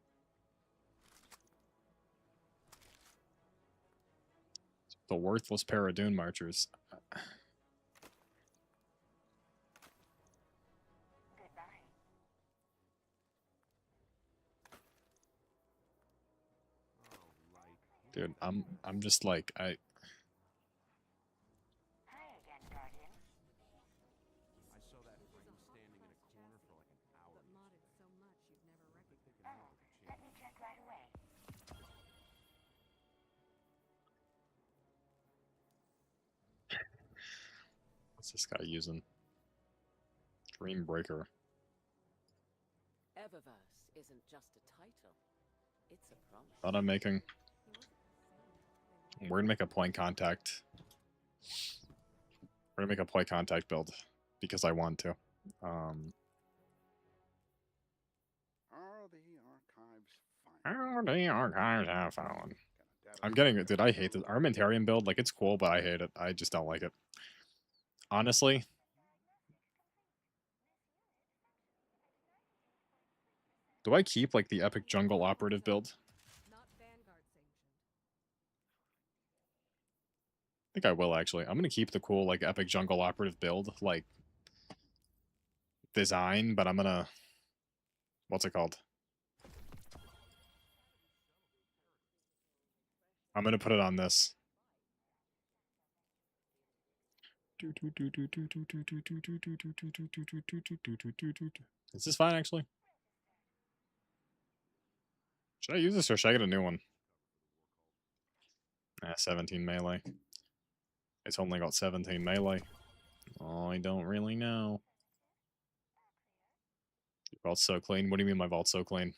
The worthless pair of Dune Marchers. Dude, I'm just like, I saw that frame standing in a corner for like an hour. But modded so much you've never recognized. Let me check right away. what's this guy using? Dreambreaker. Eververse isn't just a title. It's a promise. Thought I'm making. We're gonna make a point contact. We're gonna make a point contact build because I want to. Are the archives have fallen? I'm getting it, dude. I hate this Armentarium build. Like, it's cool, but I hate it. I just don't like it. Honestly. Do I keep like the epic jungle operative build? Not Vanguard sanctioned. I think I will actually. I'm gonna keep the cool like epic jungle operative build like design, but I'm gonna... What's it called? I'm gonna put it on this. Is this fine actually? Should I use this or should I get a new one? 17 melee. It's only got 17 melee. Oh, I don't really know. Your vault's so clean. What do you mean my vault's so clean?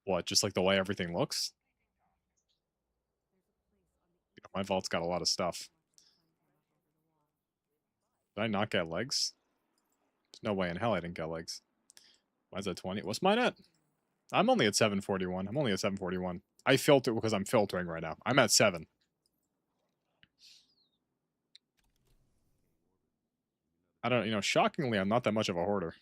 What, just like the way everything looks? You know, my vault's got a lot of stuff. Did I not get legs? There's no way in hell I didn't get legs. Mine's at 20. What's mine at? I'm only at 741. I'm only at 741. I filter because I'm filtering right now. I'm at 7. I don't, shockingly, I'm not that much of a hoarder.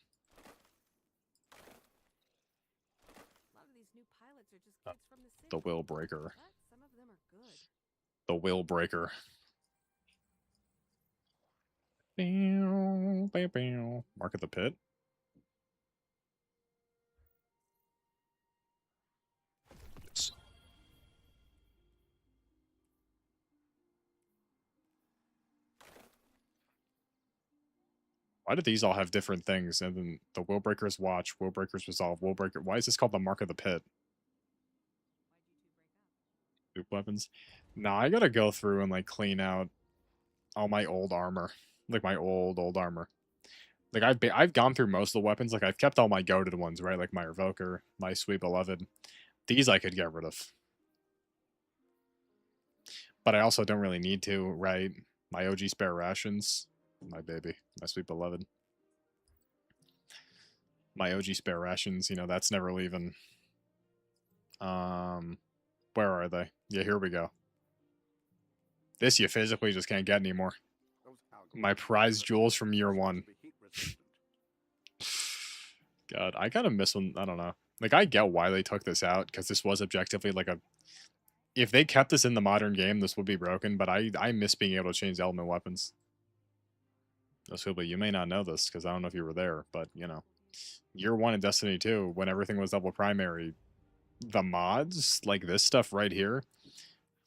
A lot of these new pilots are just Uh, kids from the city. The Will Breaker. But some of them are good. The Will Breaker. Mark at the Pit. Yes. Why do these all have different things? And then the Will Breaker's Watch, Will Breaker's Resolve, Will Breaker. Why is this called the Mark of the Pit? Loop weapons. Nah, I gotta go through and like clean out all my old armor, like my old armor. Like I've gone through most of the weapons. Like I've kept all my goated ones, right? Like my Revoker, my Sweet Beloved. These I could get rid of, but I also don't really need to, right? My OG spare rations, my baby, my Sweet Beloved. My OG spare rations, that's never leaving. Where are they? Yeah, here we go. This you physically just can't get anymore. My prize jewels from year one. God, I kind of miss when, I don't know. Like, I get why they took this out, because this was objectively like a... If they kept this in the modern game, this would be broken, but I miss being able to change element weapons. But you may not know this, because I don't know if you were there, but, year one in Destiny 2, when everything was double primary, the mods, like this stuff right here,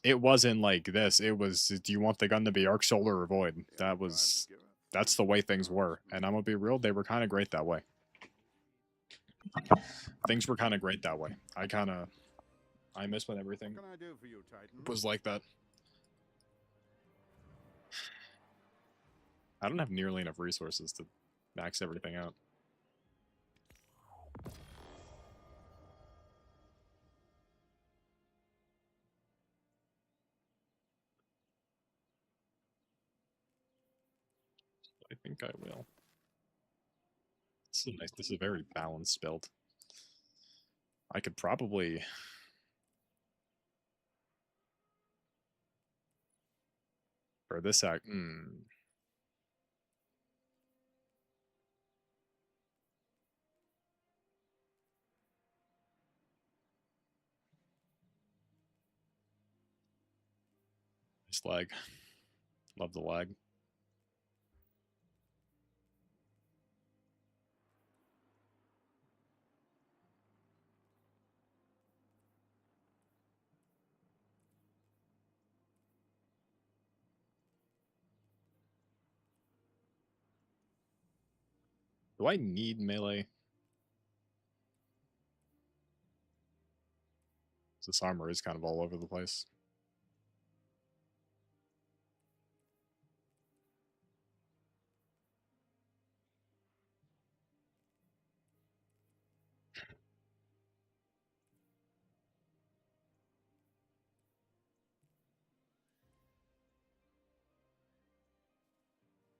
it wasn't like this. It was, do you want the gun to be Arc Solar or Void? That's the way things were. And I'm gonna be real, they were kind of great that way. Things were kind of great that way. I miss when everything was like that. I don't have nearly enough resources to max everything out. I think I will. This is nice. This is a very balanced build. I could probably... For this act... Nice lag. Love the lag. Do I need melee? This armor is kind of all over the place.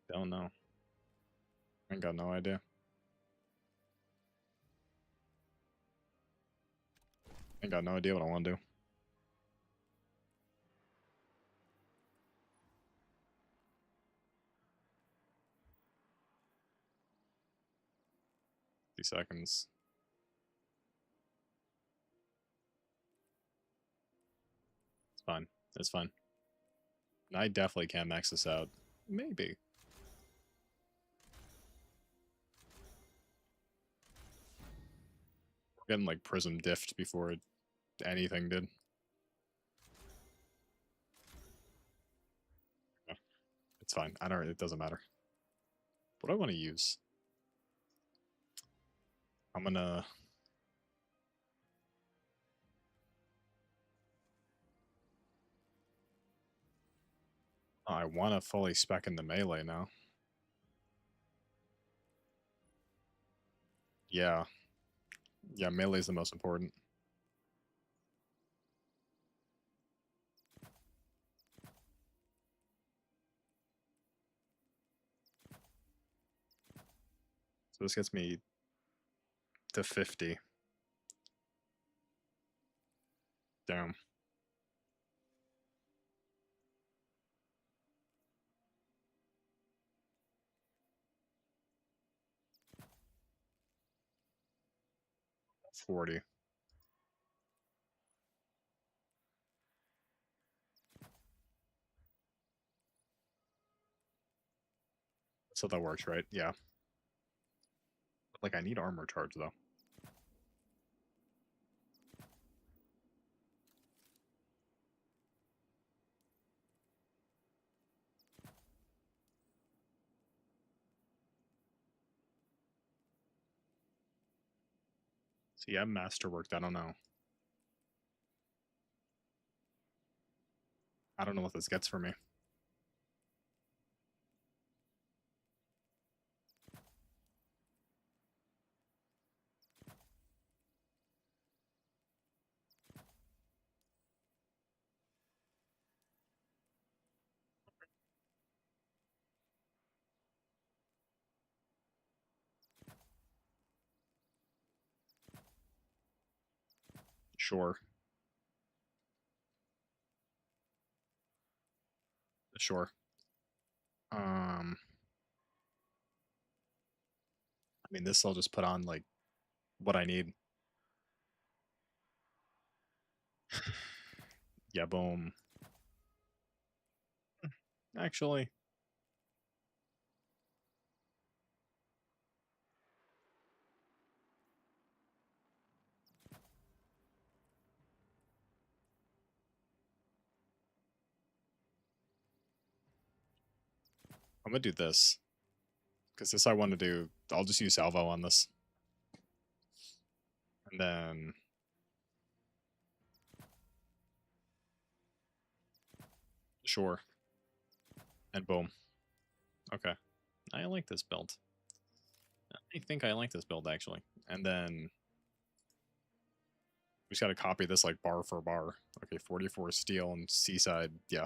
Don't know. I got no idea. I got no idea what I want to do. Seconds. It's fine. It's fine. I definitely can max this out. Maybe. We're getting like Prism diffed before anything did. Yeah, it's fine. It doesn't matter. What do I want to use? I'm gonna... Oh, I want to fully spec in the melee now. Yeah. Yeah, melee is the most important. So this gets me to 50. Damn. 40. So that works, right? Yeah. Like, I need armor charge, though. So yeah, masterworked. I don't know. I don't know what this gets for me. Sure. Sure. I mean, this I'll just put on, like, what I need. Yeah, boom. Actually, I'm gonna do this. Because this I want to do, I'll just use salvo on this. And then... Sure. And boom. Okay. I like this build. I think I like this build, actually. And then... We just gotta copy this, like, bar for bar. Okay, 44 steel and seaside, yeah.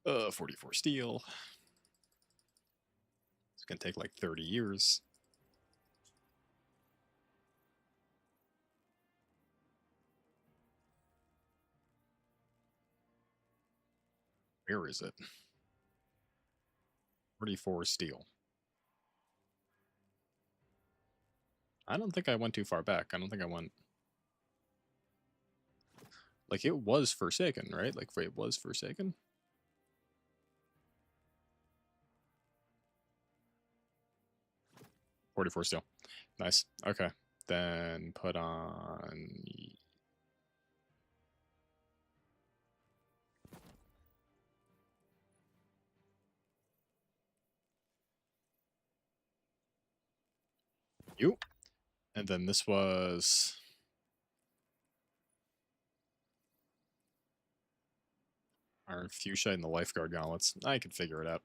44 steel. It's gonna take, like, 30 years. Where is it? 44 steel. I don't think I went too far back. I don't think I went... Like, it was Forsaken, right? Like, it was Forsaken? $44 steel. Nice. Okay. Then put on... You. And then this was... Iron Fuchsia and the Lifeguard Gauntlets. I could figure it out.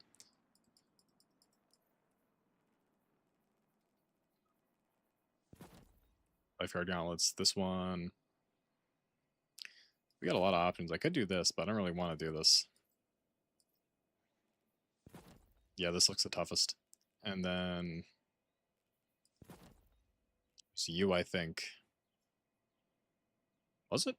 Lifeguard Gauntlets. This one... We got a lot of options. I could do this, but I don't really want to do this. Yeah, this looks the toughest. And then... It's you, I think. Was it?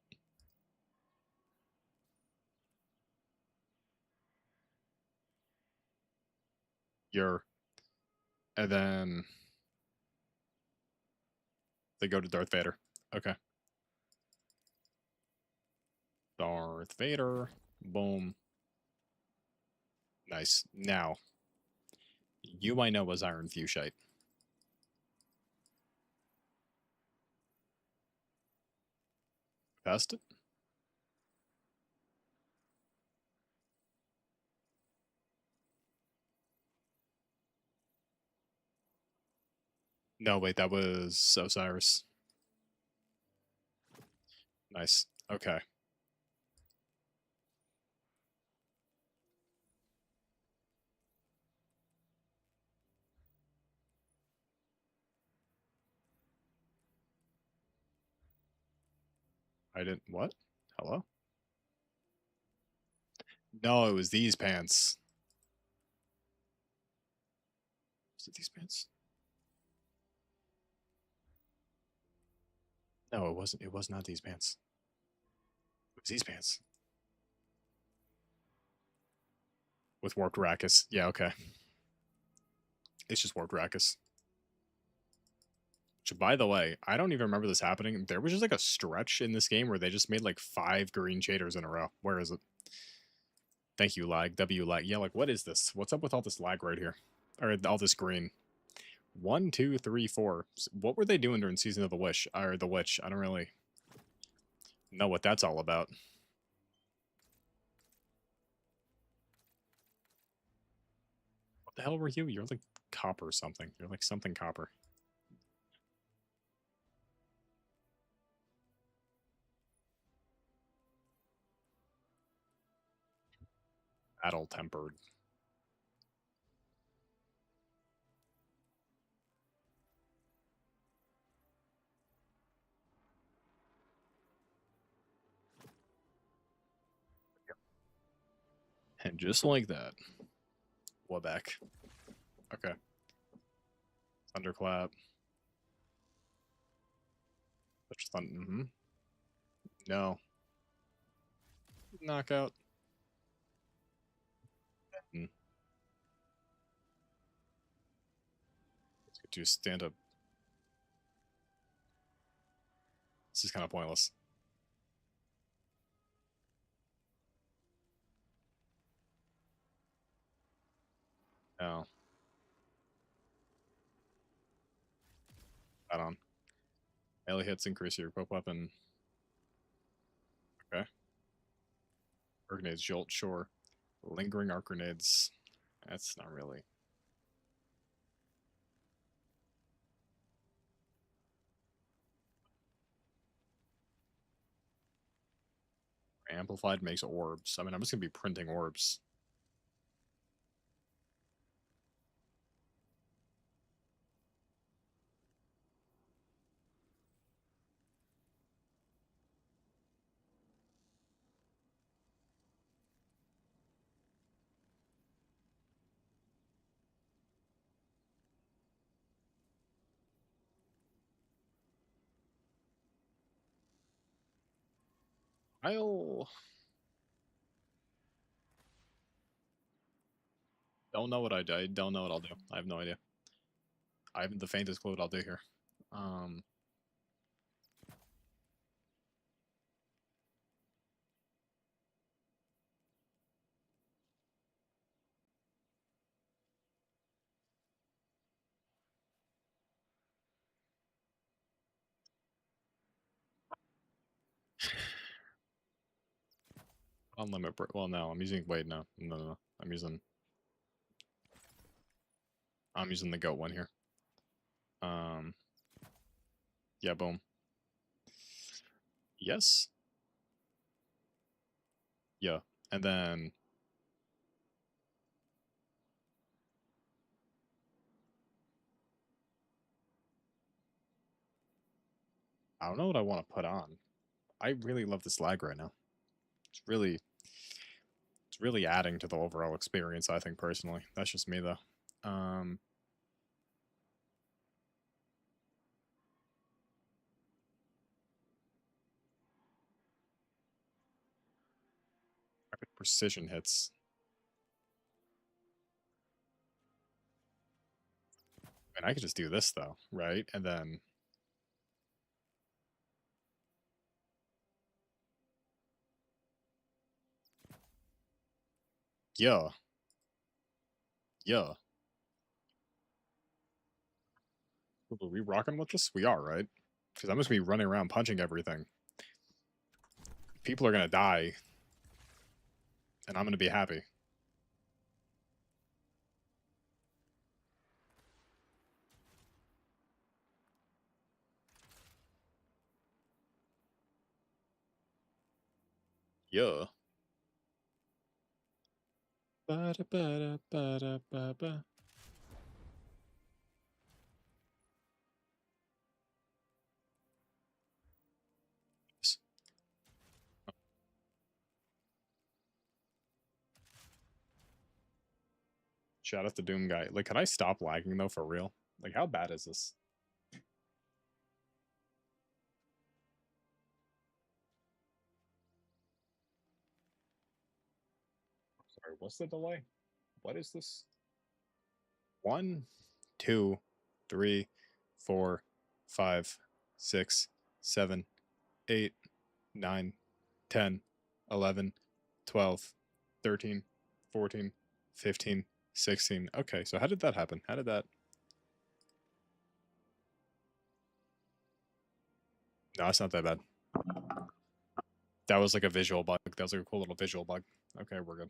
You're... And then... They go to Darth Vader. Okay. Darth Vader. Boom. Nice. Now, you I know was Iron Fuchsite. Passed it? No, wait, that was Osiris. Nice. Okay. I didn't... What? Hello? No, it was these pants. Was it these pants? No, it wasn't. It was not these pants. It was these pants. With Warped Arrakis. Yeah, okay. It's just Warped Arrakis. Which, by the way, I don't even remember this happening. There was just like a stretch in this game where they just made like 5 green shaders in a row. Where is it? Thank you, lag. W lag. Yeah, like what is this? What's up with all this lag right here? Or all this green? 1, 2, 3, 4. What were they doing during Season of the Wish? Or the Witch? I don't really know what that's all about. What the hell were you? You're like copper something. You're like something copper. Battle-tempered. And just like that, we're back. Okay. Thunderclap. No. Knockout. Let's get to stand up. This is kind of pointless. No. Add on. Melee hits increase your equip weapon. Okay. Arc grenades, jolt, sure. Lingering arc grenades. That's not really. Amplified makes orbs. I mean, I'm just gonna be printing orbs. I'll... Don't know what I do. I don't know what I'll do. I have no idea. I haven't the faintest clue what I'll do here. Unlimit. Well, no, I'm using. Wait, no. I'm using the goat one here. Yeah, boom. Yes. Yeah, and then I don't know what I want to put on. I really love this lag right now. It's really adding to the overall experience, I think, personally. That's just me, though. Rapid precision hits. And I could just do this, though, right? And then... Yeah. Yeah. Are we rocking with this? We are, right? Because I'm just going to be running around punching everything. People are going to die. And I'm going to be happy. Yeah. Ba-da-ba-da-ba-da-ba-ba. Shout out the Doom guy. Like, can I stop lagging, though, for real? Like, how bad is this? Sorry, what's the delay? What is this? 1, 2, 3, 4, 5, 6, 7, 8, 9, 10, 11, 12, 13, 14, 15, 16. Okay, so how did that happen? How did that... No, it's not that bad. That was like a visual bug. That was like a cool little visual bug. Okay, we're good.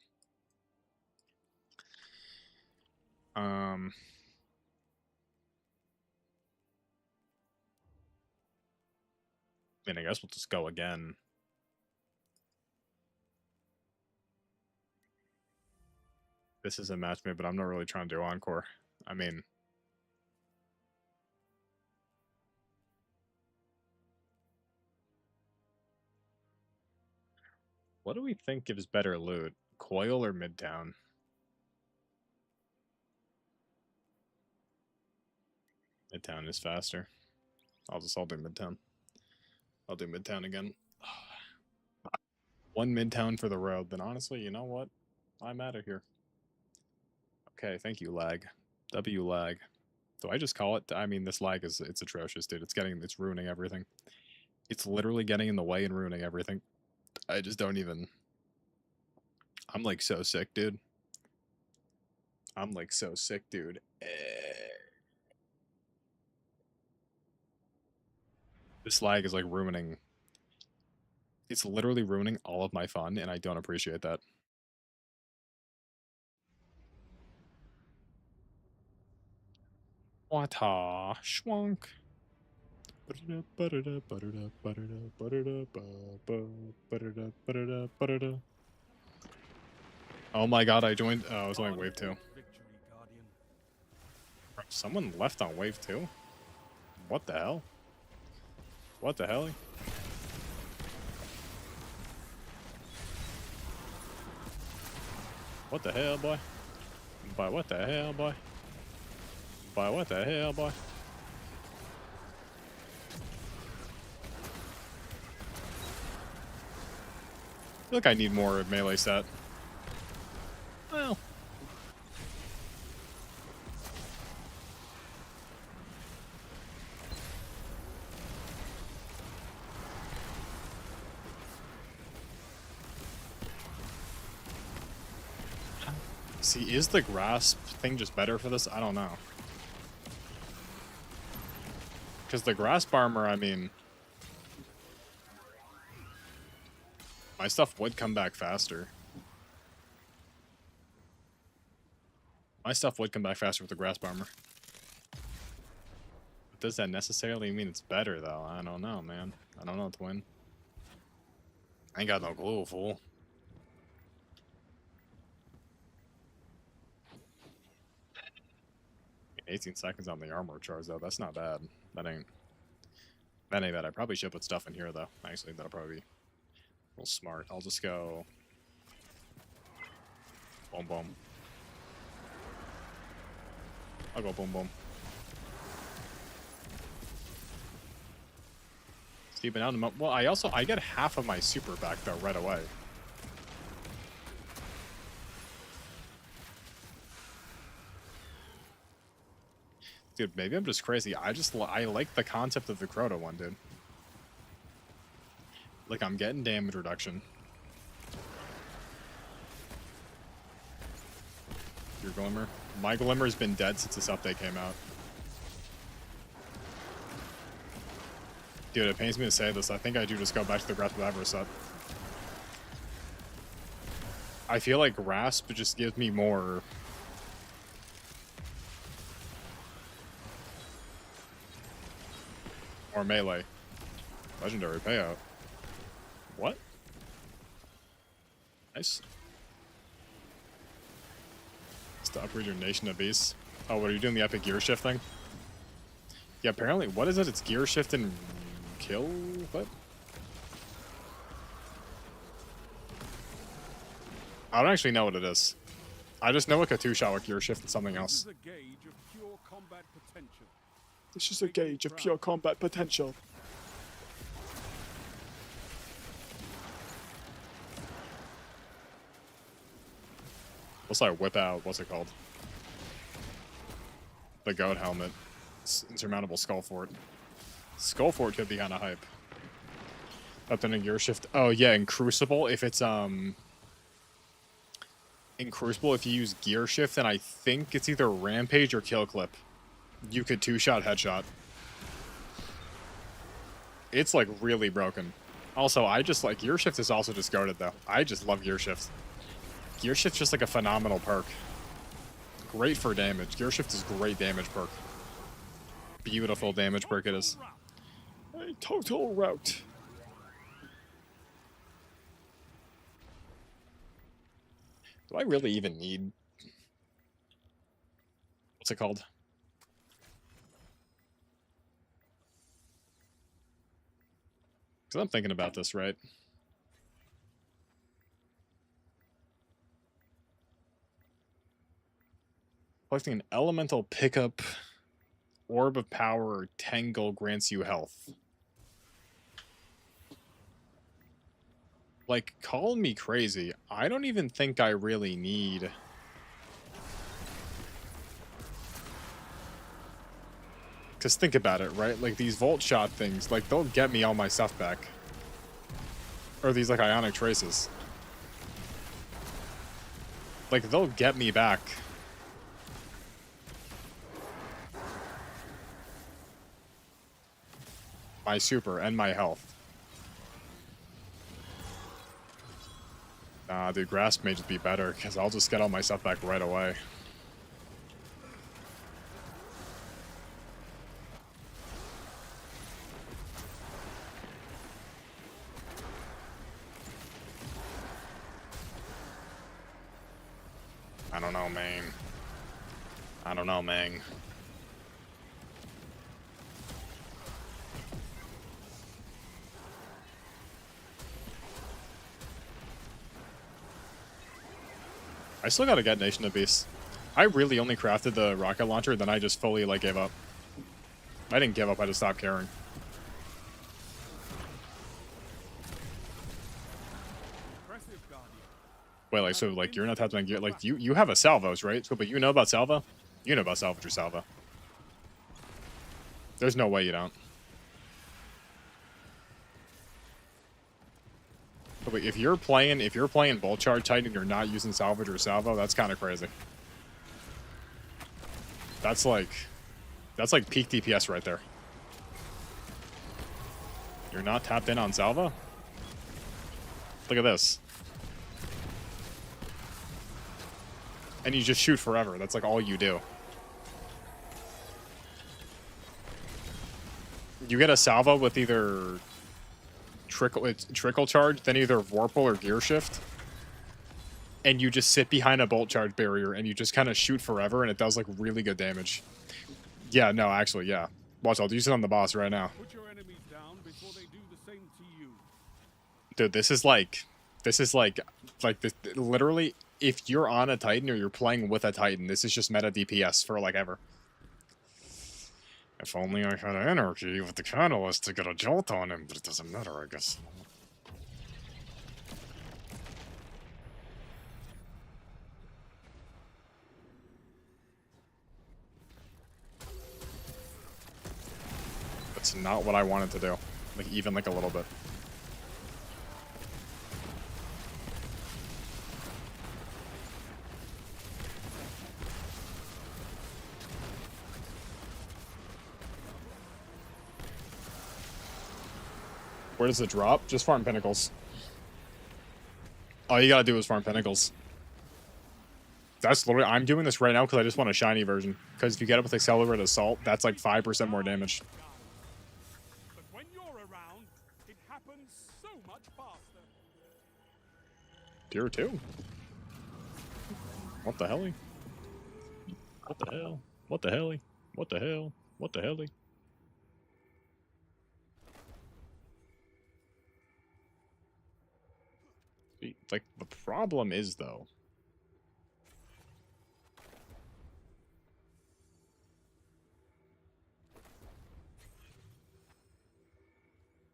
I mean, I guess we'll just go again. This is a match made, but I'm not really trying to do encore. I mean... What do we think gives better loot? Coil or Midtown? Midtown is faster. I'll do Midtown. I'll do Midtown again. One Midtown for the road, then honestly, you know what? I'm out of here. Okay, thank you, lag. W lag. Do I just call it? I mean, this lag it's atrocious, dude. It's ruining everything. It's literally getting in the way and ruining everything. I just don't even... I'm like so sick, dude. I'm like so sick, dude. This lag is like ruining... It's literally ruining all of my fun, and I don't appreciate that. Wata schwunk. Oh my god, I joined. Oh, I was only wave 2. Someone left on wave 2? What the hell? What the hell? What the hell, boy? Boy, what the hell, boy? Boy, what the hell, boy? I feel like I need more melee set. Well. See, is the grasp thing just better for this? I don't know. Because the grasp armor, I mean... My stuff would come back faster. My stuff would come back faster with the grasp armor. But does that necessarily mean it's better, though? I don't know, man. I don't know, Twin. I ain't got no clue, fool. 18 seconds on the armor charge, though. That's not bad. That ain't bad. I probably should put stuff in here, though. Actually, that'll probably be a little smart. I'll just go... Boom, boom. I'll go boom, boom. Steeping out in the... Well, I get half of my super back, though, right away. Dude, maybe I'm just crazy. I like the concept of the Crota one, dude. Like, I'm getting damage reduction. Your Glimmer. My Glimmer's been dead since this update came out. Dude, it pains me to say this. I think I do just go back to the Grasp of Avarice set. I feel like Grasp just gives me more... Or melee. Legendary payout. What? Nice. It's to upgrade your Nation of Beasts. Oh, what are you doing, the epic gear shift thing? Yeah, apparently, what is it? It's gear shift and kill? What? I don't actually know what it is. I just know like a 2-shot with gear shift and something else. This is a gauge of pure combat potential. This is a gauge of pure combat potential. Let's like whip out, what's it called? The goat helmet. It's insurmountable skull fort. Skullfort could be kind of hype. Up in a gear shift. Oh yeah, in Crucible, if it's in Crucible, if you use gear shift, then I think it's either Rampage or Kill Clip. You could 2-shot headshot. It's like really broken. Also, I just like gear shift is also discarded though. I just love gear shift. Gear shift's just like a phenomenal perk. Great for damage. Gear shift is great damage perk. Beautiful damage perk it is. A total route. Do I really even need... What's it called? Because I'm thinking about this, right? Collecting an elemental pickup, Orb of Power, or Tangle grants you health. Like, call me crazy. I don't even think I really need... Because think about it, right? Like, these Volt Shot things, like, they'll get me all my stuff back. Or these, like, Ionic Traces. Like, they'll get me back. My super and my health. Nah, dude, Grasp may just be better, because I'll just get all my stuff back right away. I don't know, man. I don't know, man. I still gotta get Nation of Beasts. I really only crafted the rocket launcher, then I just fully, like, gave up. I didn't give up, I just stopped caring. Wait, like, so, like, you're not tapped on gear, like, you have a Salvos, right? So, but you know about Salvo? You know about Salvage or Salvo. There's no way you don't. But wait, if you're playing Bolt Charge Titan and you're not using Salvage or Salvo, that's kind of crazy. That's like peak DPS right there. You're not tapped in on Salvo? Look at this. And you just shoot forever. That's like all you do. You get a Salvo with either trickle charge, then either Vorpal or Gear Shift. And you just sit behind a Bolt Charge barrier and you just kind of shoot forever and it does like really good damage. Yeah, no, actually, yeah. Watch, I'll use it on the boss right now. Put your enemies down before they do the same to you. Dude, this is like this, literally, if you're on a Titan or you're playing with a Titan, this is just meta DPS for like ever. If only I had Anarchy with the Catalyst to get a jolt on him, but it doesn't matter, I guess. That's not what I wanted to do. Like, even like a little bit. Where does it drop? Just farm Pinnacles. All you gotta do is farm Pinnacles. That's literally... I'm doing this right now because I just want a shiny version. Because if you get it with Accelerate Assault, that's like 5% more damage. But when you're around, it happens so much faster. Tier 2? What the hell? What the hell? What the hell? What the hell? What the hell? Like, the problem is, though...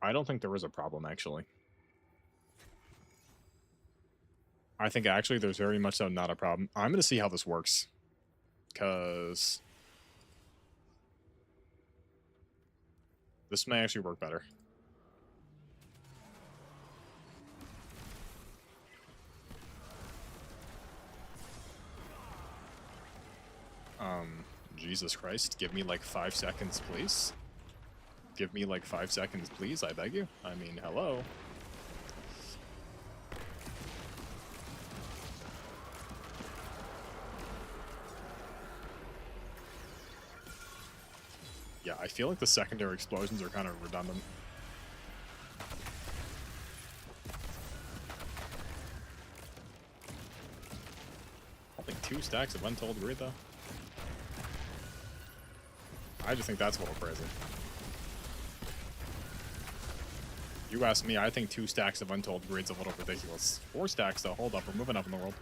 I don't think there is a problem, actually. I think, actually, there's very much so not a problem. I'm going to see how this works. Because... This may actually work better. Jesus Christ, give me like 5 seconds, please. Give me like 5 seconds, please, I beg you. I mean, hello. Yeah, I feel like the secondary explosions are kind of redundant. Only 2 stacks of Untold Greed, though. I just think that's a little crazy. You ask me, I think 2 stacks of Untold Greed's a little ridiculous. 4 stacks, though. Hold up, we're moving up in the world.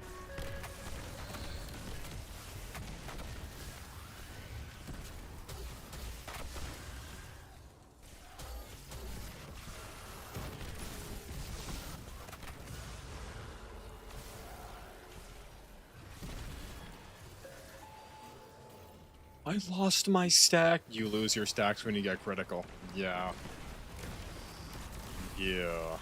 I lost my stack. You lose your stacks when you get critical. Yeah. Yeah.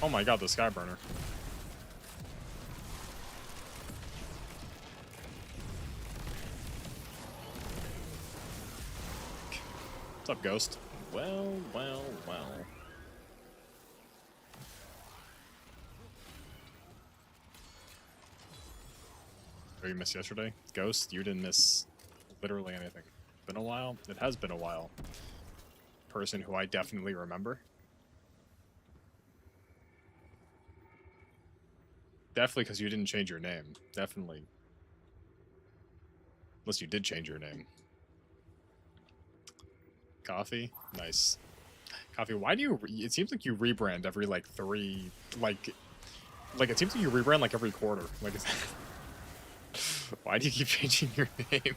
Oh my god, the Skyburner. What's up, Ghost? Well. Oh, you missed yesterday? Ghost, you didn't miss literally anything. Been a while? It has been a while. Person who I definitely remember. Definitely because you didn't change your name. Definitely. Unless you did change your name. Coffee? Nice. Coffee, why do you... it seems like you rebrand every, like, 3... Like, it seems like you rebrand, like, every quarter. Like, why do you keep changing your name?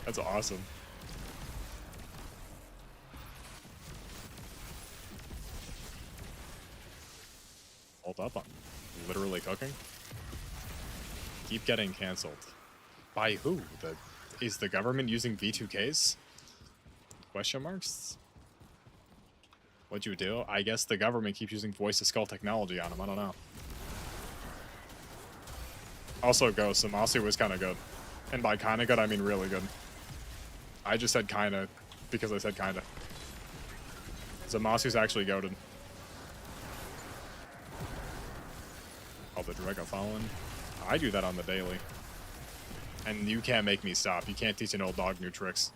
That's awesome. Hold up, I'm literally cooking. Keep getting canceled. By who? Is the government using V2Ks? Question marks? What'd you do? I guess the government keeps using voice-to-skull technology on them. I don't know. Also, Ghost, Zamasu was kind of good. And by kind of good, I mean really good. I just said kind of because I said kind of. Zamasu's actually goated. Oh, the Dragon Fallen. I do that on the daily. And you can't make me stop. You can't teach an old dog new tricks.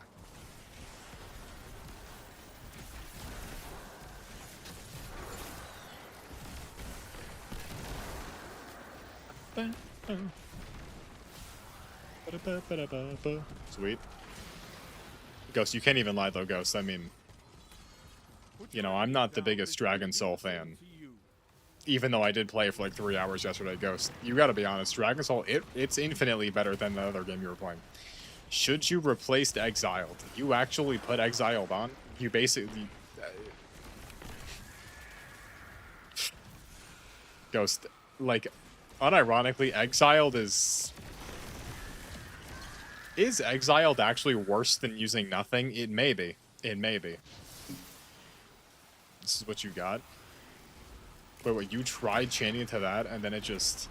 Sweet. Ghost, you can't even lie though, Ghost. I mean, you know, I'm not the biggest Dragon Soul fan. Even though I did play for like 3 hours yesterday, Ghost. You gotta be honest, Dragon Soul, it's infinitely better than the other game you were playing. Should you replace Exiled? You actually put Exiled on? You basically... Ghost, like, unironically, Exiled is... Is Exiled actually worse than using nothing? It may be. It may be. This is what you got? Wait, you tried chaining to that, and then it just...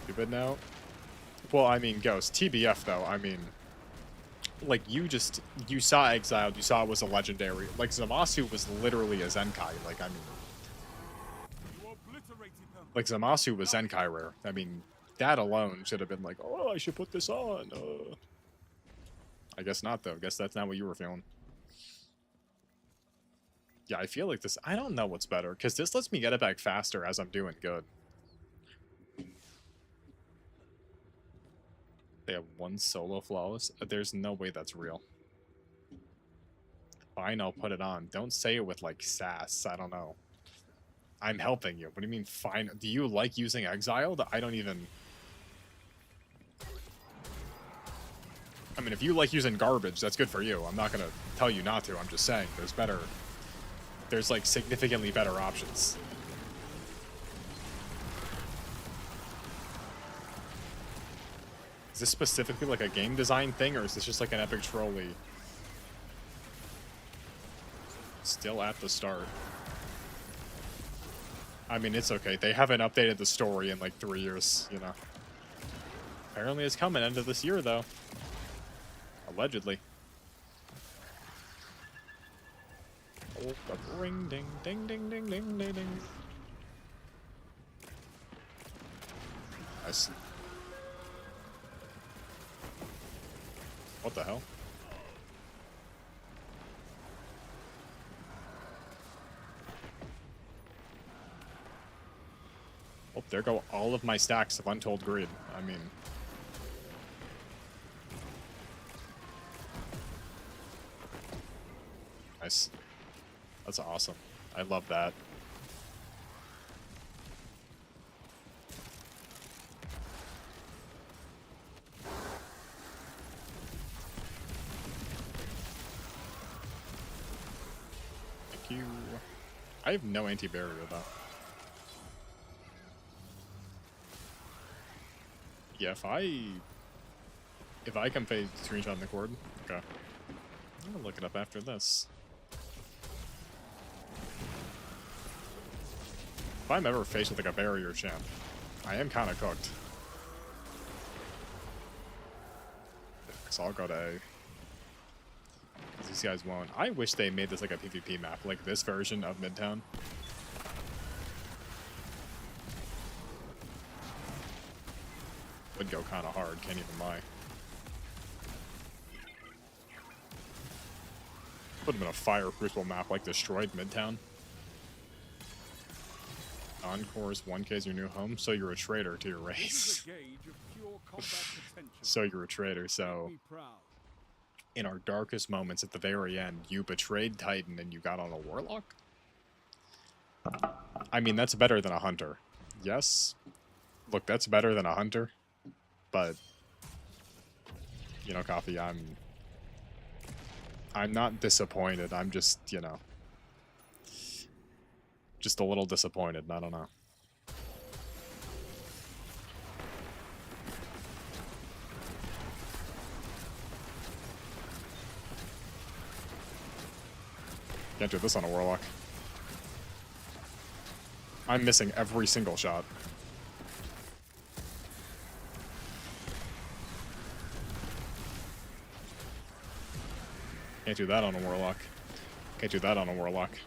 Stupid now? Well, I mean, Ghost. TBF, though, I mean... Like, you saw Exiled, you saw it was a legendary. Like, Zamasu was literally a Zenkai, like, I mean... Like, Zamasu was Zenkai rare. I mean, that alone should have been like, oh, I should put this on. I guess not, though. I guess that's not what you were feeling. Yeah, I feel like this... I don't know what's better, because this lets me get it back faster as I'm doing good. They have one solo flawless? There's no way that's real. Fine, I'll put it on. Don't say it with, like, sass. I don't know. I'm helping you. What do you mean, fine? Do you like using Exiled? I don't even... I mean, if you like using garbage, that's good for you. I'm not gonna tell you not to. I'm just saying, there's better... There's, like, significantly better options. Is this specifically, like, a game design thing, or is this just, like, an epic trolley? Still at the start. I mean, it's okay. They haven't updated the story in like 3 years, you know. Apparently it's coming end of this year, though. Allegedly. Oh, the ring, ding, ding, ding, ding, ding, ding, ding. Nice. What the hell? Oh, there go all of my stacks of Untold Greed. I mean... Nice. That's awesome. I love that. Thank you. I have no anti-barrier, though. Yeah, if I can fade screenshot in the cord, okay. I'm gonna look it up after this. If I'm ever faced with like a barrier champ, I am kind of cooked. So I'll go to A. 'Cause these guys won't. I wish they made this like a PvP map, like this version of Midtown. Would go kind of hard, can't even lie. Put them in a fire crucible map like Destroyed Midtown. Encore's 1K is your new home, so you're a traitor to your This race. is a gauge of pure combat potential. So you're a traitor, so... Make me proud. In our darkest moments at the very end, you betrayed Titan and you got on a Warlock? I mean, that's better than a Hunter. Yes? Look, that's better than a Hunter. But... You know, Coffee, I'm not disappointed. I'm just, you know... Just a little disappointed. I don't know. Can't do this on a Warlock. I'm missing every single shot. Can't do that on a Warlock. Can't do that on a Warlock.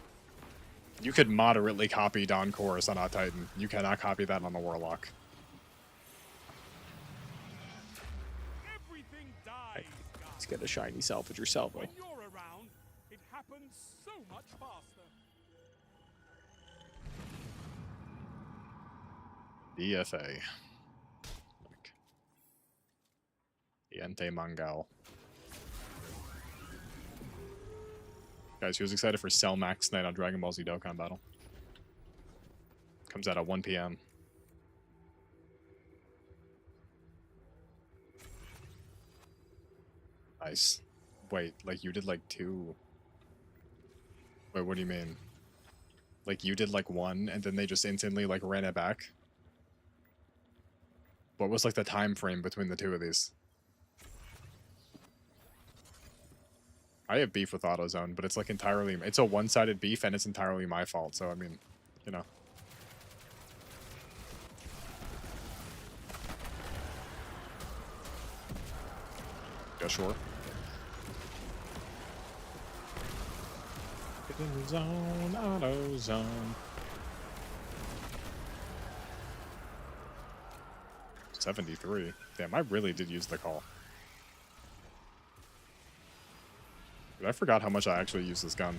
You could moderately copy Dawn Chorus on a Titan. You cannot copy that on a Warlock. Everything dies, guys. Let's get a shiny Salvager Salvo. When you're around, it happens so much faster. DFA. Diente Mangal. Guys, who's excited for Cell Max tonight on Dragon Ball Z Dokkan Battle? Comes out at 1 PM. Nice. Wait, like you did like 2... Wait, what do you mean? Like you did like 1 and then they just instantly like ran it back? What was like the time frame between the 2 of these? I have beef with AutoZone, but it's like entirely... It's a one-sided beef and it's entirely my fault, so I mean, you know. Yeah, sure. Get in the zone, AutoZone. $73. Damn, I really did use the call. Dude, I forgot how much I actually use this gun.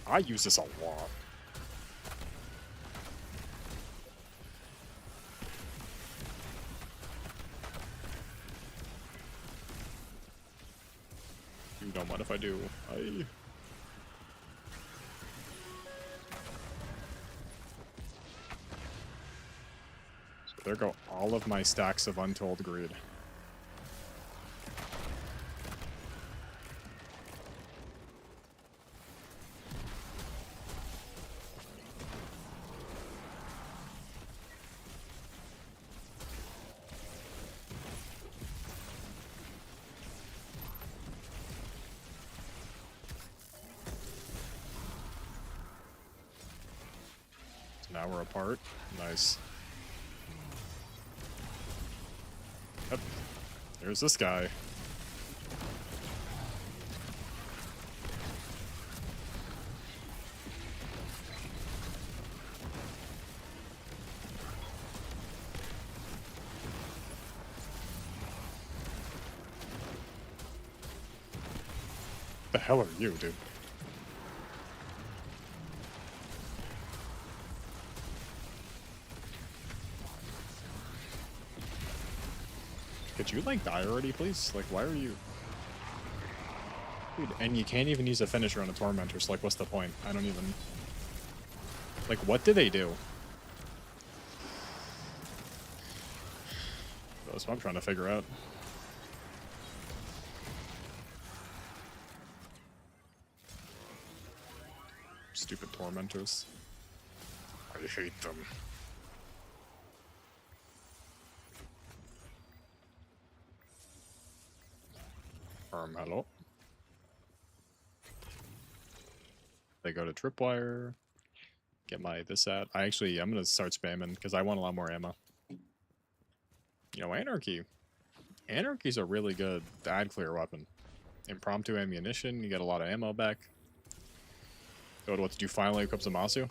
I use this a lot. don't mind if I do. So there go all of my stacks of Untold Greed. Now we're apart. Nice. Yep. There's this guy. The hell are you, dude? Could you, like, die already, please? Like, why are you... Dude, and you can't even use a finisher on a Tormentor, so, like, what's the point? I don't even... Like, what do they do? That's what I'm trying to figure out. Stupid Tormentors. I hate them. Hello. They go to Tripwire. Get my this at. I'm gonna start spamming because I want a lot more ammo. You know, Anarchy. Anarchy's a really good ad clear weapon. Impromptu ammunition, you get a lot of ammo back. Go to what to do finally equip Zamasu.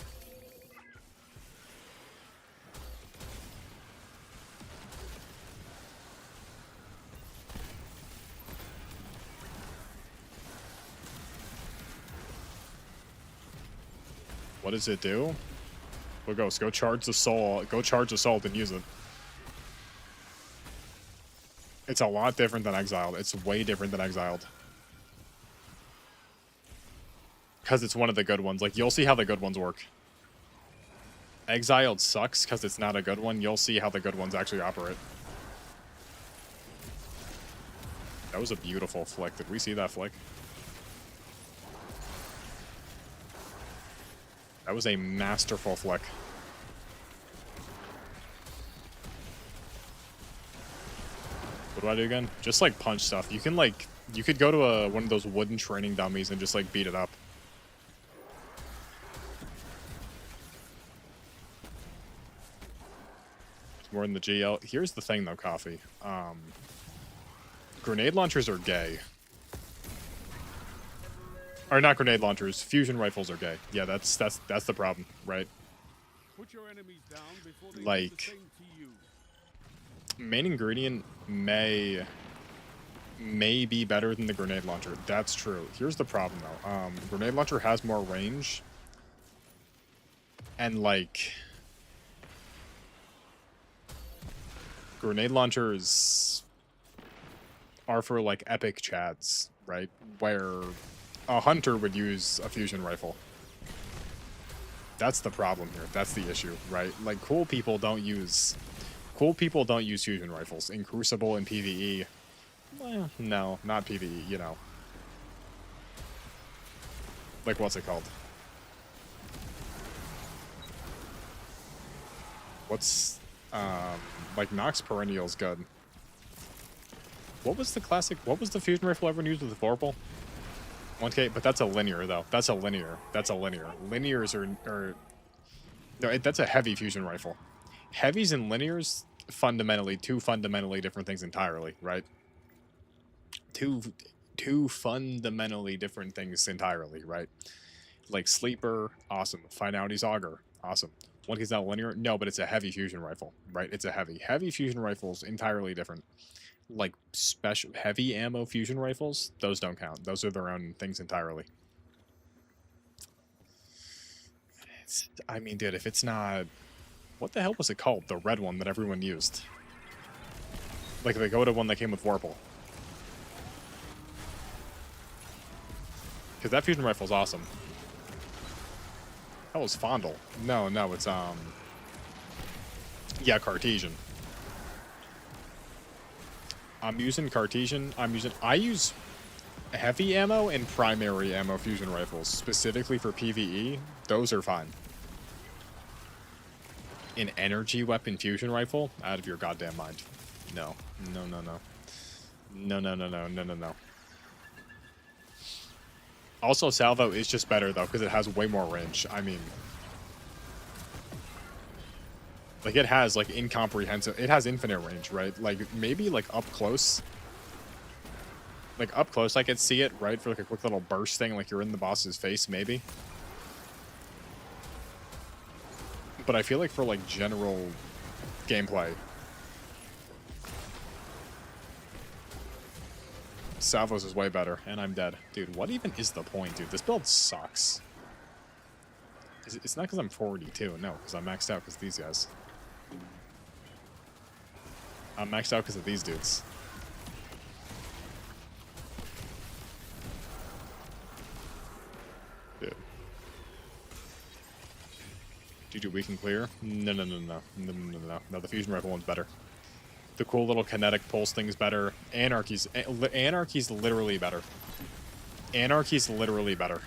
What does it do? Go Ghost, go charge the soul. Go charge the soul and use it. It's a lot different than Exiled. It's way different than Exiled. Because it's one of the good ones. Like, you'll see how the good ones work. Exiled sucks because it's not a good one. You'll see how the good ones actually operate. That was a beautiful flick. Did we see that flick? That was a masterful flick. What do I do again? Just like punch stuff. You can like, you could go to one of those wooden training dummies and just like beat it up. More in the GL. Here's the thing though, Coffee. Grenade launchers are gay. Or not grenade launchers. Fusion rifles are gay. Yeah, that's the problem, right? Put your enemies down before they like, do the same to you. Main ingredient may be better than the grenade launcher. That's true. Here's the problem though. Grenade launcher has more range, and like, grenade launchers are for like epic chads, right? Where a hunter would use a fusion rifle. That's the problem here. That's the issue, right? Like, cool people don't use fusion rifles in Crucible and PvE. Well, no, not PvE, you know. Like, what's it called? What's, like, Nox Perennial's good. What was the fusion rifle everyone used with the Vorpal? 1K, but that's a linear, though. That's a linear. Linears are no, that's a heavy fusion rifle. Heavies and linears, two fundamentally different things entirely, right? Two fundamentally different things entirely, right? Like Sleeper, awesome. Finality's Augur, awesome. 1K's not linear? No, but it's a heavy fusion rifle, right? It's a heavy fusion rifles, entirely different. Like special heavy ammo fusion rifles, those don't count. Those are their own things entirely. I mean, dude, if it's not, what the hell was it called? The red one that everyone used. Like the Goda one that came with Vorpal. Because that fusion rifle's awesome. That was Fondle. No, it's, yeah, Cartesian. I'm using Cartesian. I use heavy ammo and primary ammo fusion rifles, specifically for PvE. Those are fine. An energy weapon fusion rifle? Out of your goddamn mind. No. No. Also, Salvo is just better, though, because it has way more range. I mean... Like, it has, like, incomprehensive... It has infinite range, right? Like, maybe, like, up close... Like, up close, I could see it, right? For, like, a quick little burst thing, like you're in the boss's face, maybe. But I feel like for, like, general gameplay... Salvo's is way better, and I'm dead. Dude, what even is the point, dude? This build sucks. It's not because I'm 42, no, because I'm maxed out because of these guys. I'm maxed out because of these dudes. Dude. GG, we can clear? No. No, the fusion rifle one's better. The cool little kinetic pulse thing's better. Anarchy's literally better. Anarchy's literally better.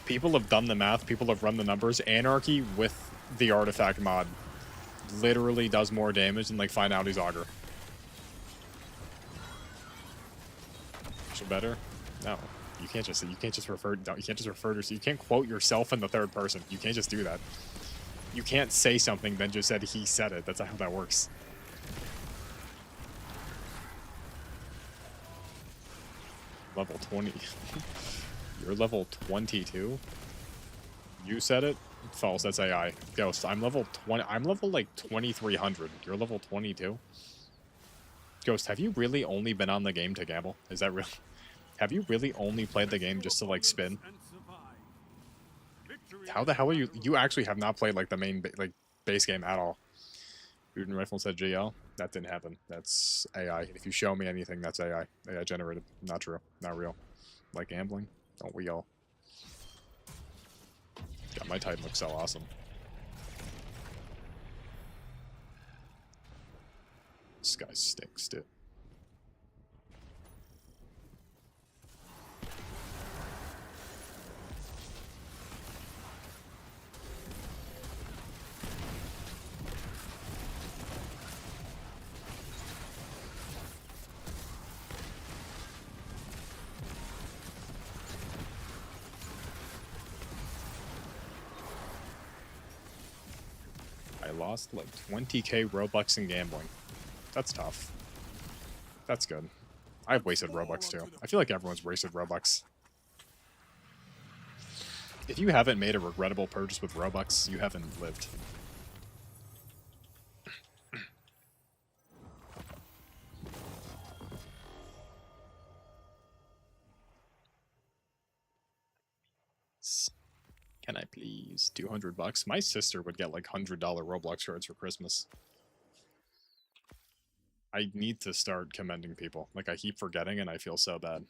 People have done the math. People have run the numbers. Anarchy with the artifact mod literally does more damage than, like, Finality's Augur. So better? No. You can't just refer to, you can't quote yourself in the third person. You can't just do that. You can't say something then just said he said it. That's not how that works. Level 20. You're level 22? You said it? False, that's AI. Ghost, I'm level 20. I'm level, like, 2300. You're level 22? Ghost, have you really only been on the game to gamble? Is that real? Have you really only played the game just to, like, spin? How the hell are you? You actually have not played, like, the main, like, base game at all. Fusion Rifle said GL? That didn't happen. That's AI. If you show me anything, that's AI. AI generated. Not true. Not real. Like gambling? Don't we all? God, my Titan looks so awesome. This guy stinks, dude. I lost like 20k Robux in gambling. That's tough. That's good. I've wasted Robux too. I feel like everyone's wasted Robux. If you haven't made a regrettable purchase with Robux, you haven't lived. Can I please? 200 bucks? My sister would get like $100 Roblox cards for Christmas. I need to start commending people. Like, I keep forgetting and I feel so bad.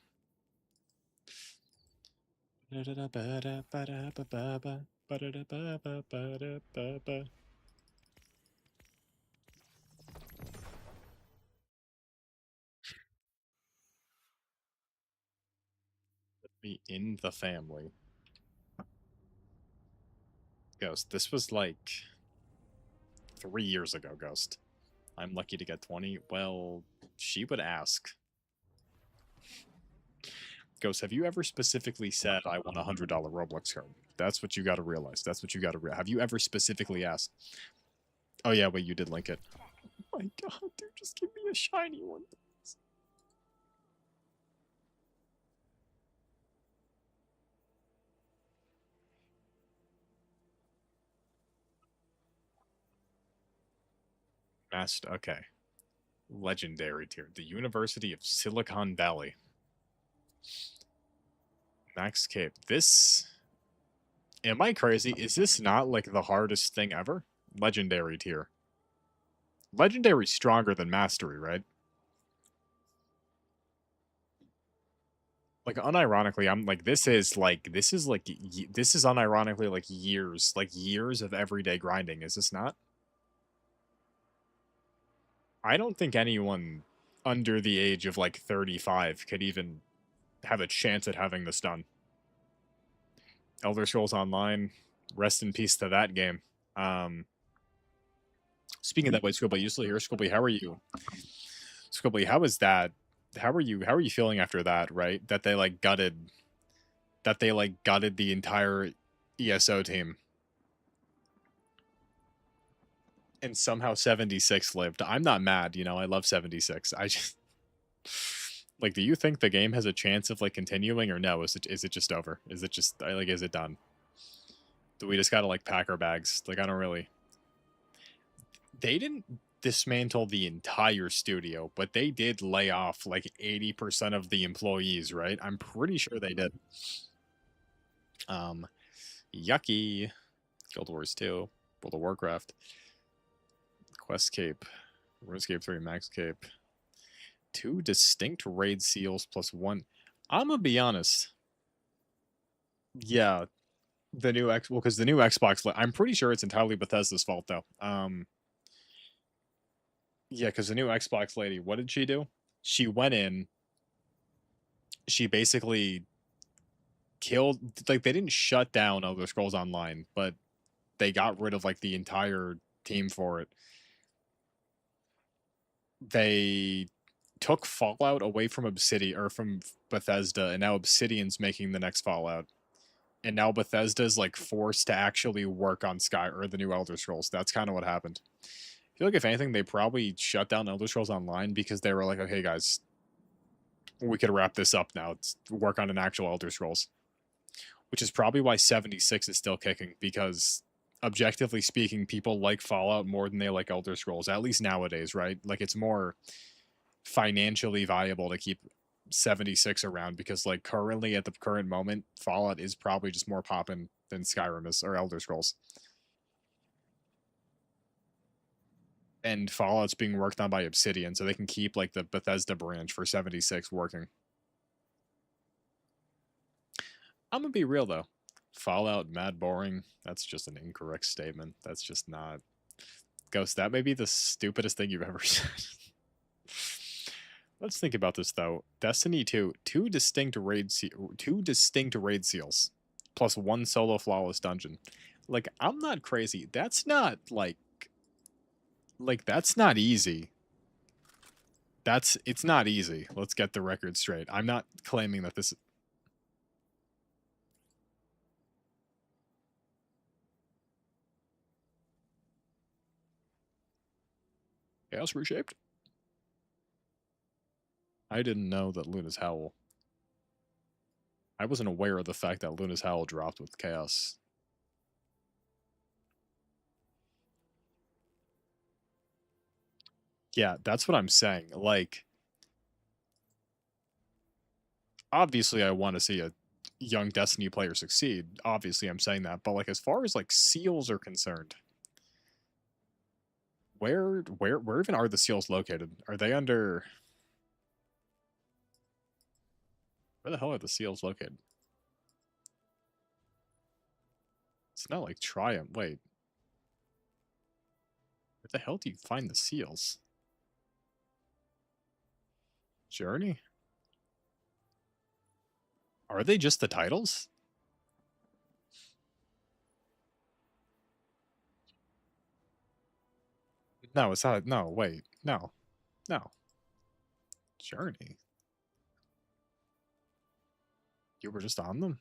Be in the family. Ghost, this was like 3 years ago, Ghost. I'm lucky to get 20. Well, she would ask. Ghost, have you ever specifically said, I want a $100 Roblox card? That's what you gotta realize. That's what you gotta realize. Have you ever specifically asked? Oh yeah, wait, you did link it. Oh my god, dude, just give me a shiny one. Master, okay. Legendary tier. The University of Silicon Valley. Max Cape. This... Am I crazy? Is this not, like, the hardest thing ever? Legendary tier. Legendary's stronger than Mastery, right? Like, unironically, I'm like, this is unironically like years of everyday grinding, is this not? I don't think anyone under the age of like 35 could even have a chance at having this done. Elder Scrolls Online, rest in peace to that game. Speaking of that way, Squibbly, you still here? Squibbly, how are you? Squibbly, how is that? How are you feeling after that, right? That they gutted the entire ESO team. And somehow 76 lived. I'm not mad, you know, I love 76. I just like, do you think the game has a chance of continuing, or no? Is it just over? Is it just is it done? Do we just gotta pack our bags? I don't really. They didn't dismantle the entire studio, but they did lay off 80% of the employees, right? I'm pretty sure they did. Yucky. Guild Wars 2, World of Warcraft, Quest Cape, RuneScape 3, Max Cape. 2 distinct raid seals plus 1. I'm gonna be honest. Yeah, the new because the new Xbox. I'm pretty sure it's entirely Bethesda's fault though. Yeah, because the new Xbox lady, what did she do? She went in. She basically killed. They didn't shut down Elder Scrolls Online, but they got rid of the entire team for it. They took Fallout away from Obsidian or from Bethesda, and now Obsidian's making the next Fallout. And now Bethesda's forced to actually work on the new Elder Scrolls. That's kind of what happened. I feel like if anything, they probably shut down Elder Scrolls Online because they were like, okay, guys, we could wrap this up now. Let's work on an actual Elder Scrolls. Which is probably why 76 is still kicking, because objectively speaking, people like Fallout more than they like Elder Scrolls, at least nowadays, right? It's more financially viable to keep 76 around because currently at the current moment, Fallout is probably just more poppin' than Skyrim is, or Elder Scrolls. And Fallout's being worked on by Obsidian, so they can keep the Bethesda branch for 76 working. I'm gonna be real though. Fallout mad boring. That's just an incorrect statement. That's just not. Ghost, that may be the stupidest thing you've ever said. Let's think about this though. Destiny 2, two distinct raid seals, plus 1 solo flawless dungeon. I'm not crazy. That's not that's not easy. It's not easy. Let's get the record straight. I'm not claiming that this. Chaos Reshaped? I didn't know that Luna's Howl. I wasn't aware of the fact that Luna's Howl dropped with Chaos. Yeah, that's what I'm saying. Obviously I want to see a young Destiny player succeed. Obviously I'm saying that. But as far as seals are concerned, where even are the seals located? Are they under... Where the hell are the seals located? It's not Triumph. Wait. Where the hell do you find the seals? Journey? Are they just the titles? No, it's not. No, wait. No. No. Journey? You were just on them?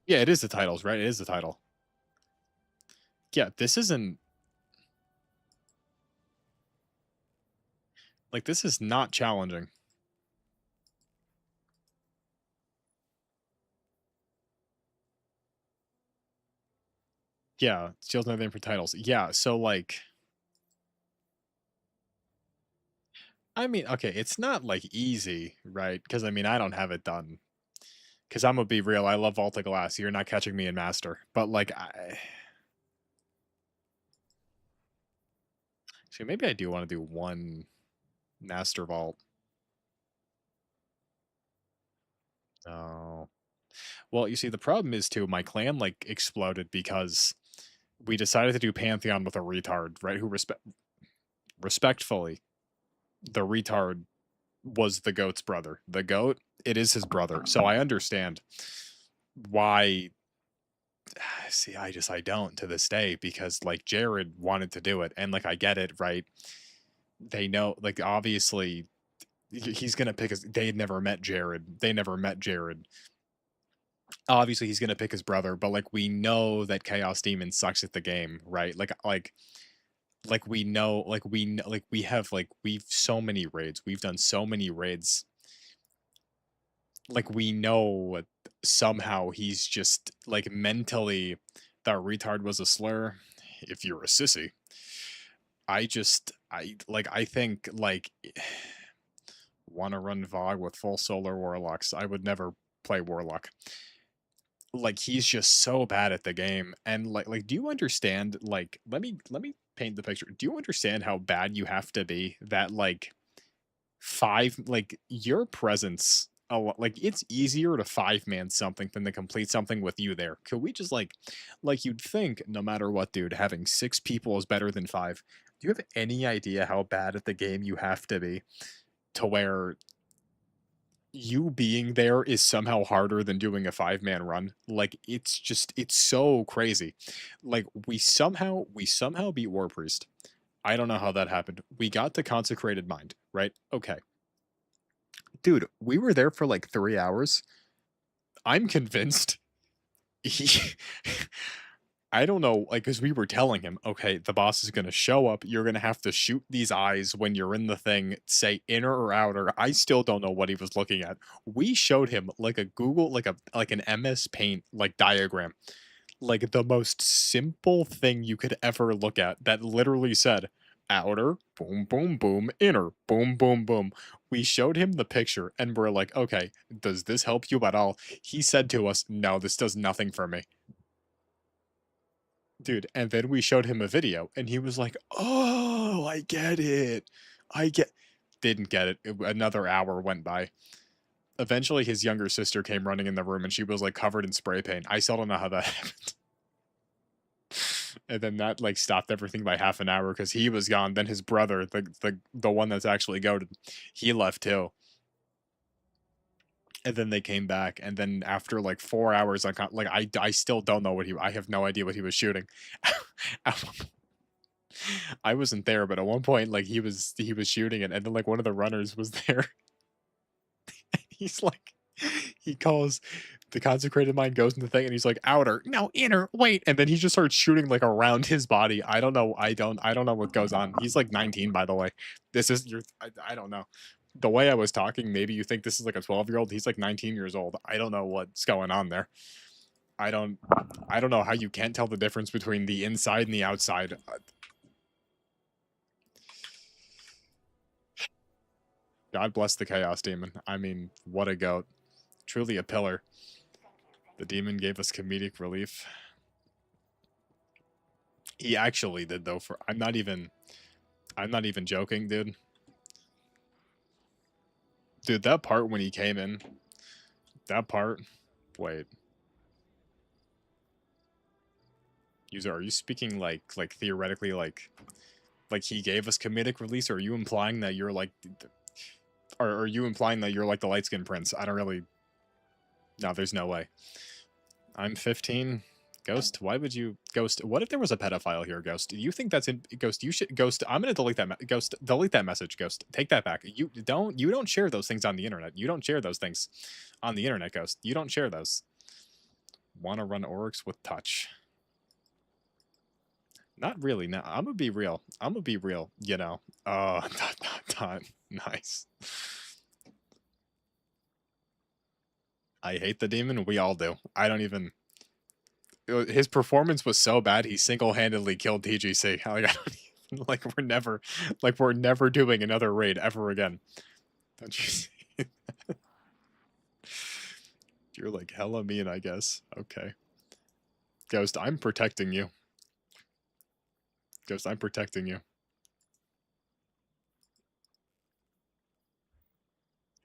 Yeah, it is the titles, right? It is the title. Yeah, this isn't... this is not challenging. Yeah, Seal's another name for titles. Yeah, so I mean, okay, it's not easy, right? Because I mean, I don't have it done. Because I'm gonna be real, I love Vault of Glass. You're not catching me in Master, but so maybe I do want to do one. Master Vault. No. Well, you see, the problem is too, my clan like exploded because we decided to do Pantheon with a retard, right? Who respectfully, the retard was the goat's brother. The goat, it is his brother. So I understand why. See, I don't to this day, because like Jared wanted to do it, and like I get it, right? They know, like, obviously he's gonna pick his. They had never met Jared. They never met Jared. Obviously, he's gonna pick his brother, but like we know that Chaos Demon sucks at the game, right? Like we know, like we have like we've so many raids. We've done so many raids. Like we know somehow he's just like mentally that retard was a slur. If you're a sissy, I think like want to run Vogue with full solar warlocks. I would never play warlock. Like he's just so bad at the game, and like do you understand? Like let me paint the picture. Do you understand how bad you have to be that like like your presence like it's easier to 5-man something than to complete something with you there. Could we just like you'd think no matter what, dude, having 6 people is better than 5. Do you have any idea how bad at the game you have to be to where you being there is somehow harder than doing a 5-man run? Like it's so crazy. Like we somehow beat War Priest. I don't know how that happened. We got to Consecrated Mind, right? Okay. Dude, we were there for like 3 hours. I'm convinced he I don't know, like, because we were telling him, okay, the boss is going to show up. You're going to have to shoot these eyes when you're in the thing, say inner or outer. I still don't know what he was looking at. We showed him like a Google, like an MS Paint like diagram, like the most simple thing you could ever look at that literally said outer, boom, boom, boom, inner, boom, boom, boom. We showed him the picture and we're like, okay, does this help you at all? He said to us, no, this does nothing for me. Dude, and then we showed him a video and he was like, oh, I get it. Didn't get it. Another hour went by. Eventually, his younger sister came running in the room and she was like covered in spray paint. I still don't know how that happened. And then that like stopped everything by half an hour because he was gone. Then his brother, the one that's actually goated, he left too. And then they came back, and then after like 4 hours, I still don't know I have no idea what he was shooting. I wasn't there, but at one point, like he was shooting it, and then like one of the runners was there. He's like, he calls the Consecrated Mind, goes in the thing, and he's like, outer, no, inner, wait, and then he just starts shooting like around his body. I don't know what goes on. He's like 19, by the way. This is I don't know. The way I was talking, maybe you think this is like a 12-year-old. He's like 19 years old. I don't know what's going on there. I don't know how you can't tell the difference between the inside and the outside. God bless the Chaos Demon. I mean, what a goat. Truly a pillar. The demon gave us comedic relief. He actually did though. I'm not even joking, dude. Dude, that part when he came in, that part, wait. User, are you speaking like theoretically like he gave us comedic release, or are you implying that you're like, or are you implying that you're like the light-skinned prince? I don't really, no, there's no way. I'm 15. Ghost, why would you, Ghost, what if there was a pedophile here, Ghost? Do you think that's in, Ghost, you should, Ghost, I'm gonna delete that, Ghost, delete that message, Ghost. Take that back. You don't share those things on the internet. You don't share those things on the internet, Ghost. You don't share those. Wanna run Oryx with touch? Not really, no, I'm gonna be real, you know. Nice. I hate the demon, we all do. I don't even, his performance was so bad he single-handedly killed TGC. We're never doing another raid ever again. Don't you see? You're like hella mean, I guess. Okay. Ghost, I'm protecting you. Ghost, I'm protecting you.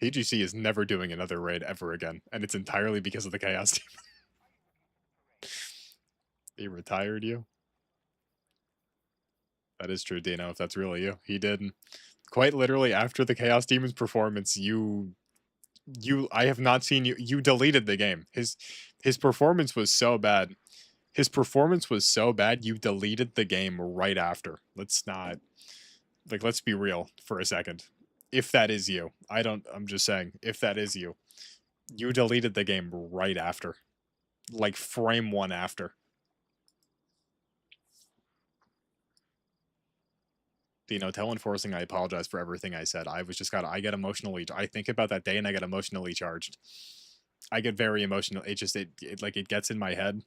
PGC is never doing another raid ever again, and it's entirely because of the Chaos Team. He retired you? That is true, Dino, if that's really you. He did. Quite literally, after the Chaos Demon's performance, I have not seen you deleted the game. His performance was so bad. His performance was so bad, you deleted the game right after. Let's not, like, let's be real for a second. If that is you, I'm just saying, if that is you, you deleted the game right after. Like, frame 1 after. Dino, tell Enforcing I apologize for everything I said. I get emotionally, I think about that day and I get emotionally charged. I get very emotional. It gets in my head.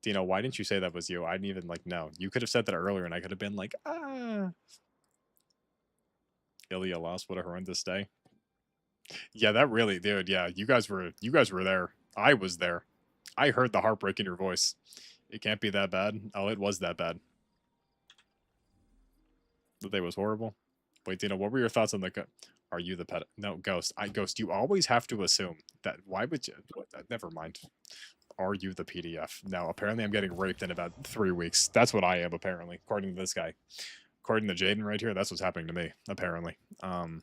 Dino, why didn't you say that was you? I didn't even, like, know. You could have said that earlier and I could have been like, ah. Ilya lost, what a horrendous day. Yeah, that really, dude, yeah, you guys were there. I was there. I heard the heartbreak in your voice. It can't be that bad. Oh, it was that bad. The day was horrible. Wait, Dino, what were your thoughts on the... Are you the pet? No, Ghost. Ghost, you always have to assume that... Why would you... Never mind. Are you the PDF? No, apparently I'm getting raped in about 3 weeks. That's what I am, apparently, according to this guy. According to Jaden right here, that's what's happening to me, apparently. You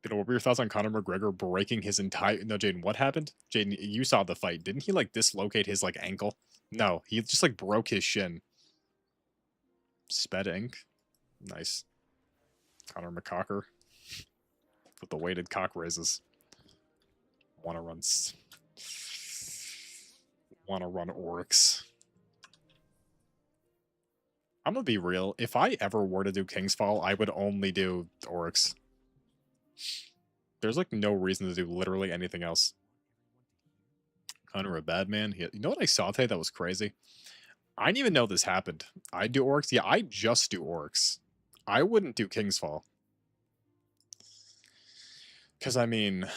know, what were your thoughts on Conor McGregor breaking his entire... No, Jaden, what happened? Jaden, you saw the fight. Didn't he, like, dislocate his, like, ankle? No, he just, like, broke his shin. Sped ink. Nice. Conor McCocker. With the weighted cock raises. Wanna run Oryx. I'm gonna be real. If I ever were to do Kingsfall, I would only do Oryx. There's like no reason to do literally anything else. Conor a bad man. You know what I saw today that was crazy? I didn't even know this happened. I do Oryx? Yeah, I just do Oryx. I wouldn't do Kingsfall. Because, I mean...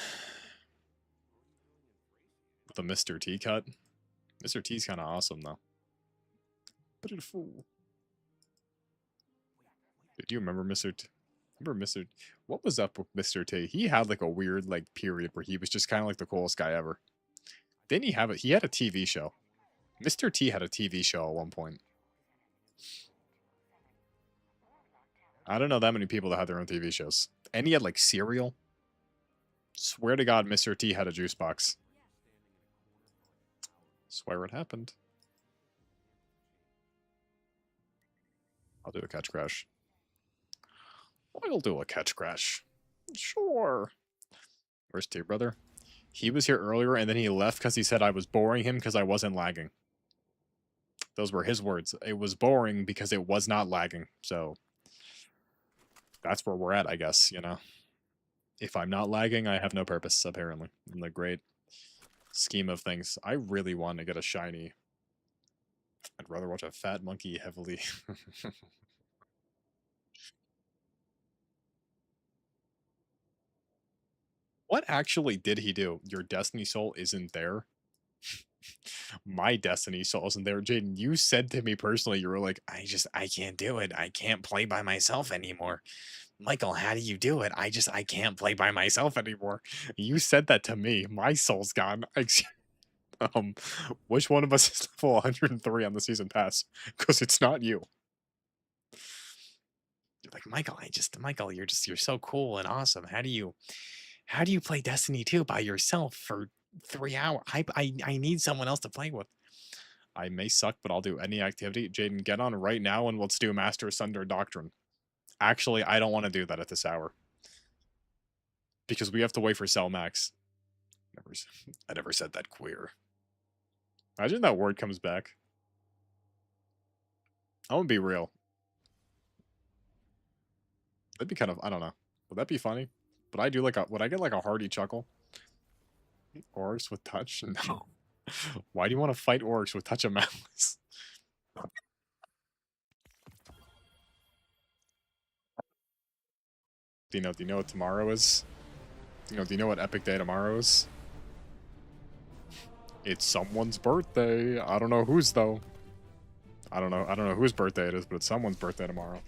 The Mr. T cut? Mr. T's kind of awesome, though. But a fool. Do you remember Mr. T? Remember Mr. What was up with Mr. T? He had, like, a weird, like, period where he was just kind of like the coolest guy ever. Didn't he have it? He had a TV show. Mr. T had a TV show at one point. I don't know that many people that had their own TV shows. And he had, like, cereal. Swear to God, Mr. T had a juice box. Swear it happened. I'll do a catch crash. I'll do a catch crash. Sure. Where's T, brother? He was here earlier and then he left because he said I was boring him because I wasn't lagging. Those were his words. It was boring because it was not lagging. So that's where we're at, I guess, you know. If I'm not lagging, I have no purpose, apparently, in the great scheme of things. I really want to get a shiny. I'd rather watch a fat monkey heavily. What actually did he do? Your Destiny Soul isn't there? My Destiny Soul isn't there. Jaden, you said to me personally, you were like, I can't do it. I can't play by myself anymore. Michael, how do you do it? I can't play by myself anymore. You said that to me. My soul's gone. Which one of us is level 103 on the season pass? Because it's not you. You're like, Michael, Michael, you're so cool and awesome. How do you play Destiny 2 by yourself for 3 hours? I need someone else to play with. I may suck, but I'll do any activity. Jaden, get on right now and let's do Master Sunder Doctrine. Actually, I don't want to do that at this hour. Because we have to wait for Cell Max. I never said that queer. Imagine that word comes back. I won't be real. That'd be kind of, I don't know. Would that be funny? Would I get like a hearty chuckle? Orcs with touch? No. Why do you want to fight orcs with touch of malice? Do you know what tomorrow is? Do you know what epic day tomorrow is? It's someone's birthday. I don't know whose though. I don't know whose birthday it is, but it's someone's birthday tomorrow.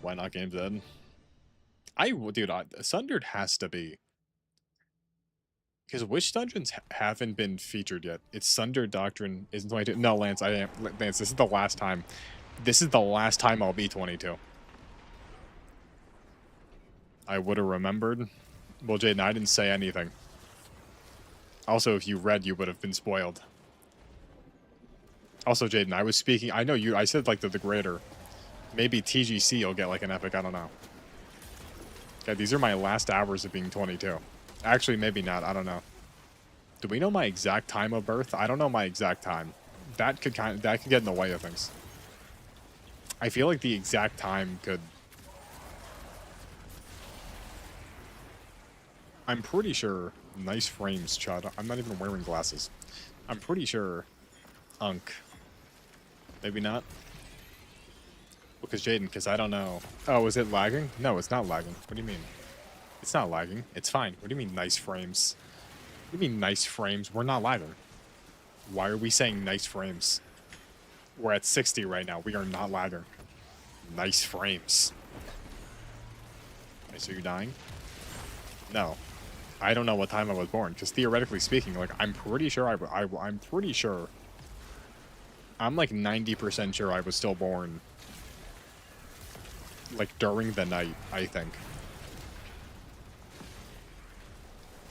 Why not Games Dead? Dude, Sundered has to be. Because which dungeons haven't been featured yet? It's Sundered Doctrine isn't 22. No, Lance, Lance, this is the last time. This is the last time I'll be 22. I would have remembered. Well, Jaden, I didn't say anything. Also, if you read, you would have been spoiled. Also, Jaden, I was speaking. I know you. I said like the greater. Maybe TGC will get like an epic. I don't know. Okay, these are my last hours of being 22. Actually, maybe not. I don't know. Do we know my exact time of birth? I don't know my exact time. That could get in the way of things. I feel like the exact time could. I'm pretty sure. Nice frames, Chud. I'm not even wearing glasses. I'm pretty sure. Unk. Maybe not. Because Jaden, because I don't know. Oh, is it lagging? No, it's not lagging. What do you mean? It's not lagging. It's fine. What do you mean nice frames? What do you mean nice frames? We're not lagging. Why are we saying nice frames? We're at 60 right now. We are not lagging. Nice frames. Okay, so you're dying? No. I don't know what time I was born. Because theoretically speaking, like, I'm pretty sure I'm pretty sure. I'm like 90% sure I was still born. Like during the night, I think.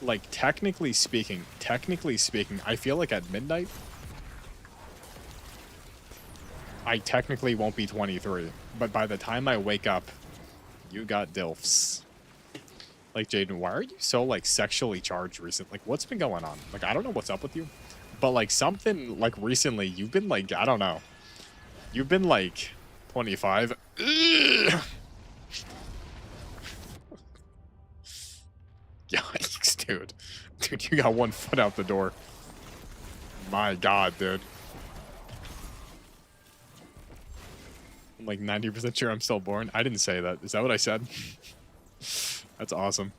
Like technically speaking, I feel like at midnight, I technically won't be 23. But by the time I wake up, you got DILFs. Like, Jaden, why are you so, like, sexually charged recently? Like, what's been going on? Like, I don't know what's up with you. But, like, something, like, recently, you've been, like, I don't know. You've been, like, 25. Yikes, dude. Dude, you got 1 foot out the door. My God, dude. I'm, like, 90% sure I'm still born. I didn't say that. Is that what I said? That's awesome.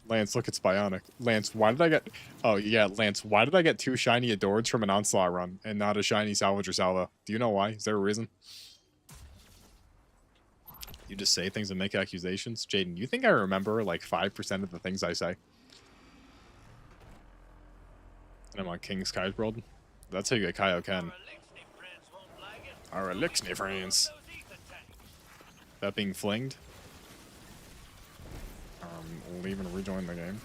Lance, look, it's Bionic. Lance, why did I get... Oh, yeah, Lance, why did I get 2 shiny Adoreds from an Onslaught run and not a shiny Salvage or Salvo? Do you know why? Is there a reason? You just say things and make accusations? Jaden, you think I remember, like, 5% of the things I say? And I'm on King's Kai's World? That's how you get Kaioken. Our Elixir friends. That being flinged? Leave and rejoin the game.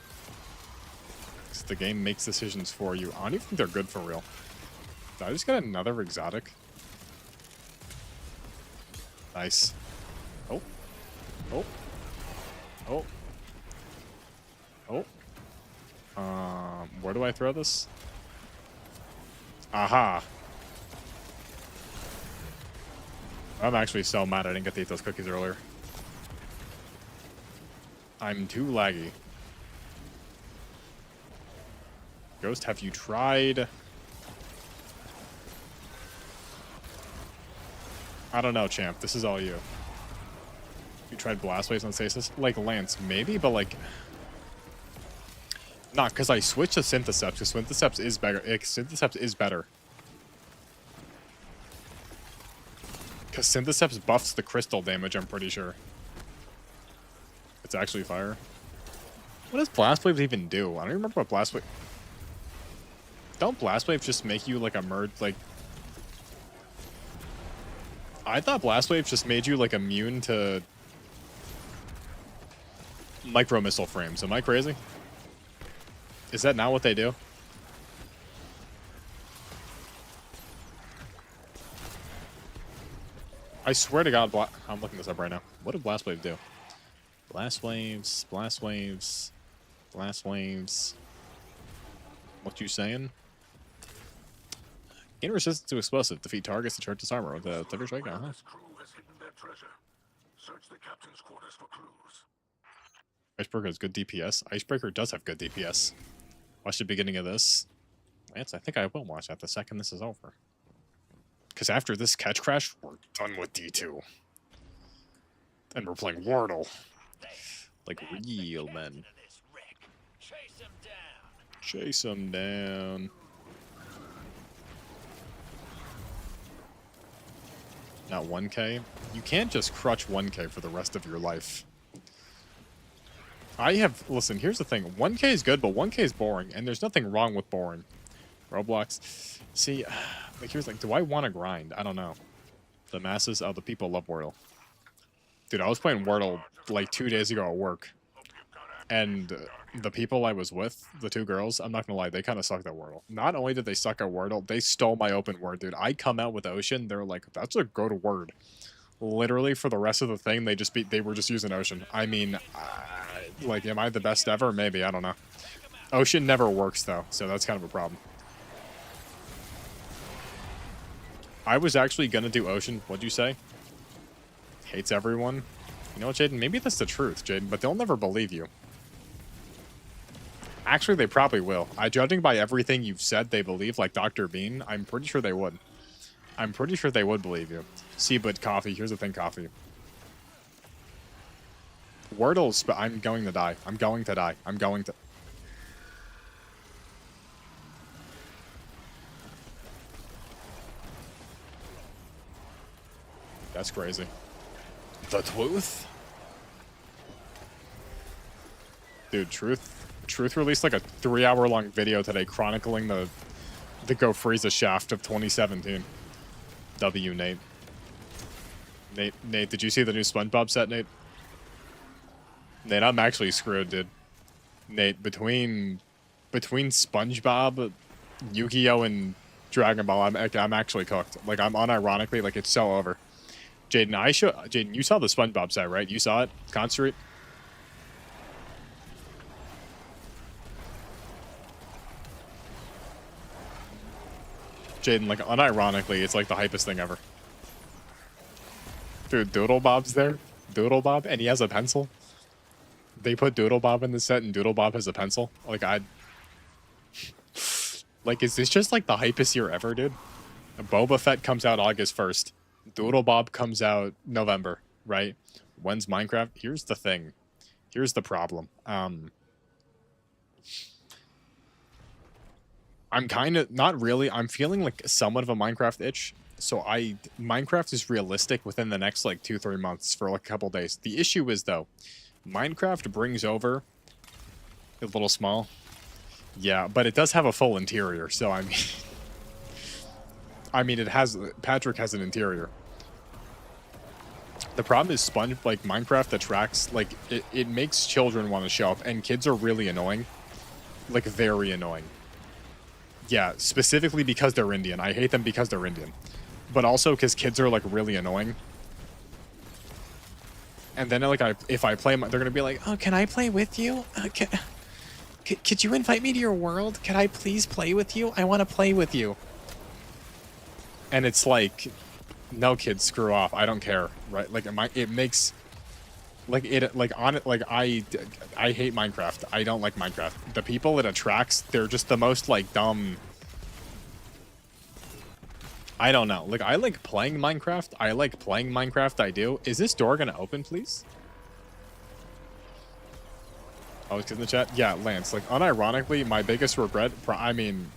So the game makes decisions for you. I don't even think they're good for real. Did I just get another exotic? Nice. Oh. Oh. Oh. Oh. Where do I throw this? Aha. I'm actually so mad I didn't get to eat those cookies earlier. I'm too laggy. Ghost, have you tried? I don't know, champ. This is all you. You tried Blast Waves on Stasis? Like, Lance, maybe, but like... Not, because I switched to Syntheseps, because Syntheseps is better. Syntheseps is better. Because Syntheseps buffs the crystal damage, I'm pretty sure. It's actually fire. What does Blast Wave even do? I don't remember what Blast Wave... Don't Blast Wave just make you like a merge, like... I thought Blast Wave just made you like immune to... Micro Missile frames. Am I crazy? Is that not what they do? I swear to God, I'm looking this up right now. What did Blast Wave do? Blast Waves, Blast Waves, Blast Waves. What you saying? Gain resistance to explosive. Defeat targets and charge disarmor with a Thunder Strike. Uh-huh. Crew has hidden their treasure. Search the captain's quarters for clues. Icebreaker has good DPS. Icebreaker does have good DPS. Watch the beginning of this. Lance, I think I will watch that the second this is over. Because after this catch crash, we're done with D2. And we're playing Wardle. Like real men. Chase him down. Not 1K. You can't just crutch 1K for the rest of your life. Listen, here's the thing. 1K is good, but 1K is boring, and there's nothing wrong with boring. Roblox. See, like, here's like, do I want to grind? I don't know. The masses, the people love Wordle. Dude, I was playing Wordle like 2 days ago at work. And the people I was with, the 2 girls, I'm not gonna lie, they kind of sucked at Wordle. Not only did they suck at Wordle, they stole my open word, dude. I come out with Ocean, they're like, that's a good word. Literally, for the rest of the thing, they were just using Ocean. I mean, like, am I the best ever? Maybe, I don't know. Ocean never works, though, so that's kind of a problem. I was actually gonna do Ocean. What'd you say? Hates everyone. You know what, Jaden? Maybe that's the truth, Jaden, but they'll never believe you. Actually, they probably will. Judging by everything you've said they believe, like Dr. Bean, I'm pretty sure they would. I'm pretty sure they would believe you. See, but Coffee, here's the thing, Coffee. Wordle's, but I'm going to die. I'm going to die. I'm going to... That's crazy. The truth? Dude, Truth released like a 3-hour-long video today chronicling the Go Frieza shaft of 2017. W, Nate. Nate, did you see the new SpongeBob set, Nate? Nate, I'm actually screwed, dude. Nate, between SpongeBob, Yu-Gi-Oh, and Dragon Ball, I'm actually cooked. Like, I'm unironically, like, it's so over. Jaden, you saw the SpongeBob set, right? You saw it? Concert? Jaden, like, unironically, it's like the hypest thing ever. Dude, Doodle Bob's there. Doodle Bob, and he has a pencil. They put Doodle Bob in the set, and Doodle Bob has a pencil. Like, Like, is this just, like, the hypest year ever, dude? Boba Fett comes out August 1st. Doodle Bob comes out November, right? When's Minecraft? Here's the thing. Here's the problem. I'm kind of, not really, I'm feeling like somewhat of a Minecraft itch. So Minecraft is realistic within the next like 2-3 months for like a couple days. The issue is though, Minecraft brings over a little small. Yeah, but it does have a full interior. So I mean, Patrick has an interior. The problem is Minecraft attracts, like, it makes children want to show up, and kids are really annoying. Like, very annoying. Yeah, specifically because they're Indian. I hate them because they're Indian. But also because kids are, like, really annoying. And then, like, if I play, they're going to be like, oh, can I play with you? Could you invite me to your world? Could I please play with you? I want to play with you. And it's like, no, kids, screw off. I don't care, right? Like, it makes, like, I hate Minecraft. I don't like Minecraft. The people it attracts, they're just the most, like, dumb. I don't know. Like, I like playing Minecraft. I do. Is this door gonna open, please? Oh, it's in the chat? Yeah, Lance. Like, unironically, my biggest regret, I mean,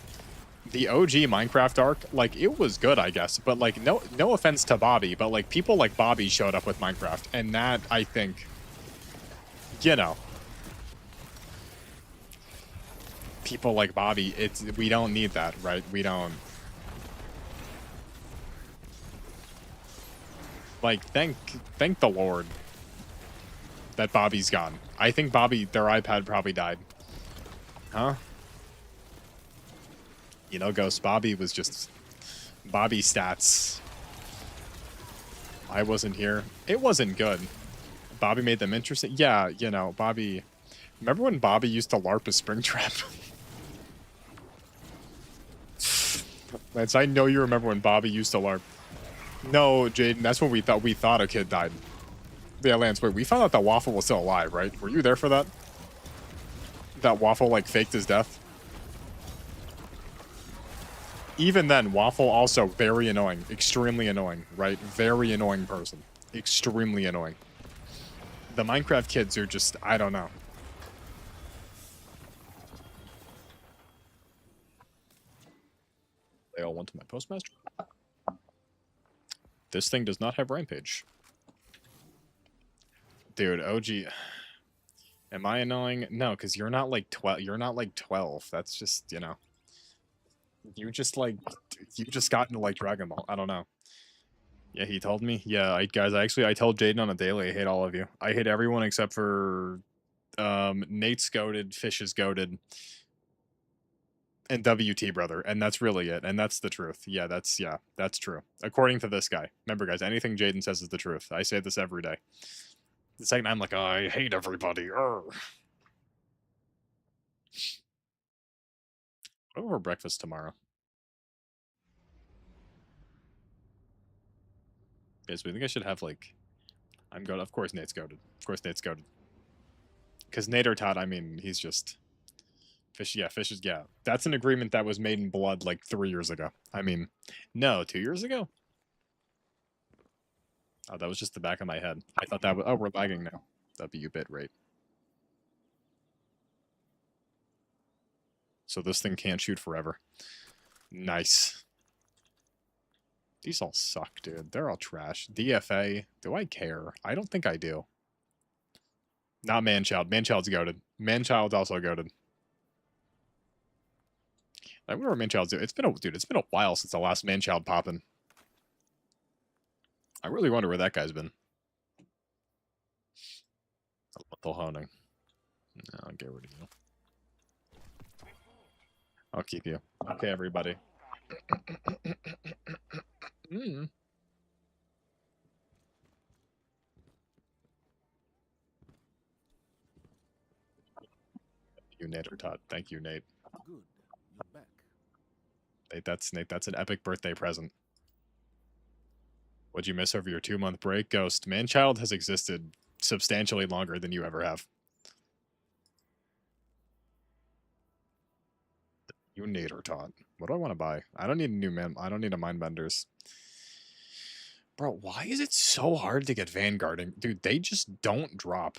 the OG Minecraft arc, like, it was good, I guess. But, like, no offense to Bobby, but, like, people like Bobby showed up with Minecraft. And that, I think, you know, people like Bobby, we don't need that, right? We don't. Like, thank the Lord that Bobby's gone. I think Bobby, their iPad probably died. Huh? You know, Ghost, Bobby was just Bobby stats. I wasn't here. It wasn't good. Bobby made them interesting. Yeah, you know, Bobby. Remember when Bobby used to LARP a Springtrap? Lance, I know you remember when Bobby used to LARP. No, Jaden, that's when we thought a kid died. Yeah, Lance, wait, we found out that Waffle was still alive, right? Were you there for that? That Waffle, like, faked his death? Even then, Waffle also very annoying. Extremely annoying, right? Very annoying person. Extremely annoying. The Minecraft kids are just, I don't know. They all went to my postmaster. This thing does not have rampage. Dude, OG. Am I annoying? No, because you're not like 12. You're not like 12. That's just, you know. You just got into like Dragon Ball. I don't know. Yeah, he told me. Yeah, guys, I told Jaden on a daily I hate all of you. I hate everyone except for Nate's goated, Fish is goated, and WT brother, and that's really it. And that's the truth. Yeah, that's true. According to this guy. Remember, guys, anything Jaden says is the truth. I say this every day. The second I'm like, oh, I hate everybody. What over breakfast tomorrow? Guys, we think I should have like, I'm goated. Of course, Nate's goated. Of course, Nate's goated. Because Nate or Todd, I mean, he's just Fish. Yeah, Fish is That's an agreement that was made in blood like 3 years ago. I mean, no, 2 years ago. Oh, that was just the back of my head. I thought that was. Oh, we're lagging now. WU bit rate. So this thing can't shoot forever. Nice. These all suck, dude. They're all trash. DFA. Do I care? I don't think I do. Not Manchild. Manchild's goated. Manchild's also goated. I wonder what Manchild's doing. It's been a while since the last Manchild poppin'. I really wonder where that guy's been. Elemental honing. No, I'll get rid of you. I'll keep you. Okay, everybody. You, Nate or Todd. Thank you, Nate. Good. You're back. Nate, that's an epic birthday present. What'd you miss over your 2-month break? Ghost. Manchild has existed substantially longer than you ever have. You Nate or Todd. What do I want to buy? I don't need a new man. I don't need a Mindbenders. Bro, why is it so hard to get Vanguarding? Dude, they just don't drop.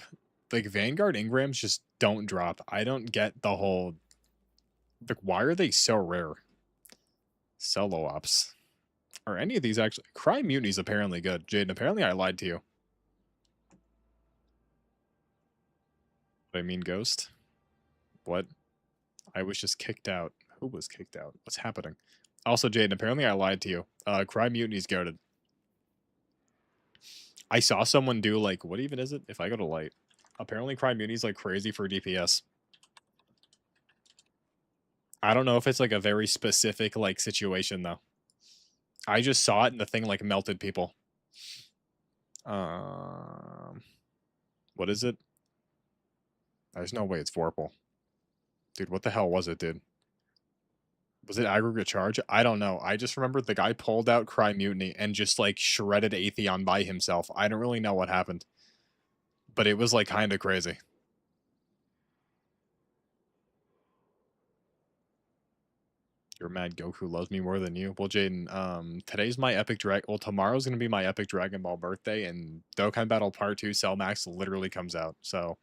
Like, Vanguard Ingrams just don't drop. I don't get the whole... Like, why are they so rare? Solo ops. Are any of these actually... Cry Mutiny's apparently good. Jaden, apparently I lied to you. What I mean, Ghost? What? I was just kicked out. Who was kicked out? What's happening? Also, Jaden, apparently I lied to you. Cry Mutiny's goated. I saw someone do, like... What even is it? If I go to light. Apparently Cry Mutiny's, like, crazy for DPS. I don't know if it's, like, a very specific, like, situation, though. I just saw it and the thing, like, melted people. What is it? There's no way it's Vorpal. Dude, what the hell was it, dude? Was it aggregate charge? I don't know. I just remember the guy pulled out Cry Mutiny and just, like, shredded Atheon by himself. I don't really know what happened. But it was, like, kind of crazy. You're mad Goku loves me more than you. Well, Jaden, today's my epic well, tomorrow's gonna be my epic Dragon Ball birthday, and Dokkan Battle Part 2 Cell Max literally comes out. So,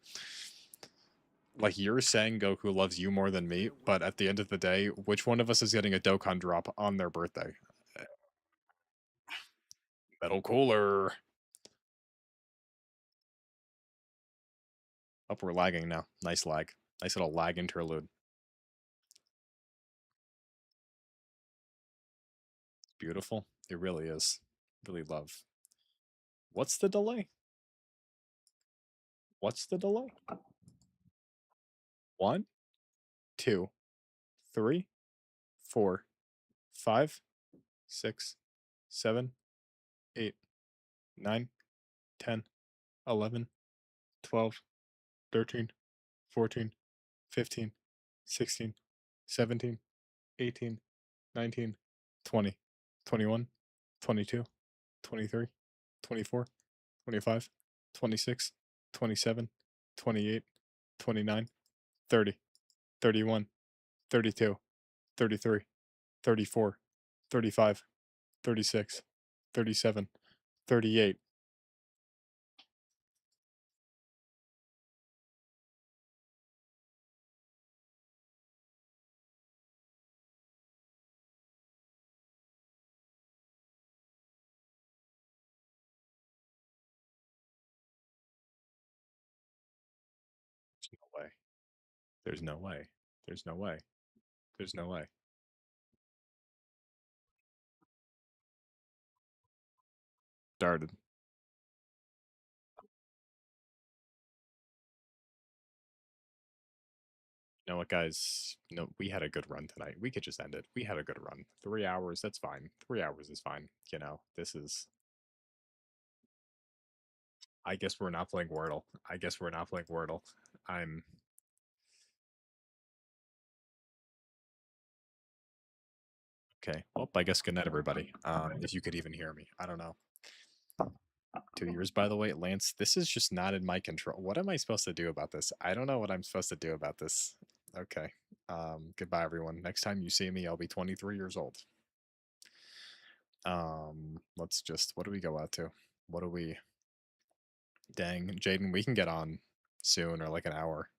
like, you're saying Goku loves you more than me, but at the end of the day, which one of us is getting a Dokkan drop on their birthday? Metal Cooler. Oh, we're lagging now. Nice lag. Nice little lag interlude. Beautiful. It really is. Really love. What's the delay? What's the delay? 1, 2, 3, 4, 5, 6, 7, 8, 9, 10, 11, 12, 13, 14, 15, 16, 17, 18, 19, 20, 21, 22, 23, 24, 25, 26, 27, 28, 29, 30, 31, 32, 33, 34, 35, 36, 37, 38, There's no way. There's no way. There's no way. Started. You know what, guys? No, we had a good run tonight. We could just end it. We had a good run. 3 hours, that's fine. 3 hours is fine. You know, this is... I guess we're not playing Wordle. I guess we're not playing Wordle. I'm... Okay, well, I guess good night, everybody. If you could even hear me. I don't know. 2 years, by the way. Lance, this is just not in my control. What am I supposed to do about this? I don't know what I'm supposed to do about this. Okay. Goodbye, everyone. Next time you see me, I'll be 23 years old. Let's just... What do we go out to? What do we... Dang, Jaden, we can get on soon, or like an hour,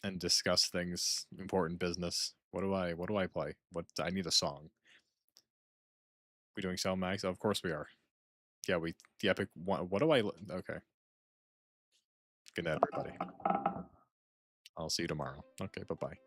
and discuss things, important business. What do I play? What I need a song. We doing Cell Max? Of course we are. Yeah, the epic one. What do I okay. Good night, everybody. I'll see you tomorrow. Okay, bye-bye.